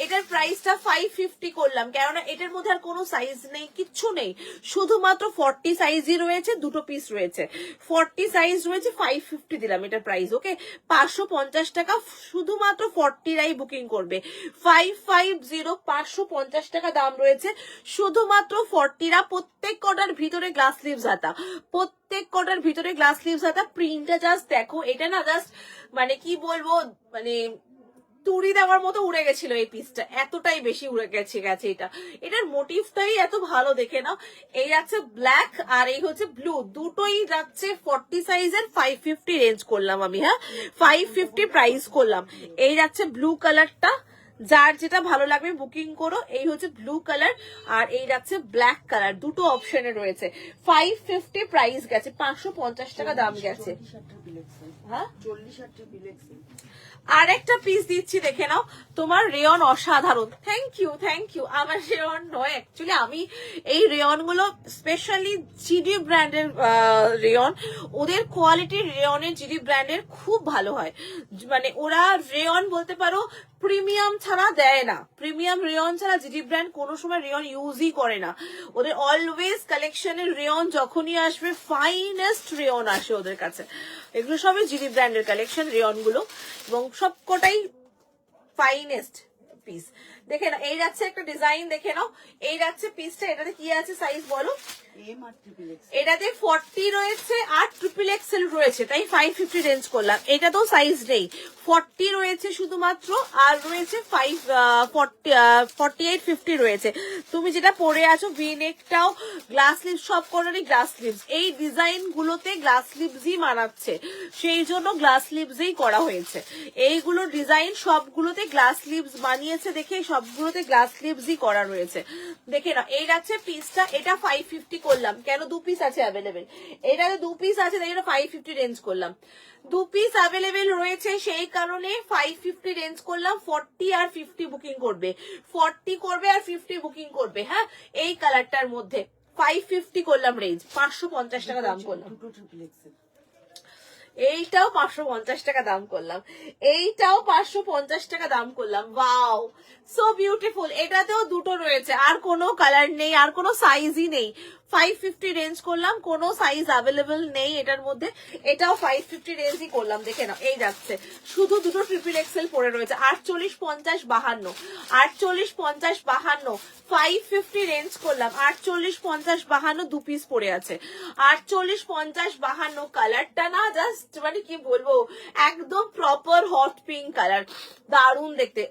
S2: এটার প্রাইসটা 550 করলাম, কেননা এটার মধ্যে আর কোনো সাইজ নেই, কিচ্ছু নেই, শুধুমাত্র 40 সাইজই রয়েছে, দুটো পিস রয়েছে, 40 সাইজ রয়েছে, 550 দিলাম এটার প্রাইস, ওকে। 550 টাকা, শুধুমাত্র 40 রাই বুকিং করবে। 550, 550 টাকা দাম রয়েছে, শুধুমাত্র 40 রা। প্রত্যেক কটার ভিতরে গ্লাস স্লিভস হাতা, প্রত্যেক কটার ভিতরে গ্লাস স্লিভস হাতা। প্রিন্টটা জাস্ট দেখো, এটা না জাস্ট মানে কি বলবো, মানে তুড়ি দেওয়ার মতো উড়ে গেছিল এই পিসটা, এতটাই বেশি উড়ে গেছে এটা। এটার মোটিভটাই এত ভালো, দেখে নাও। এই যাচ্ছে ব্ল্যাক আর এই হচ্ছে ব্লু, দুটোই যাচ্ছে 40 সাইজের। 550 রেঞ্জ করলাম আমি, হ্যাঁ, 550 প্রাইস করলাম। এই যাচ্ছে ব্লু কালারটা, যার যেটা ভালো লাগবে বুকিং করো। এই হচ্ছে ব্লু কালার আর এই যাচ্ছে ব্ল্যাক কালার, দুটো অপশনে রয়েছে। 550 প্রাইস গেছে, 550 টাকা দাম গেছে, হ্যাঁ। আর একটা পিস দিচ্ছি, দেখে নাও। তোমার রেয়ন অসাধারণ, থ্যাংক ইউ, থ্যাংক ইউ। আমার রেয়ন নয় অ্যাকচুয়ালি, আমি এই রেয়ন গুলো স্পেশালি জিডি ব্র্যান্ডের রেয়ন, ওদের কোয়ালিটির রেয়নের জিডি ব্র্যান্ডের খুব ভালো হয়, মানে ওরা রেয়ন বলতে পারো প্রিমিয়াম ছাড়া দেয় না, প্রিমিয়াম রেয়ন ছাড়া জিডি ব্র্যান্ড কোনো সময় রেয়ন ইউজই করে না। ওদের অলওয়েজ কালেকশনের রেয়ন যখনই আসবে ফাইনেস্ট রেয়ন আসে ওদের কাছে। এগুলো সবই জিডি ব্র্যান্ডের কালেকশন রেয়ন গুলো, এবং সবকটাই ফাইনেস্ট, পিস। দেখে নাও, এই যাচ্ছে একটা ডিজাইন, দেখে নাও এই যাচ্ছে পিসটা। এটাতে কি আছে সাইজ বলো?
S1: M R triple x.
S2: এটাতে 40 রয়েছে আর ট্রিপল এক্সেল রয়েছে, তাই 550 রেঞ্জ করলাম। এটা তো সাইজ নেই, 40 রয়েছে শুধুমাত্র, আর রয়েছে 48-50 রয়েছে। তুমি যেটা পরে আছো ভি নেকটাও গ্লাস স্লিভ, সব কটারই গ্লাস স্লিভস। এই ডিজাইন গুলোতে গ্লাস স্লিভসই মানাচ্ছে, সেই জন্য গ্লাস স্লিভসই করা হয়েছে। এইগুলো ডিজাইন সবগুলোতে গ্লাস স্লিভস বানিয়েছে, দেখে সবগুলোতে গ্লাস স্লিভসই করা রয়েছে। দেখে না, এই যাচ্ছে পিসটা, এটা 550 করলাম, কেন 2 পিস আছে অ্যাভেলেবেল। এটাতে 2 পিস আছে তাই এটা 550 রেঞ্জ করলাম। 2 পিস অ্যাভেলেবেল রয়েছে সেই কারণে 550 রেঞ্জ করলাম। 40 আর 50 বুকিং করবে, 40 করবে আর 50 বুকিং করবে। হ্যাঁ, এই কালারটার মধ্যে 550 করলাম রেঞ্জ, 550 টাকা দাম করলাম।
S1: দুটো ট্রিপল এক্সেল।
S2: এইটাও 550 টাকা দাম করলাম, এইটাও 550 টাকা দাম করলাম। Wow, so beautiful. এটাতেও দুটো রয়েছে, আর কোনো কালার নেই, আর কোনো সাইজই নেই। 550 রেঞ্জ করলাম, কোনো সাইজ অ্যাভেলেবল নেই এটার মধ্যে। এটাও 550 রেঞ্জই করলাম। দেখে নাও, এই যাচ্ছে, শুধু দুটো ট্রিপল এক্সেল পরে রয়েছে। 48, 50, 52, 48, 50, 52, 550 রেঞ্জ করলাম। 48, 50, 52 2 পিস পরে আছে। 48, 50, 52 কালারটা না জাস্ট মানে কি বলবো, একদম প্রপার হট পিঙ্ক কালার, দারুণ দেখতে।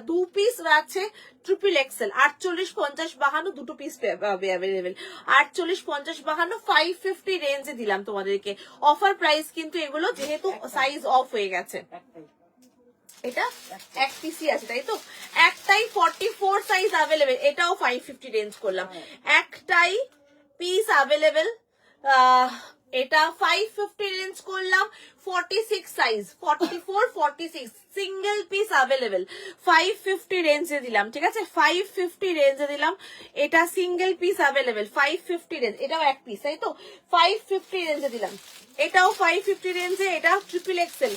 S2: 2 পিস আছে ট্রিপল এক্সেল। 48, 50, 52 দুটো পিস অ্যাভেলেবেল। 48, 50, 52 550 রেঞ্জে দিলাম তোমাদেরকে। অফার প্রাইস কিন্তু এগুলো, যেহেতু সাইজ অফ হয়ে গেছে।
S1: একটাই।
S2: এটা এক পিসই আছে তাই তো, একটাই 44 সাইজ অ্যাভেলেবেল। এটাও 550 রেঞ্জ করলাম, একটাই পিস অ্যাভেলেবেল। এটা 550 রেঞ্জ করলাম। 46 সাইজ, 44, 46 সিঙ্গেল পিস অ্যাভেলেবেল। 550 রেঞ্জে দিলাম, ঠিক আছে, 550 রেঞ্জে দিলাম। এটা সিঙ্গেল পিস অ্যাভেলেবেল, 550 রেঞ্জ। এটাও এক পিস তাই তো, 550 রেঞ্জে দিলাম। এটাও 550 রেঞ্জে, এটা ট্রিপল এক্সেল।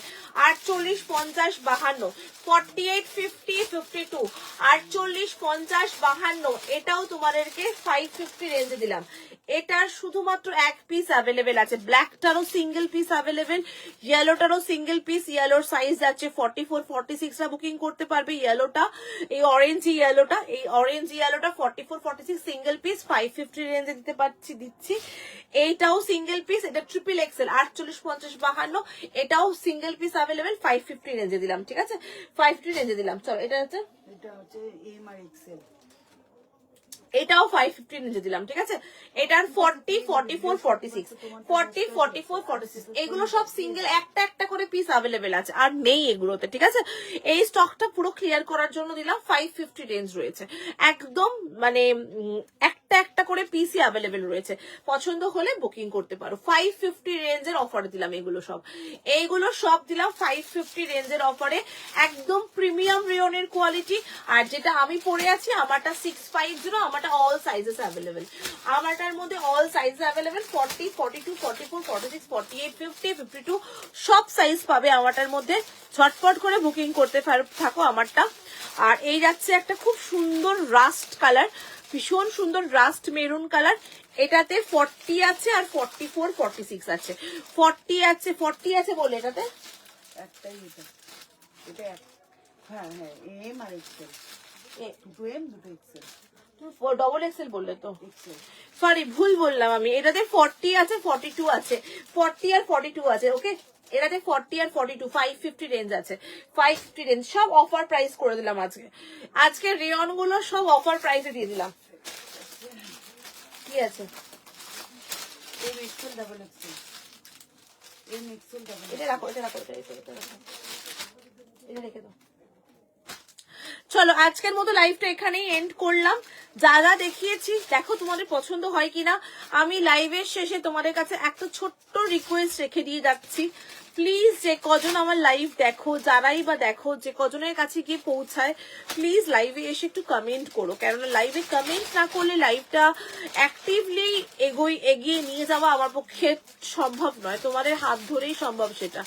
S2: 48, 50, 52, 48, 50, 52, 48, 50, 52 এটাও তোমাদেরকে 550 রেঞ্জে দিলাম। এটার শুধুমাত্র এক পিস অ্যাভেলেবেল আছে। ব্ল্যাকটারও সিঙ্গেল পিস অ্যাভেলেবেল, ইয়েলোটারও সিঙ্গেল পিস। ইয়েলোর সাইজ আছে 44, 46 রা বুকিং করতে পারবে। ইয়েলোটা, এই অরেঞ্জ ইয়েলোটা, এই অরেঞ্জ ইয়েলোটা 44, 46 সিঙ্গেল পিস 550 রেঞ্জে দিতে পারছি, দিচ্ছি। এইটাও সিঙ্গেল পিস, এটা ট্রিপল এক্সেল। 48, 50, 52 এটাও সিঙ্গেল পিস অ্যাভেলেবেল, 550 রেঞ্জে দিলাম, ঠিক আছে, 550 রেঞ্জে দিলাম। চলো, এটা হচ্ছে,
S1: এটা হচ্ছে এম আর এক্সেল।
S2: এটাও 550 রেঞ্জে দিলাম, ঠিক আছে। এটার 40, 44, 46, 40, 44, 46 এগুলো সব সিঙ্গেল, একটা একটা করে পিস অ্যাভেলেবেল আছে, আর নেই এগুলোতে, ঠিক আছে। এই স্টকটা পুরো ক্লিয়ার করার জন্য দিলাম। 550 রেঞ্জ রয়েছে একদম, মানে একটা একটা করে পিসই অ্যাভেলেবেল রয়েছে। পছন্দ হলে বুকিং করতে পারো। 550 রেঞ্জের অফার দিলাম এগুলো সব, এইগুলো সব দিলাম 550 রেঞ্জের অফারে। একদম প্রিমিয়াম রেয়নের কোয়ালিটি। আর যেটা আমি পরে আছি আমারটা 650, আমারটা অল সাইজেস অ্যাভেলেবেল। আমারটার মধ্যে অল সাইজ অ্যাভেলেবেল। 40, 42, 44, 46, 48, 50, 52 সব সাইজ পাবে আমারটার মধ্যে। ঝটপট করে বুকিং করতে থাকো আমারটা। আর এই যাচ্ছে একটা খুব সুন্দর রাস্ট কালার, ভীষণ সুন্দর রাস্ট মেরুন কালার। এটাতে 40 আছে আর 44, 46 আছে। 40 আছে, 40 আছে বলে এটাতে
S1: একটাই এটা। এটা হ্যাঁ হ্যাঁ, এম আর এক্সেল। দুটো এম, দুটো এক্সেল।
S2: ডবল এক্সেল বললে তো,
S1: এক্সেল।
S2: সরি ভুল বললাম আমি। এটাতে 40 আছে, 42 আছে, 40 আর 42 আছে। ওকে, এটাতে 40 আর 42 550 রেঞ্জ আছে। 550 রেঞ্জ সব অফার প্রাইস করে দিলাম আজকে। আজকে রেয়ন গুলো সব অফার প্রাইসে দিয়ে দিলাম। কি আছে?
S1: M XL, double XL. M XL, double.
S2: এটা রাখো, এটা রাখো, এটা রাখো, এটা রেখে দাও। চলো, আজকের মতো লাইভটা এখানেই এন্ড করলাম। যা যা দেখিয়েছি দেখো তোমাদের পছন্দ হয় কিনা। আমি লাইভের শেষে তোমাদের কাছে একটা ছোট্ট রিকোয়েস্ট রেখে দিয়ে যাচ্ছি। প্লিজ, যে কজন আমার লাইভ দেখো, যারাই বা দেখো, যে কজনের কাছে গিয়ে পৌঁছায়, প্লিজ লাইভে এসে একটু কমেন্ট করো। কেননা লাইভে কমেন্ট না করলে লাইভটা অ্যাক্টিভলি এগিয়ে নিয়ে যাওয়া আমার পক্ষে সম্ভব নয়। তোমাদের হাত ধরেই সম্ভব সেটা।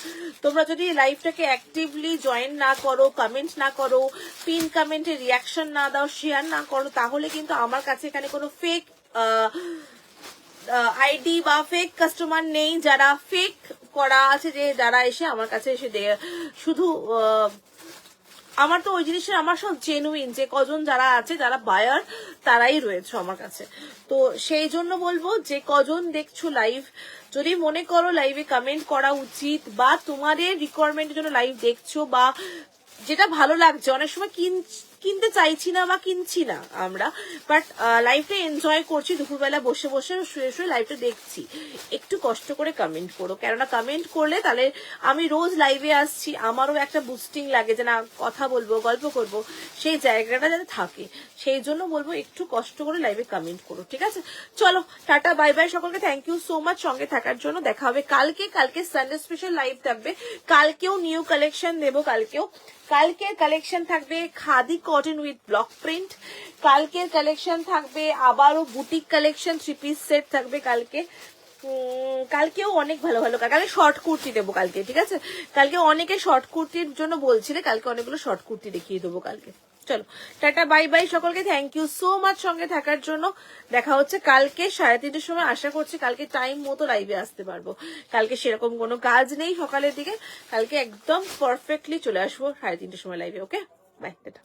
S2: তোমরা যদি লাইভটাকে অ্যাক্টিভলি জয়েন না করো, কমেন্ট না করো, পিন কমেন্টে রিয়াকশন না দাও, শেয়ার না করো, তাহলে কিন্তু আমার কাছে এখানে কোনো ফেক আইডি বা ফেক কাস্টমার নেই, যারা ফেক করা আছে, যে যারা এসে আমার কাছে এসে শুধু আমার তো ওই জিনিসটা আমার সব জেনুইন, যে কজন যারা আছে যারা বায়ার তারাই রয়েছে আমার কাছে। তো সেই জন্য বলবো যে কজন দেখছো লাইভ, যদি মনে করো লাইভে কমেন্ট করা উচিত বা তোমাদের রিকোয়ারমেন্টের জন্য লাইভ দেখছো বা যেটা ভালো লাগছে, অনেক সময় কিনতে চাইছি না বা কিনছি না আমরা, বাট লাইফটা এনজয় করছি, দুপুরবেলা বসে বসে শুয়ে শুয়ে লাইফটা দেখছি, একটু কষ্ট করে কমেন্ট করো। কেননা কমেন্ট করলে তাহলে আমি রোজ লাইভে আসছি, আমারও একটা বুস্টিং লাগে যে না কথা বলবো, গল্প করব, সেই জায়গাটা যাতে থাকে। সেই জন্য বলবো একটু কষ্ট করে লাইভে কমেন্ট করো, ঠিক আছে? চলো টাটা, বাই বাই সকলকে, থ্যাংক ইউ সো মাচ সঙ্গে থাকার জন্য। দেখা হবে কালকে সানডে স্পেশাল লাইভ থাকবে, কালকেও নিউ কালেকশন দেবো, কালকের কালেকশন থাকবে khadi cotton with block print, কালকের কালেকশন থাকবে আবারও বুটিক কালেকশন, 3 পিস সেট থাকবে কালকেও অনেক ভালো ভালো, কালকে শর্ট কুর্তি দেবো কালকে, ঠিক আছে? কালকে অনেকে শর্ট কুর্তির জন্য বলছিলে, কালকে অনেকগুলো শর্ট কুর্তি দেখিয়ে দেবো কালকে। চলো টাটা, বাই বাই সকলকে, থ্যাংক ইউ সো মাচ সঙ্গে থাকার জন্য। দেখা হচ্ছে কালকে 3:30টার সময়, আশা করছি কালকে টাইম মতো লাইভে আসতে পারবো। কালকে সেরকম কোনো কাজ নেই সকালের দিকে, কালকে একদম পারফেক্টলি চলে আসবো 3:30টার সময় লাইভে। ওকে, বাই, টাটা।